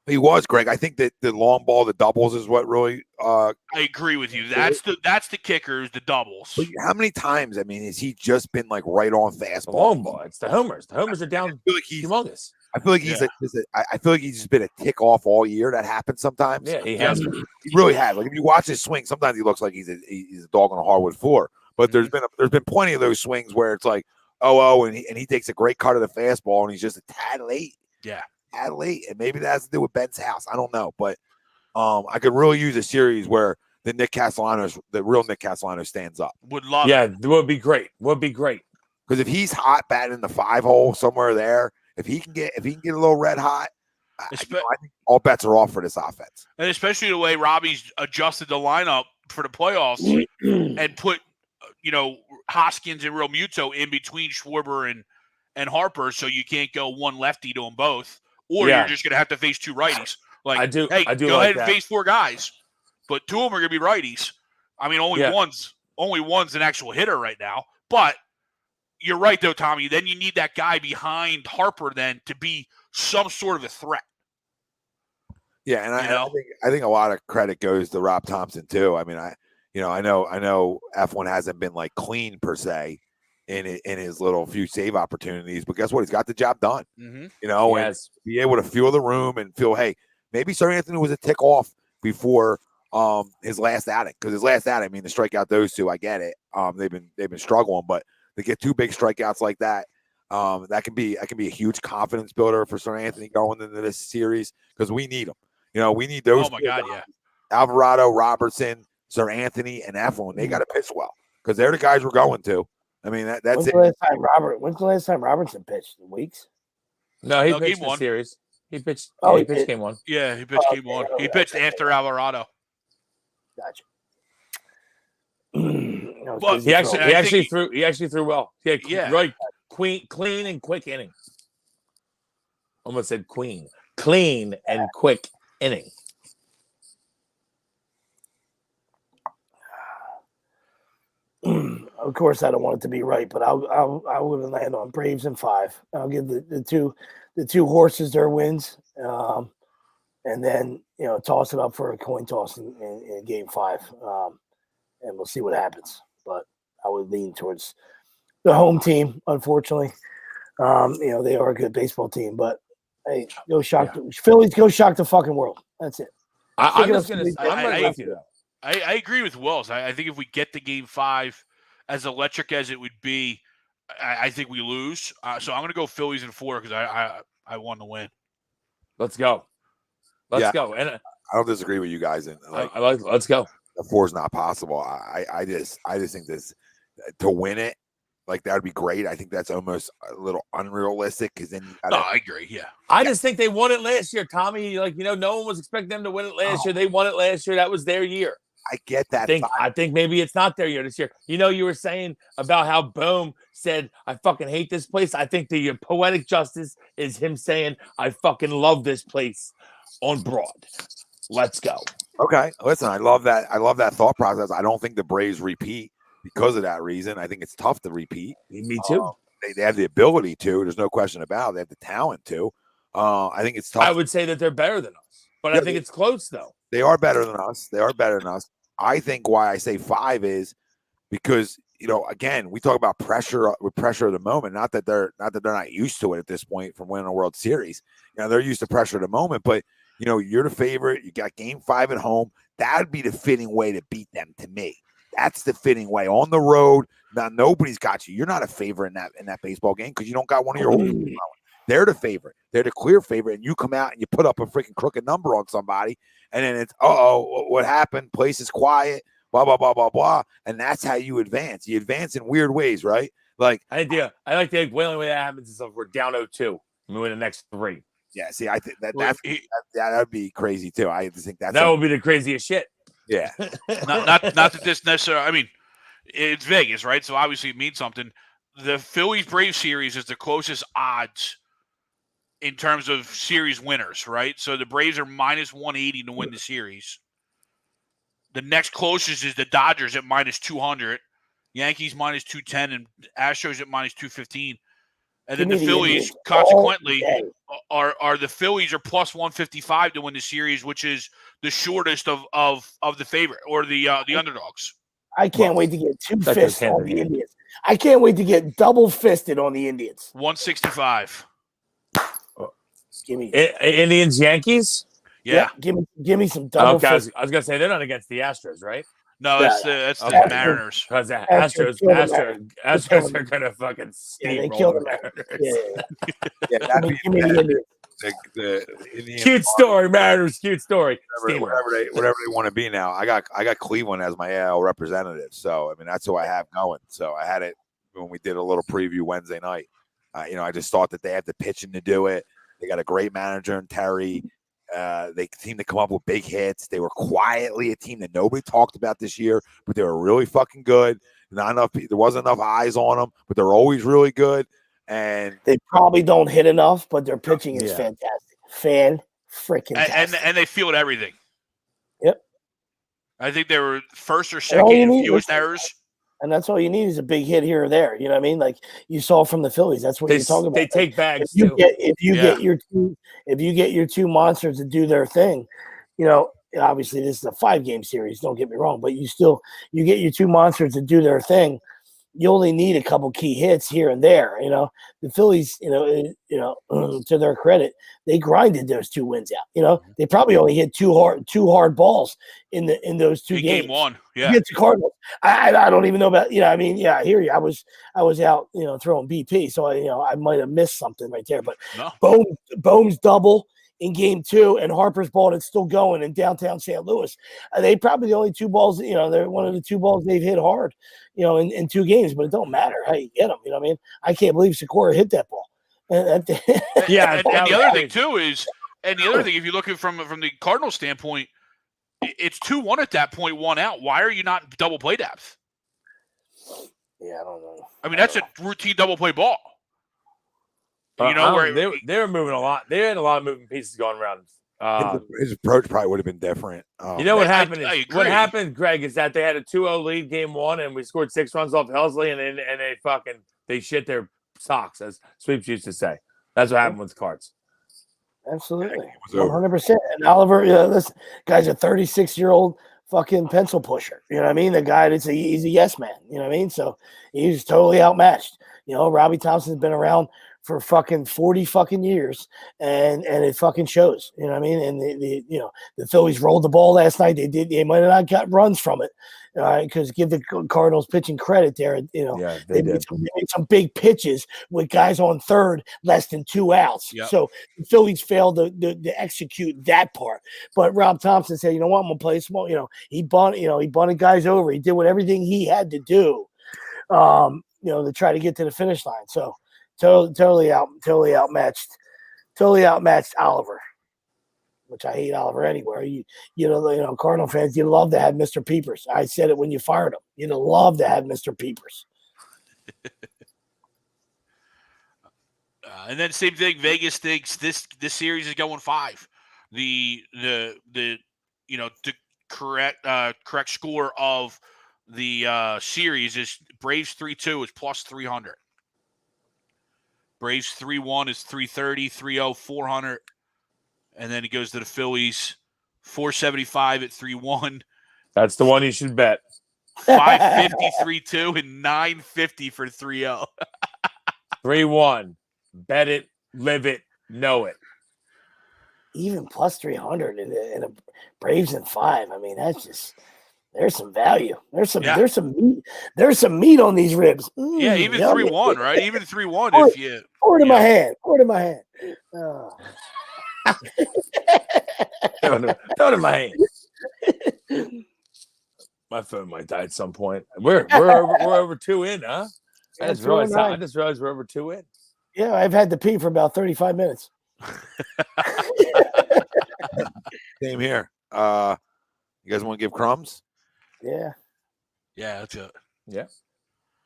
He was, Greg. I think that the long ball, the doubles, is what really. I agree with you. That's the kickers, the doubles. But how many times? I mean, has he just been like right on fastball? Long ball. It's the homers. The homers are down. I feel like he's humongous. I feel like I feel like he's just been a tick off all year. That happens sometimes. Yeah, he has. He really has. Like if you watch his swing, sometimes he looks like he's a dog on a hardwood floor. But there's been plenty of those swings where it's like and he takes a great cut of the fastball and he's just a tad late. Yeah. Late, and maybe that has to do with Ben's house. I don't know, but I could really use a series where the real Nick Castellanos stands up. Would love it. Yeah, would be great. Because if he's hot batting in the 5 hole somewhere there, if he can get a little red hot, I think all bets are off for this offense. And especially the way Robbie's adjusted the lineup for the playoffs and put Hoskins and Real Muto in between Schwarber and Harper, so you can't go one lefty to them both. Or you're just going to have to face 2 righties. Like, I do go like ahead and that. face 4 guys, but 2 of them are going to be righties. I mean, only one's an actual hitter right now. But you're right, though, Tommy. Then you need that guy behind Harper then to be some sort of a threat. Yeah, and I think a lot of credit goes to Rob Thompson too. I mean, I know F1 hasn't been like clean per se in his little few save opportunities, but guess what? He's got the job done. Mm-hmm. And be able to feel the room and feel, hey, maybe Sir Anthony was a tick off before his last outing. Because his last outing, I mean, to strike out those 2, I get it. They've been struggling, but to get 2 big strikeouts like that, that can be a huge confidence builder for Sir Anthony going into this series because we need him. We need those. Oh my God, yeah. Alvarado, Robertson, Sir Anthony, and F1. They got to pitch well because they're the guys we're going to. I mean, that's it. When's the last time Robertson pitched? Weeks? No, he pitched the series. He pitched. He pitched game 1. Yeah, he pitched game 1. He pitched after Alvarado. Gotcha. But he actually threw well. Yeah. Right. Clean and quick inning. Almost said queen. Clean and quick inning. Of course, I don't want it to be right, but I would land on Braves in 5. I'll give the two horses their wins, and then toss it up for a coin toss in game 5, and we'll see what happens. But I would lean towards the home team. Unfortunately, they are a good baseball team, but hey, Phillies go shock the fucking world. That's it. I'm right with you though. I agree with Wells. I think if we get to game 5, as electric as it would be, I think we lose. So I'm going to go Phillies in 4 because I want to win. Let's go. Let's go. And I don't disagree with you guys. And let's go. The 4 is not possible. I just think this to win it. like that would be great. I think that's almost a little unrealistic because then No, I agree. Yeah. I just think they won it last year, Tommy. Like, no one was expecting them to win it last year. They won it last year. That was their year. I get that. I think maybe it's not their year this year. You were saying about how Bohm said, I fucking hate this place. I think the poetic justice is him saying, I fucking love this place on Broad. Let's go. Okay. Listen, I love that. I love that thought process. I don't think the Braves repeat because of that reason. I think it's tough to repeat. Me too. They have the ability to. There's no question about it. They have the talent to. I think it's tough. I would say that they're better than us, but I think it's close, though. They are better than us. I think why I say 5 is because, again, we talk about pressure with pressure of the moment. Not that they're not used to it at this point from winning a World Series. They're used to pressure of the moment, but you're the favorite. You got Game 5 at home. That would be the fitting way to beat them to me. That's the fitting way on the road. Now nobody's got you. You're not a favorite in that baseball game because you don't got one of your own. They're the favorite. They're the clear favorite, and you come out and you put up a freaking crooked number on somebody, and then it's what happened? Place is quiet. Blah blah blah blah blah, and that's how you advance. You advance in weird ways, right? Like I like the only way that happens is if we're down 0-2 and we win the next 3. Yeah, see, I think that'd be crazy too. I just think that would be the craziest shit. Yeah, not that this necessarily. I mean, it's Vegas, right? So obviously it means something. The Phillies Braves series is the closest odds in terms of series winners, right? So the Braves are -180 to win the series. The next closest is the Dodgers at -200, Yankees -210, and Astros at -215. And then the Phillies, consequently, are the Phillies are +155 to win the series, which is the shortest of the favorite or the underdogs. I can't wait to get two-fisted on the Indians. I can't wait to get double-fisted on the Indians. 165. Give me Indians, Yankees. Yeah, give me some double. Okay, I was gonna say they're not against the Astros, right? No, that's the Mariners. Because the Astros are gonna fucking steamroll the Mariners. Give me the Indians. The Indian cute story, Mariners. Cute story. Whatever they want to be now. I got Cleveland as my AL representative, so I mean that's who I have going. So I had it when we did a little preview Wednesday night. I just thought that they have the pitching to do it. They got a great manager in Terry. They seem to come up with big hits. They were quietly a team that nobody talked about this year, but they were really fucking good. Not enough. There wasn't enough eyes on them, but they're always really good. And they probably don't hit enough, but their pitching is fantastic. And they field everything. Yep. I think they were first or second in fewest errors. And that's all you need is a big hit here or there. You know what I mean? Like you saw from the Phillies. That's what you're talking about. They take bags if you get your two monsters to do their thing, obviously this is a 5-game series. Don't get me wrong, but you get your two monsters to do their thing. You only need a couple key hits here and there. The Phillies, to their credit, they grinded those 2 wins out. They probably only hit two hard balls in those 2 games. Game 1, yeah. Against the Cardinals. I don't even know about. I hear you. I was out, throwing BP, so I might have missed something right there. But no. Bohm's double in game 2, and Harper's ball that's still going in downtown St. Louis. They probably the only 2 balls, they're one of the 2 balls they've hit hard, in 2 games, but it don't matter how you get them. You know what I mean? I can't believe Sikora hit that ball. And the other thing too is, if you look at from the Cardinals standpoint, it's 2-1 at that point, 1 out. Why are you not double play depth? Yeah, I don't know. I mean, that's a routine double play ball. Where they were moving a lot. They had a lot of moving pieces going around. His approach probably would have been different. What happened? What happened, Greg, is that they had a 2-0 lead game 1, and we scored 6 runs off Helsley, and they shit their socks, as Sweeps used to say. That's what happened with the Cards. Absolutely, 100%. And Oliver, this guy's a 36-year-old fucking pencil pusher. You know what I mean? The guy he's a yes man. You know what I mean? So he's totally outmatched. Robbie Thompson's been around for fucking 40 fucking years, and it fucking shows. You know what I mean? And the Phillies rolled the ball last night. They might have not got runs from it, because give the Cardinals pitching credit there. They made some big pitches with guys on third, less than 2 outs. Yep. So the Phillies failed to execute that part. But Rob Thompson said, "You know what? I'm gonna play small." He bunted guys over. He did everything he had to do. to try to get to the finish line. So totally outmatched Oliver, which I hate Oliver anywhere. Cardinal fans, you love to have Mr. Peepers. I said it when you fired him. You'd love to have Mr. Peepers. And then same thing. Vegas thinks this series is going 5. The correct score of the series is Braves 3-2 is plus 300. Braves 3-1 is 330, 3-0 400, and then it goes to the Phillies 475 at 3-1. That's the one you should bet. 550 3-2 and 950 for 3-0. 3-1. Bet it, live it, know it. Even plus 300 in a Braves in 5. I mean, that's just there's some value. There's some meat on these ribs. Yeah, even 3-1, right? Even 3-1 if you pour it in my hand. Pour it in my hand. Oh. Throw it in my hand. My phone might die at some point. We're over 2 in, huh? I just realized we're over 2 in. Yeah, I've had to pee for about 35 minutes. Same here. You guys want to give crumbs? Yeah. Yeah, that's it. Yeah.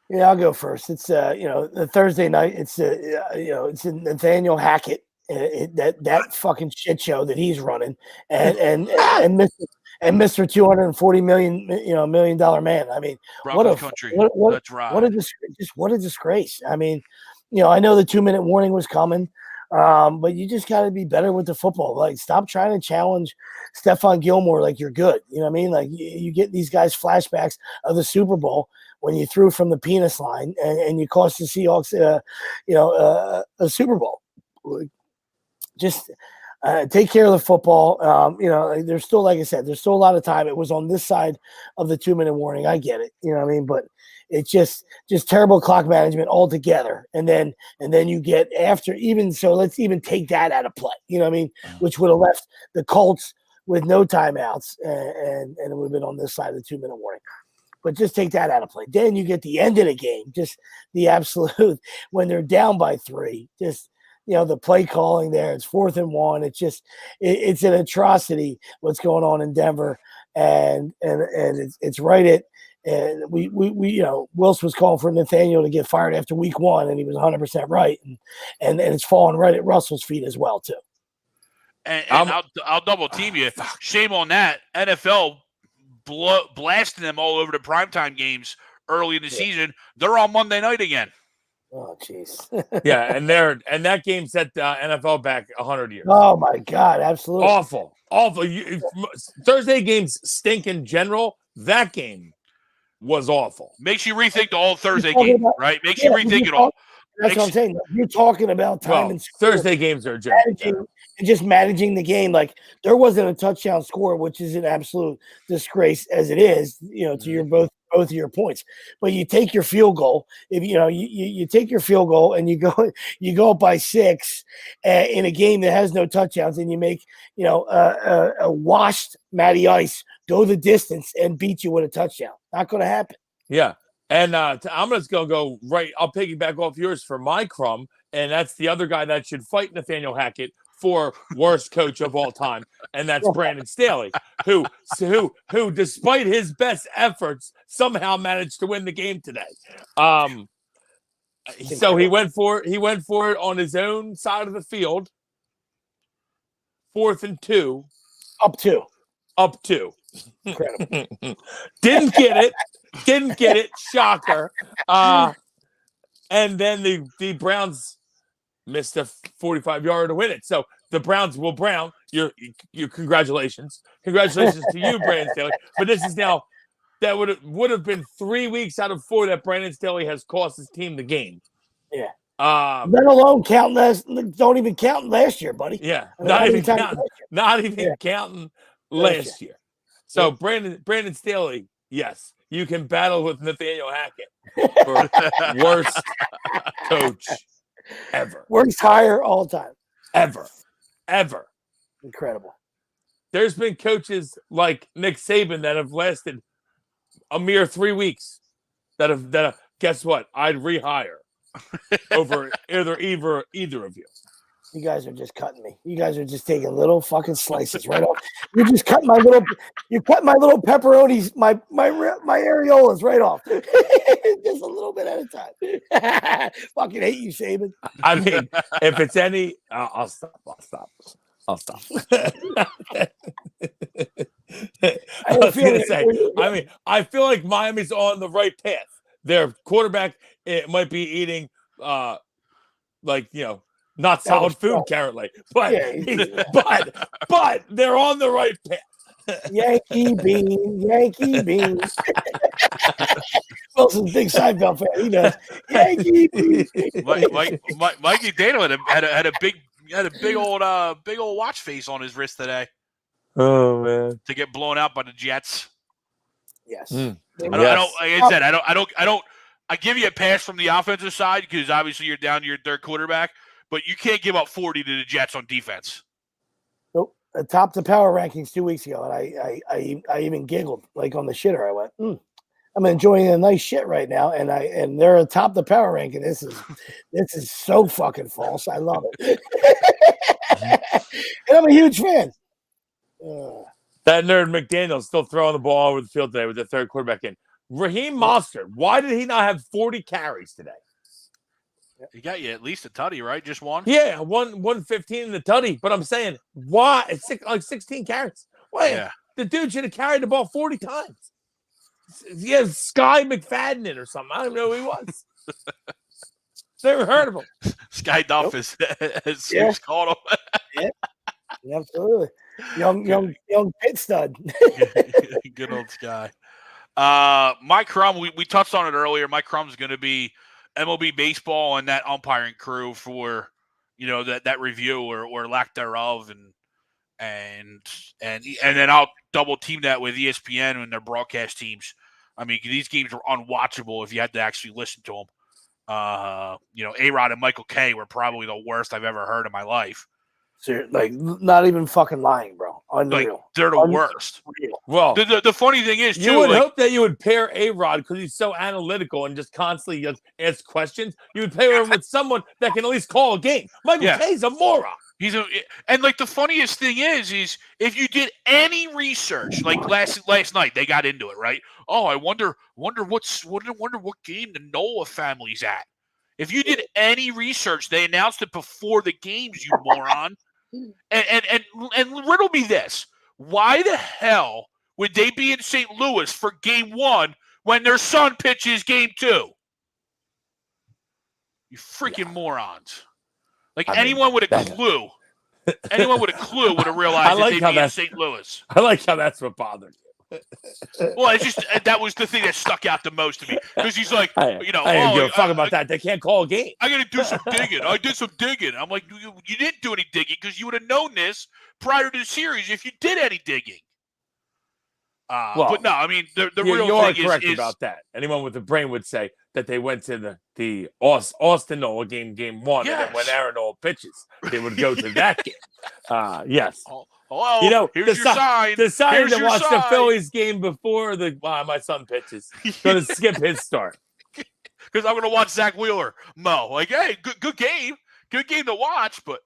Yeah, I'll go first. It's the Thursday night. It's it's Nathaniel Hackett. That fucking shit show that he's running, and Mr. $240 million man. I mean, Broncos country. That's right. What a disgrace. I mean, I know the 2-minute warning was coming, but you just got to be better with the football. Like, stop trying to challenge Stephon Gilmore like you're good. You know what I mean? Like, you get these guys flashbacks of the Super Bowl when you threw from the penis line and you cost the Seahawks, a Super Bowl. Just take care of the football. There's still, like I said, there's still a lot of time. It was on this side of the 2-minute warning. I get it. You know what I mean? But it's just terrible clock management altogether. And then you get after even so, let's even take that out of play. You know what I mean? Which would have left the Colts with no timeouts and it would have been on this side of the 2-minute warning. But just take that out of play. Then you get the end of the game, just the absolute when they're down by 3, just the play calling there. It's 4th and 1. It's just it's an atrocity what's going on in Denver, and it's right at. And we Wilson was calling for Nathaniel to get fired after week 1, and he was 100% right, and it's falling right at Russell's feet as well too. And I'll double team you. Shame on that. NFL blasting them all over the primetime games early in the season. They're on Monday night again. Oh, jeez. Yeah, and that game set NFL back 100 years. Oh my God, absolutely awful. Thursday games stink in general. That game was awful. Makes you rethink the whole Thursday game, right? Makes you rethink it all. That's what I'm saying. You're talking about time and Thursday games are just managing the game. Like, there wasn't a touchdown score, which is an absolute disgrace as it is, to your both of your points. But you take your field goal. If you take your field goal and you go up by 6 in a game that has no touchdowns, and you make a washed Matty Ice go the distance and beat you with a touchdown. Not going to happen. Yeah. And I'm just going to go right. I'll piggyback off yours for my crumb. And that's the other guy that should fight Nathaniel Hackett for worst coach of all time. And that's Brandon Staley, who, despite his best efforts, somehow managed to win the game today. So he went for it on his own side of the field. 4th and 2. Up 2. Incredible. Didn't get it. Shocker. And then the Browns missed a 45-yarder to win it. So the Browns will Brown. Your congratulations. Congratulations to you, Brandon Staley. But this is now that would have been 3 weeks out of 4 that Brandon Staley has cost his team the game. Yeah. Let alone don't even count last year, buddy. Yeah. Not even counting last year. So Brandon Staley, yes, you can battle with Nathaniel Hackett for worst coach ever. Worst hire all time. Ever. Incredible. There's been coaches like Nick Saban that have lasted a mere 3 weeks that guess what? I'd rehire over either of you. You guys are just cutting me. You guys are just taking little fucking slices right off. You just cut my little pepperonis, my areolas right off. Just a little bit at a time. Fucking hate you, Saban. I mean, if it's any, I'll stop. I was gonna say. I mean, I feel like Miami's on the right path. Their quarterback, it might be eating, not solid food currently, but but they're on the right path. Yankee bean. Wilson's a big Seinfeld fan. He does. Yankee bean. Mikey Dano had a big old watch face on his wrist today. Oh man! To get blown out by the Jets. Yes. I give you a pass from the offensive side because obviously you're down to your third quarterback, but you can't give up 40 to the Jets on defense. Nope. Atop the power rankings 2 weeks ago, and I even giggled like on the shitter. I went, I'm enjoying a nice shit right now, and they're atop the power ranking. This is so fucking false. I love it, and I'm a huge fan. That nerd McDaniel's still throwing the ball over the field today with the third quarterback in. Raheem Mostert, why did he not have 40 carries today? He got you at least a tutty, right? Just one? Yeah, 115 in the tutty. But I'm saying, why? It's 16 carries. Why? Yeah. The dude should have carried the ball 40 times. He has Sky McFadden in or something. I don't know who he was. Never heard of him. Sky Duff as Six called him. Yeah, absolutely. Young pit stud. Good old Sky. Mike Crum, we touched on it earlier. Mike Crum's going to be MLB baseball and that umpiring crew for that review or lack thereof, and then I'll double team that with ESPN and their broadcast teams. I mean, these games were unwatchable if you had to actually listen to them. A-Rod and Michael Kay were probably the worst I've ever heard in my life. Like, not even fucking lying, bro. Unreal. Like, they're the worst. Well, the funny thing is, you would hope that you would pair A-Rod because he's so analytical and just constantly ask questions. You would pair him with someone that can at least call a game. Michael Kay's a moron. And like the funniest thing is if you did any research, like last night they got into it, right? Oh, I wonder what game the Nola family's at. If you did any research, they announced it before the games, you moron. And riddle me this: why the hell would they be in St. Louis for Game 1 when their son pitches Game 2? You freaking morons! Like anyone with a clue would have realized that they'd be in St. Louis. I like how that's what bothered you. Well, it's just that was the thing that stuck out the most to me because he's like, I don't give a fuck about that. They can't call a game. I got to do some digging. I did some digging. I'm like, you didn't do any digging because you would have known this prior to the series if you did any digging. But no, I mean, the real you are thing correct is about that. Anyone with a brain would say that they went to the Austin Nola game 1, and then when Aaron Nola pitches, they would go to that game. Yes. Hello, here's your sign. Decided to watch the Phillies game before my son pitches. Going to skip his start. Because I'm going to watch Zack Wheeler mow. Like, hey, good game to watch. But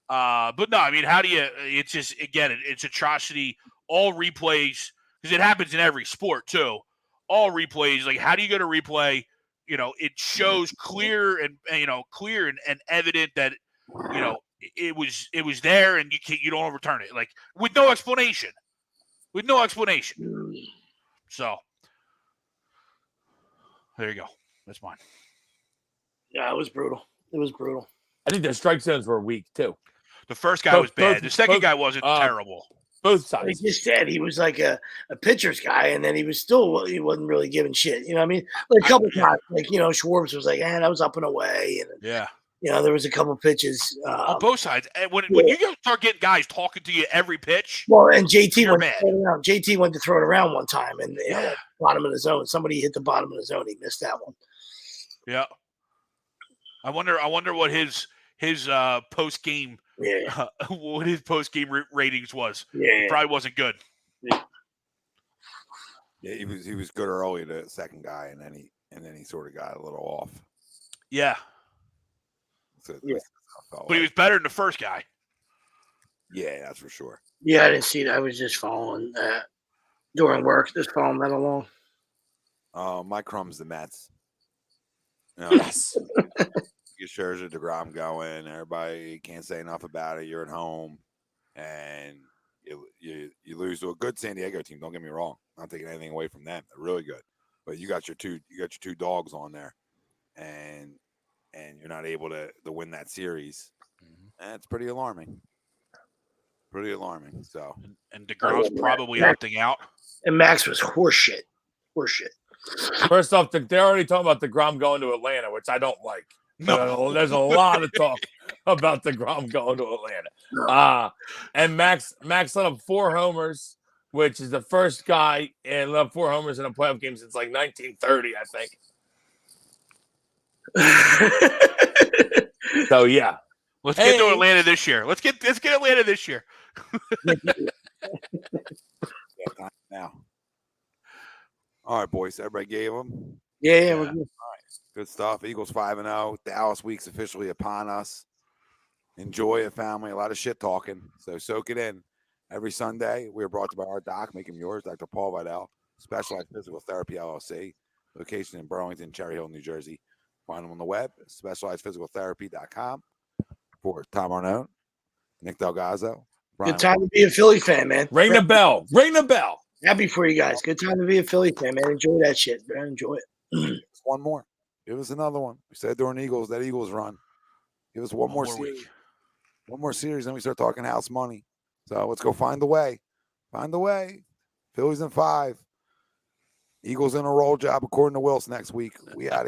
no, I mean, how do you? It's just again, it's atrocity. All replays, because it happens in every sport too. All replays, like, how do you go to replay? It shows clear and evident that it was there, and you don't overturn it, like with no explanation. So there you go. That's mine. Yeah, it was brutal. I think their strike zones were weak too. The first guy was bad. The second guy wasn't terrible. Both sides. Like you said, he was like a pitcher's guy, and then he wasn't really giving shit. You know what I mean? Like a couple times, like Schwartz was like, that was up and away, and there was a couple pitches on both sides. And when you start getting guys talking to you every pitch, well, and JT went to throw it around one time, and bottom of the zone. Somebody hit the bottom of the zone. He missed that one. Yeah. I wonder what his post game. Yeah. What his post game ratings was. Yeah. Probably wasn't good. Yeah, he was good early, the second guy, and then and then he sort of got a little off. Yeah. So Yeah. But he was better than the first guy. Yeah, that's for sure. Yeah, I didn't see that. I was just following that during work, just following that along. My Crumb's the Mets. Yes. Get Scherzer, DeGrom going. Everybody can't say enough about it. You're at home, and you lose to a good San Diego team. Don't get me wrong. I'm not taking anything away from them. They're really good, but you got your two dogs on there, and you're not able to win that series. That's pretty alarming. Pretty alarming. So, and DeGrom's probably Max, opting out. And Max was horseshit. Horseshit. First off, they're already talking about DeGrom going to Atlanta, which I don't like. No, there's a lot of talk about DeGrom going to Atlanta. And Max let up 4 homers, which is the first guy and let up 4 homers in a playoff game since like 1930, I think. So yeah, let's get to Atlanta this year. Let's get Atlanta this year. yeah, now. All right, boys. Everybody gave them. Yeah. All right. Good stuff. Eagles 5-0. Dallas week's officially upon us. Enjoy it, family. A lot of shit talking. So soak it in. Every Sunday, we are brought to you by our doc. Make him yours, Dr. Paul Vidal, Specialized Physical Therapy LLC, location in Burlington, Cherry Hill, New Jersey. Find them on the web, specializedphysicaltherapy.com. For Tom Arnone, Nick Delgazzo. Good time to be a Philly fan, man. Ring the bell. Ring the bell. Happy for you guys. Good time to be a Philly fan, man. Enjoy that shit, man. Enjoy it. One more. Give us another one. We said during that Eagles run. Give us one more series. Week. One more series, then we start talking house money. So let's go find the way. Find the way. Phillies in 5. Eagles in a roll job according to Wills next week. We out of here.